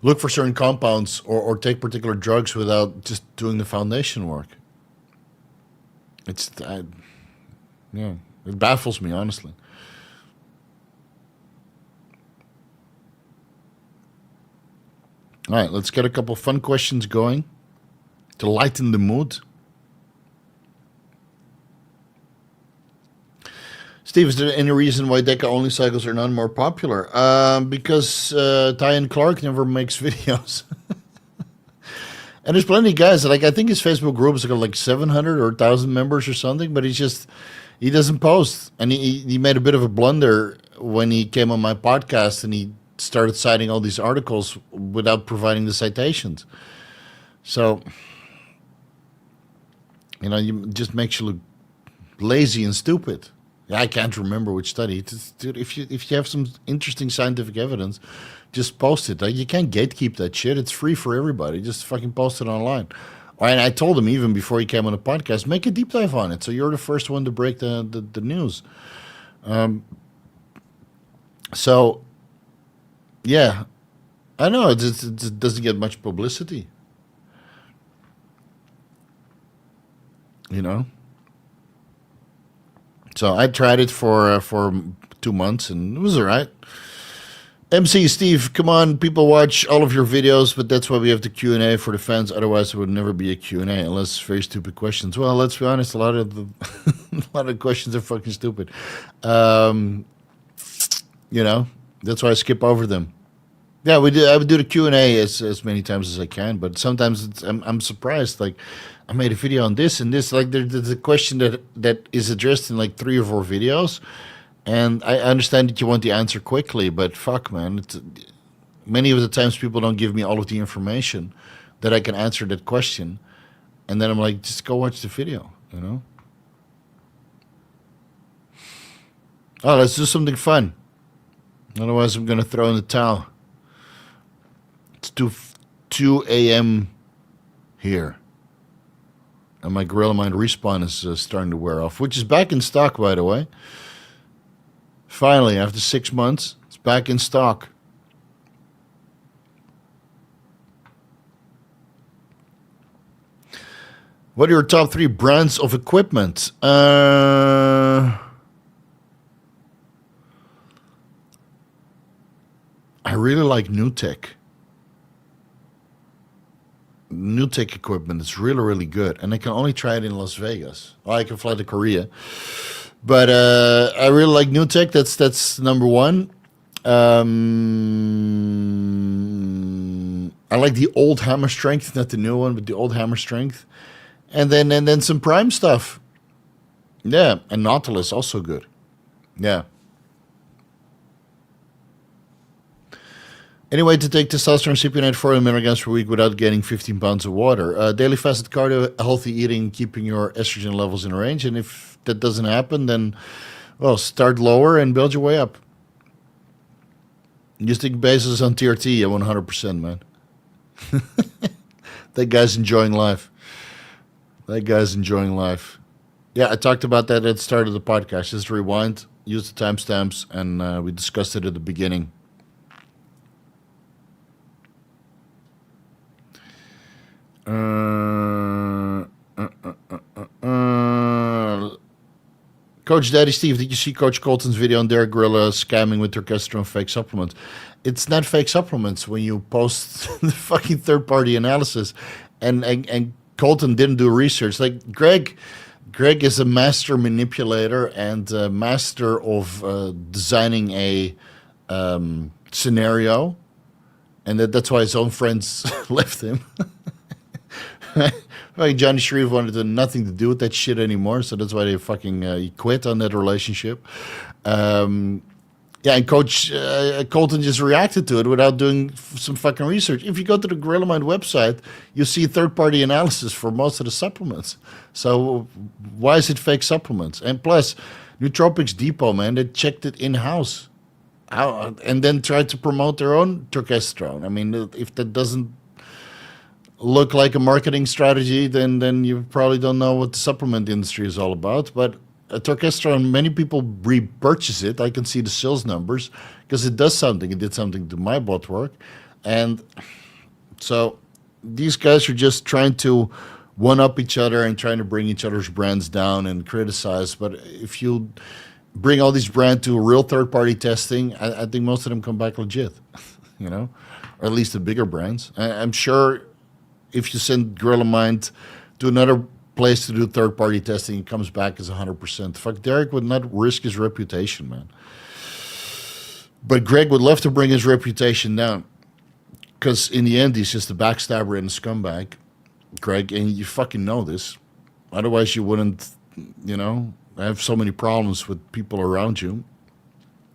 look for certain compounds or take particular drugs without just doing the foundation work. It baffles me, honestly. All right, let's get a couple fun questions going to lighten the mood. Steve, is there any reason why Deca-only cycles are not more popular? Because Tyan Clark never makes videos. And there's plenty of guys, I think his Facebook group has got like 700 or 1,000 members or something, but he doesn't post. And he made a bit of a blunder when he came on my podcast and he started citing all these articles without providing the citations. So, it just makes you look lazy and stupid. I can't remember which study. Dude, if you have some interesting scientific evidence, just post it. You can't gatekeep that shit. It's free for everybody. Just fucking post it online. And I told him even before he came on the podcast, make a deep dive on it, so you're the first one to break the news. So, yeah, I know it doesn't get much publicity. So I tried it for 2 months and it was all right. MC Steve, come on, people watch all of your videos, but that's why we have the Q&A for the fans. Otherwise, there would never be a Q&A unless very stupid questions. Well, let's be honest, a lot of the questions are fucking stupid. That's why I skip over them. Yeah, I would do the Q&A as many times as I can, but sometimes I'm surprised. Like, I made a video on this and this. Like, there's a question that is addressed in like 3 or 4 videos, And I understand that you want the answer quickly, but fuck, man. Many of the times people don't give me all of the information that I can answer that question. And then I'm like, just go watch the video, you know? Oh, let's do something fun. Otherwise, I'm going to throw in the towel. It's 2 a.m. here. And my Gorilla Mind Respawn is starting to wear off, which is back in stock, by the way. Finally, after 6 months, it's back in stock. What are your top 3 brands of equipment? I really like NewTek. NewTek equipment is really, really good. And I can only try it in Las Vegas. Or I can fly to Korea. But I really like NewTek. That's number 1. I like the old Hammer Strength, not the new one, but the old Hammer Strength. And then some Prime stuff. Yeah, and Nautilus also good. Yeah. Anyway, to take testosterone cypionate 400 milligrams per week without gaining 15 pounds of water. Daily fasted cardio, healthy eating, keeping your estrogen levels in range. And if that doesn't happen, then, well, start lower and build your way up. You stick bases on TRT at 100%, man. That guy's enjoying life. That guy's enjoying life. Yeah, I talked about that at the start of the podcast. Just rewind, use the timestamps, and we discussed it at the beginning. Coach Daddy Steve, did you see Coach Colton's video on Derek Gorilla scamming with Progesterone fake supplements? It's not fake supplements when you post the fucking third-party analysis, and Colton didn't do research. Like Greg is a master manipulator and a master of designing a scenario, and that's why his own friends left him. Like Johnny Shreve wanted nothing to do with that shit anymore, so that's why they fucking he quit on that relationship. Yeah, and Coach Colton just reacted to it without doing some fucking research. If you go to the Gorilla Mind website, you'll see third-party analysis for most of the supplements. So why is it fake supplements? And plus, Nootropics Depot, man, they checked it in-house. And then tried to promote their own Progesterone. I mean, if that doesn't look like a marketing strategy, then you probably don't know what the supplement industry is all about. But Progesterone, many people repurchase it. I can see the sales numbers because it does something. It did something to my blood work. And so these guys are just trying to one-up each other and trying to bring each other's brands down and criticize. But if you bring all these brands to real third-party testing, I think most of them come back legit, you know, or at least the bigger brands. I'm sure if you send Gorilla Mind to another place to do third-party testing, it comes back as 100%. Fuck, Derek would not risk his reputation, man. But Greg would love to bring his reputation down, because in the end, he's just a backstabber and a scumbag, Greg, and you fucking know this. Otherwise, you wouldn't, you know, have so many problems with people around you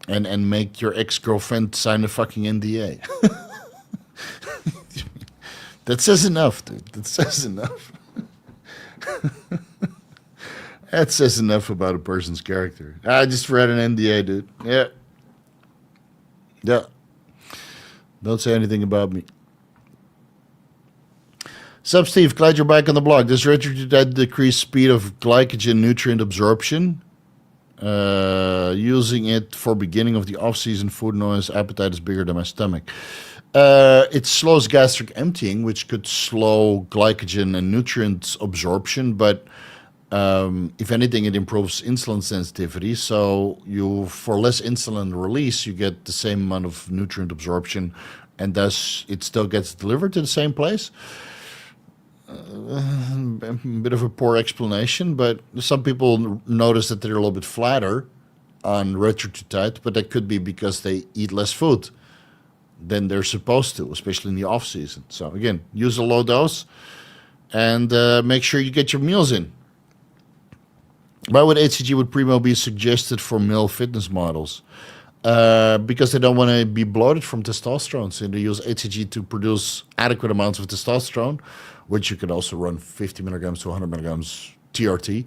and make your ex-girlfriend sign a fucking NDA. That says enough, dude. That says enough. That says enough about a person's character. I just read an NDA, dude. Yeah. Yeah. Don't say anything about me. Sup, Steve? Glad you're back on the blog. Does retrograde decrease speed of glycogen nutrient absorption? Using it for beginning of the off-season food noise. Appetite is bigger than my stomach. It slows gastric emptying, which could slow glycogen and nutrient absorption, but if anything, it improves insulin sensitivity. So for less insulin release, you get the same amount of nutrient absorption, and thus it still gets delivered to the same place. A bit of a poor explanation, but some people notice that they're a little bit flatter on retatrutide, but that could be because they eat less food than they're supposed to, especially in the off season. So again, use a low dose and make sure you get your meals in. Why would HCG with Primo be suggested for male fitness models? Because they don't want to be bloated from testosterone. So they use HCG to produce adequate amounts of testosterone, which you could also run 50 milligrams to 100 milligrams TRT.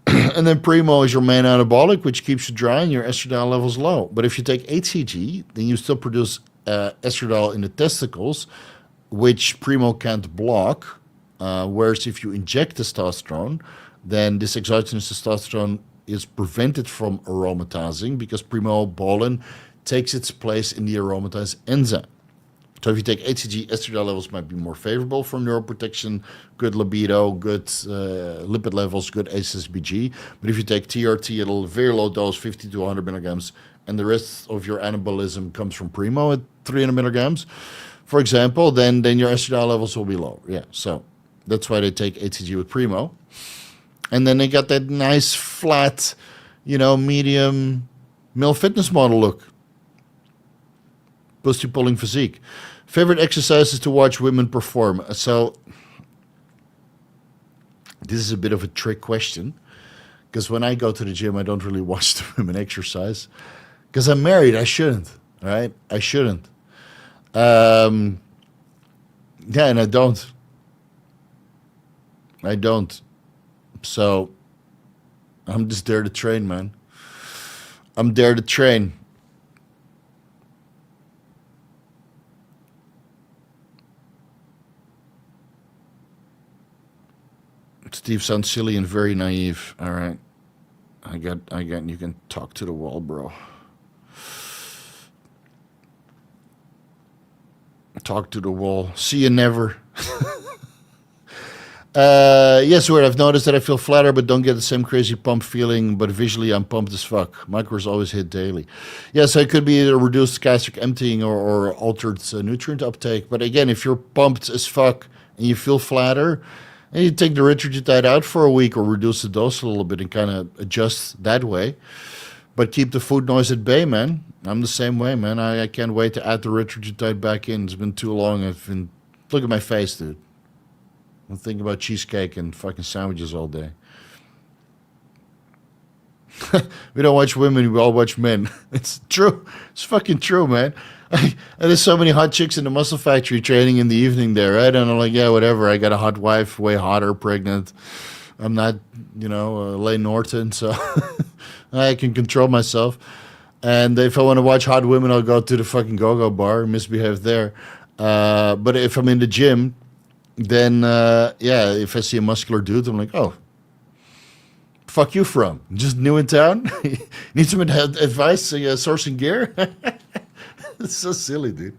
And then Primo is your main anabolic, which keeps you dry and your estradiol levels low. But if you take HCG, then you still produce estradiol in the testicles, which Primo can't block. Whereas if you inject testosterone, then this exogenous testosterone is prevented from aromatizing because primobolan takes its place in the aromatase enzyme. So if you take HCG, estradiol levels might be more favorable for neuroprotection, good libido, good lipid levels, good SSBG. But if you take TRT at a very low dose, 50 to 100 milligrams, and the rest of your anabolism comes from Primo at 300 milligrams, for example, then your estradiol levels will be low. Yeah, so that's why they take HCG with Primo. And then they got that nice, flat, medium male fitness model look. Pussy pulling physique. Favorite exercises to watch women perform. So, this is a bit of a trick question. Because when I go to the gym, I don't really watch the women exercise. Because I'm married, I shouldn't. Right? I shouldn't. Yeah, and I don't. So, I'm just there to train, man. I'm there to train. Steve sounds silly and very naive. All right. I got, you can talk to the wall, bro. Talk to the wall. See you never. Yes, where I've noticed that I feel flatter but don't get the same crazy pump feeling, but visually I'm pumped as fuck. Micros always hit daily. Yeah, so it could be either reduced gastric emptying or altered nutrient uptake. But again, if you're pumped as fuck and you feel flatter, and you take the retatrutide out for a week or reduce the dose a little bit and kind of adjust that way. But keep the food noise at bay, man. I'm the same way, man. I can't wait to add the retatrutide back in. It's been too long. Look at my face, dude. I'm thinking about cheesecake and fucking sandwiches all day. We don't watch women, we all watch men. It's true. It's fucking true, man. There's so many hot chicks in the muscle factory training in the evening there, right? And I'm like, yeah, whatever. I got a hot wife, way hotter, pregnant. I'm not, Lane Norton, so I can control myself. And if I want to watch hot women, I'll go to the fucking go-go bar, misbehave there. But if I'm in the gym, then, if I see a muscular dude, I'm like, oh, fuck you from? Just new in town? Need some advice, sourcing gear? It's so silly, dude.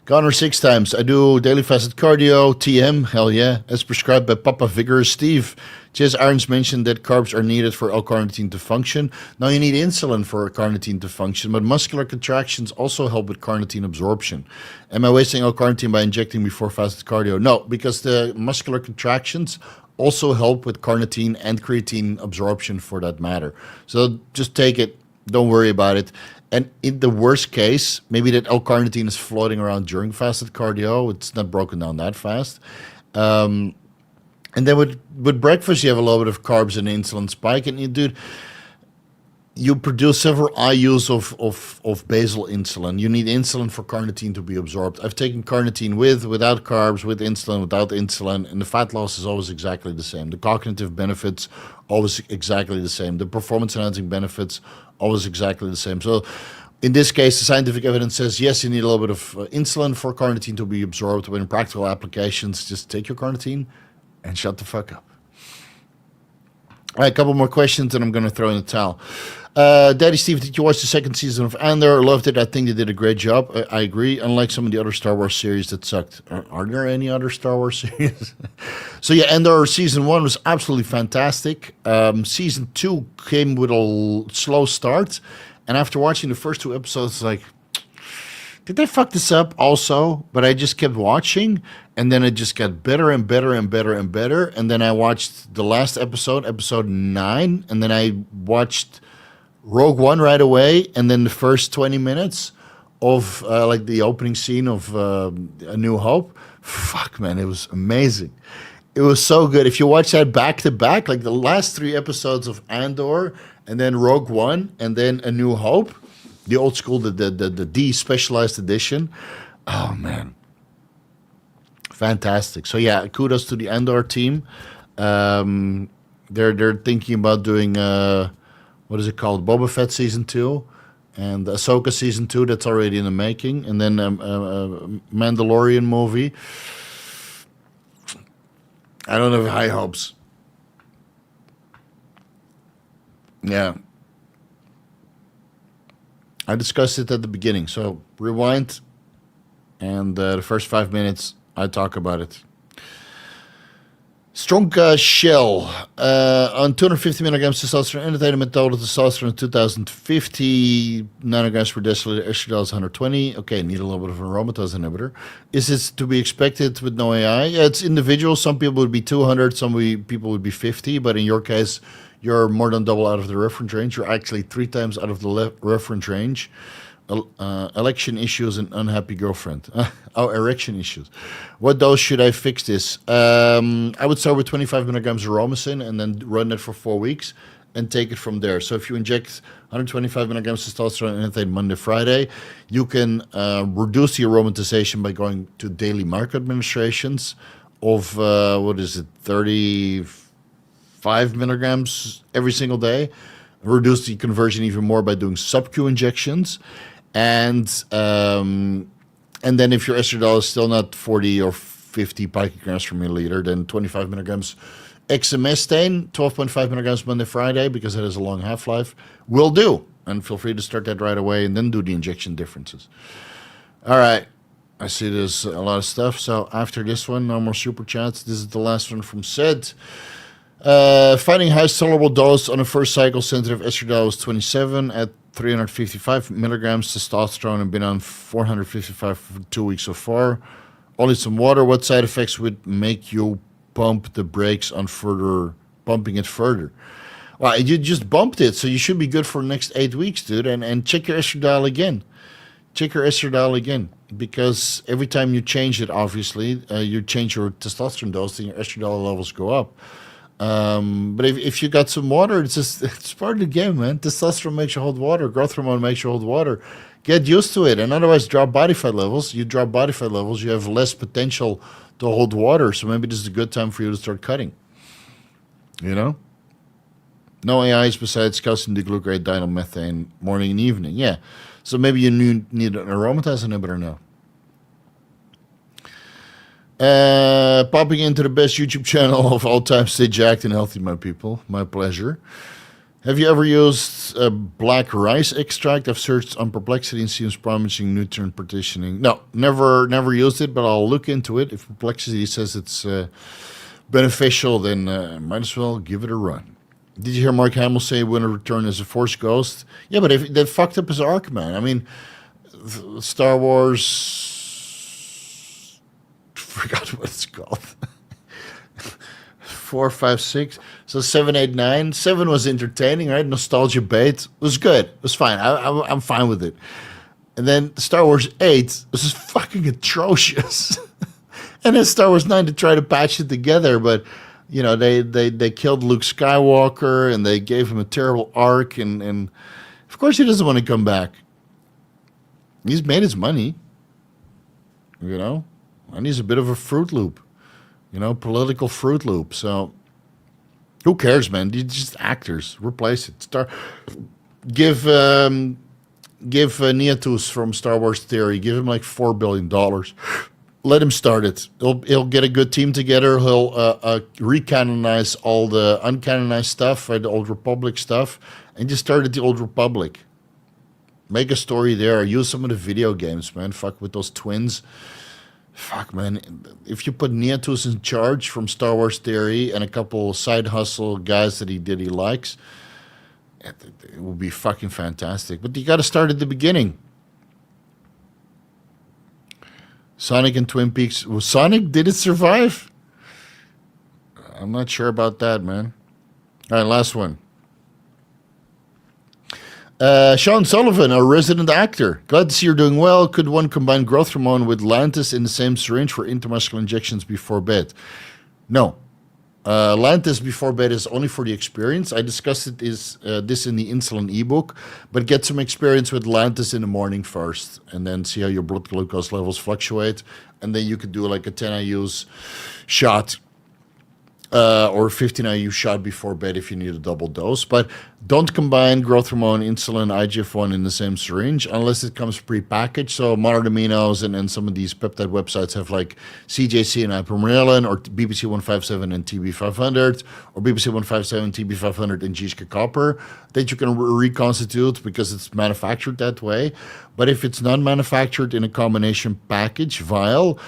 Connor 6 times. I do daily fasted cardio, TM, hell yeah, as prescribed by Papa Vigorous Steve. Jess Irons mentioned that carbs are needed for L-carnitine to function. Now you need insulin for carnitine to function, but muscular contractions also help with carnitine absorption. Am I wasting L-carnitine by injecting before fasted cardio? No, because the muscular contractions also help with carnitine and creatine absorption for that matter. So just take it. Don't worry about it. And in the worst case, maybe that L-carnitine is floating around during fasted cardio. It's not broken down that fast. And then with breakfast, you have a little bit of carbs and insulin spike. And you produce several IUs of basal insulin. You need insulin for carnitine to be absorbed. I've taken carnitine without carbs, with insulin, without insulin, and the fat loss is always exactly the same. The cognitive benefits, always exactly the same. The performance-enhancing benefits, always exactly the same. So in this case, the scientific evidence says, yes, you need a little bit of insulin for carnitine to be absorbed, but in practical applications, just take your carnitine and shut the fuck up. All right, a couple more questions, and I'm going to throw in the towel. Daddy Steve, did you watch the second season of Andor? Loved it. I think they did a great job. I agree. Unlike some of the other Star Wars series that sucked. Are there any other Star Wars series? So yeah, Andor season 1 was absolutely fantastic. Season 2 came with a slow start. And after watching the first 2 episodes, like, did they fuck this up also? But I just kept watching, and then it just got better and better and better and better. And then I watched the last episode, episode 9, and then I watched Rogue One right away, and then the first 20 minutes of like the opening scene of A New Hope. Fuck, man, it was amazing. It was so good. If you watch that back to back, like the last 3 episodes of Andor, and then Rogue One, and then A New Hope, the old school, the D specialized edition. Oh man, fantastic. So yeah, kudos to the Andor team. They're thinking about doing what is it called, Boba Fett season 2, and Ahsoka season 2. That's already in the making, and then a Mandalorian movie. I don't have high hopes. Yeah. I discussed it at the beginning, so rewind, and the first 5 minutes I talk about it. Strong Shell on 250 milligrams testosterone, annotated method testosterone 2050 nanograms per deciliter, estradiol is 120. Okay, need a little bit of an aromatase inhibitor. Is it to be expected with no AI? Yeah, it's individual. Some people would be 200, people would be 50, but in your case, you're more than double out of the reference range. You're actually 3 times out of the reference range. Election issues and unhappy girlfriend. Erection issues. What dose should I fix this? I would start with 25 milligrams of Romacin and then run it for 4 weeks and take it from there. So if you inject 125 milligrams testosterone and Monday, Friday, you can reduce the aromatization by going to daily micro administrations of 35 milligrams every single day. Reduce the conversion even more by doing SubQ injections. And then if your estradiol is still not 40 or 50 picograms per milliliter, then 25 milligrams exemestane, 12.5 milligrams Monday, Friday, because it has a long half-life, will do. And feel free to start that right away and then do the injection differences. All right. I see there's a lot of stuff. So after this one, no more super chats. This is the last one from Sid. Finding highest tolerable dose on a first cycle sensitive estradiol was 27 at 355 milligrams testosterone and been on 455 for 2 weeks so far. Only some water. What side effects would make you pump the brakes on bumping it further? Well, you just bumped it, so you should be good for the next 8 weeks, dude. And check your estradiol again. Check your estradiol again, because every time you change it, obviously, you change your testosterone dose, then your estradiol levels go up. But if you got some water, it's part of the game, man. Testosterone makes you hold water. Growth hormone makes you hold water. Get used to it, and otherwise drop body fat levels. You drop body fat levels, you have less potential to hold water. So maybe this is a good time for you to start cutting. You know, no AIs besides calcium D-glucarate, diethylmethane, morning and evening. Yeah, so maybe you need an aromatase inhibitor now. Popping into the best YouTube channel of all time. Stay jacked and healthy, my people. My pleasure. Have you ever used black rice extract? I've searched on Perplexity and seems promising nutrient partitioning. No, never used it, but I'll look into it. If Perplexity says it's beneficial, then might as well give it a run. Did you hear Mark Hamill say when a return as a Force ghost? Yeah, but if they fucked up his arc, man. I mean, Star Wars... forgot what it's called. 4, 5, 6. So 7, 8, 9. 7 was entertaining, right? Nostalgia bait. It was good. It was fine. I'm fine with it. And then Star Wars 8 was just fucking atrocious. And then Star Wars 9 to try to patch it together, but you know, they killed Luke Skywalker and they gave him a terrible arc, and of course he doesn't want to come back. He's made his money. You know? And he's a bit of a Fruit Loop, you know, political Fruit Loop. So, who cares, man? They're just actors. Replace it. Give Neatus from Star Wars Theory. Give him like $4 billion. Let him start it. He'll get a good team together. He'll recanonize all the uncanonized stuff, the Old Republic stuff, and just start at the Old Republic. Make a story there. Use some of the video games, man. Fuck with those twins. Fuck, man. If you put Neatus in charge from Star Wars Theory and a couple side hustle guys that he likes, it would be fucking fantastic. But you got to start at the beginning. Sonic and Twin Peaks. Well, Sonic, did it survive? I'm not sure about that, man. All right, last one. Sean Sullivan, our resident actor. Glad to see you're doing well. Could one combine growth hormone with Lantus in the same syringe for intramuscular injections before bed? No. Lantus before bed is only for the experience. I discussed this in the insulin ebook, but get some experience with Lantus in the morning first, and then see how your blood glucose levels fluctuate, and then you could do like a 10 IU's shot or 15 IU shot before bed if you need a double dose. But don't combine growth hormone, insulin, IGF-1 in the same syringe unless it comes pre-packaged. So modern aminos and some of these peptide websites have like CJC and ipamorelin, or BBC 157 and TB500, or BBC 157, TB500 and GHK copper that you can reconstitute because it's manufactured that way. But if it's not manufactured in a combination package vial,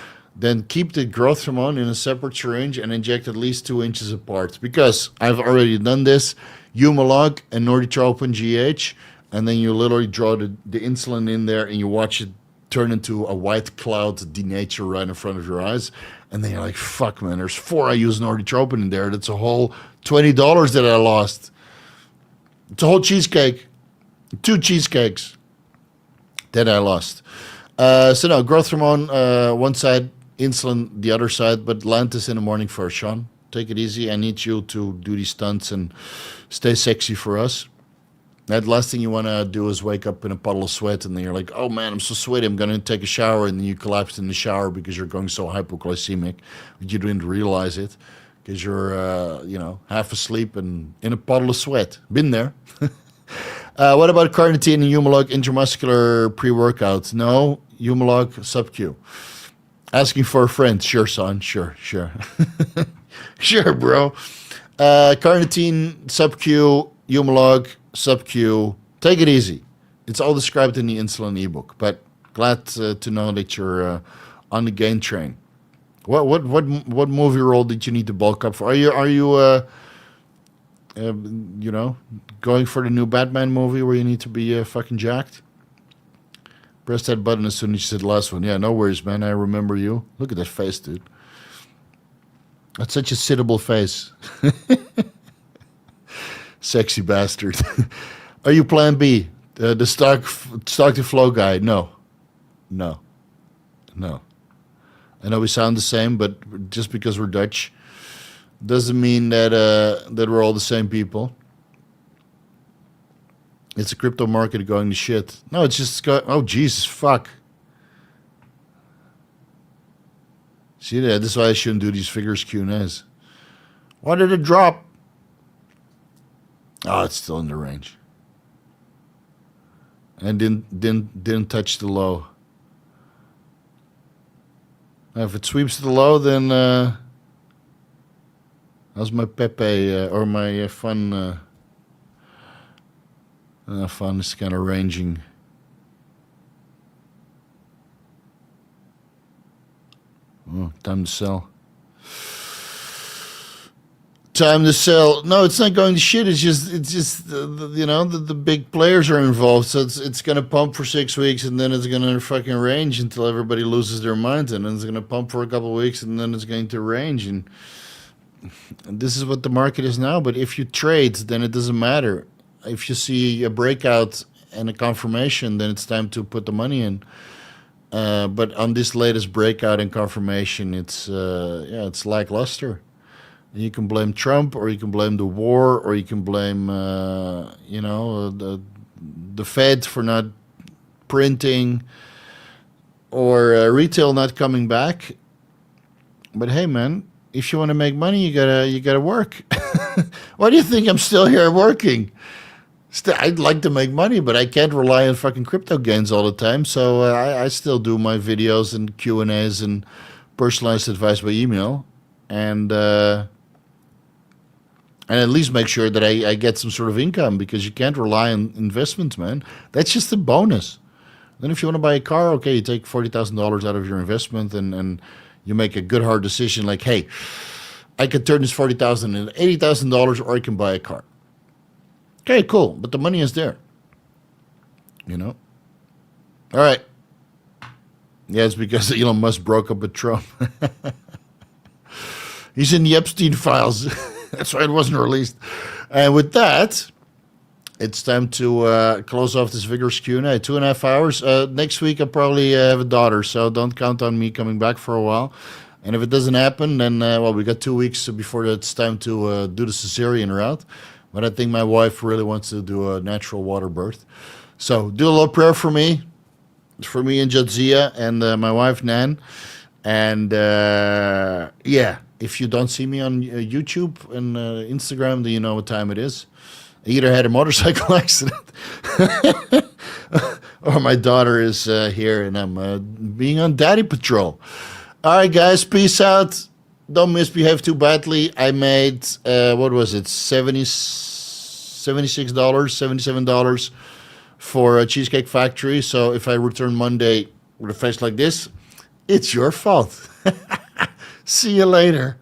then keep the growth hormone in a separate syringe and inject at least 2 inches apart. Because I've already done this, Humalog and Norditropin GH, and then you literally draw the insulin in there and you watch it turn into a white cloud denature right in front of your eyes. And then you're like, fuck, man, there's 4 IU's Norditropin in there. That's a whole $20 that I lost. It's a whole cheesecake. 2 cheesecakes that I lost. So no, growth hormone, one side, insulin the other side, but Lantus in the morning first, Sean. Take it easy. I need you to do these stunts and stay sexy for us. That last thing you want to do is wake up in a puddle of sweat and then you're like, oh man, I'm so sweaty, I'm going to take a shower, and then you collapse in the shower because you're going so hypoglycemic. But you didn't realize it because you're, half asleep and in a puddle of sweat. Been there. What about carnitine and Humalog intramuscular pre-workout? No, Humalog SubQ. Asking for a friend. Sure, son. Sure. Sure, bro. Carnitine, SubQ, Humalog, SubQ. Take it easy. It's all described in the insulin ebook. But glad to know that you're on the gain train. What movie role did you need to bulk up for? Are you going for the new Batman movie where you need to be fucking jacked? Press that button as soon as you said the last one. Yeah, no worries, man. I remember you. Look at that face, dude. That's such a sittable face. Sexy bastard. Are you Plan B? The stock to flow guy? No. I know we sound the same, but just because we're Dutch doesn't mean that we're all the same people. It's a crypto market going to shit. No, it's just oh Jesus fuck. See that? This is why I shouldn't do these figures Q&As. Why did it drop? Oh, it's still in the range. And didn't touch the low. If it sweeps to the low, then how's my Pepe or my fun? Fun is kind of ranging. Oh, time to sell. Time to sell. No, it's not going to shit. It's just the big players are involved. So it's going to pump for 6 weeks and then it's going to fucking range until everybody loses their minds, and then it's going to pump for a couple of weeks and then it's going to range. And this is what the market is now. But if you trade, then it doesn't matter. If you see a breakout and a confirmation, then it's time to put the money in. But on this latest breakout and confirmation, it's lackluster. And you can blame Trump, or you can blame the war, or you can blame the Fed for not printing, or retail not coming back. But hey, man, if you want to make money, you gotta work. Why do you think I'm still here working? I'd like to make money, but I can't rely on fucking crypto gains all the time. So I still do my videos and Q&As and personalized advice by email, and at least make sure that I get some sort of income, because you can't rely on investments, man. That's just a bonus. Then if you want to buy a car, okay, you take $40,000 out of your investment and you make a good hard decision like, hey, I could turn this $40,000 into $80,000, or I can buy a car. Okay, cool, but the money is there. All right. Yeah, it's because Elon Musk broke up with Trump. He's in the Epstein files. That's why it wasn't released. And with that, it's time to close off this Vigorous Q&A. 2.5 hours. Next week, I'll probably have a daughter, so don't count on me coming back for a while. And if it doesn't happen, then, well, we got 2 weeks before it's time to do the cesarean route. But I think my wife really wants to do a natural water birth. So do a little prayer for me and Jadzia and my wife, Nan. And, yeah, if you don't see me on YouTube and Instagram, then you know what time it is. I either had a motorcycle accident or my daughter is here and I'm being on daddy patrol. All right, guys, peace out. Don't misbehave too badly. I made, what was it, $76, $77 for a Cheesecake Factory. So if I return Monday with a face like this, it's your fault. See you later.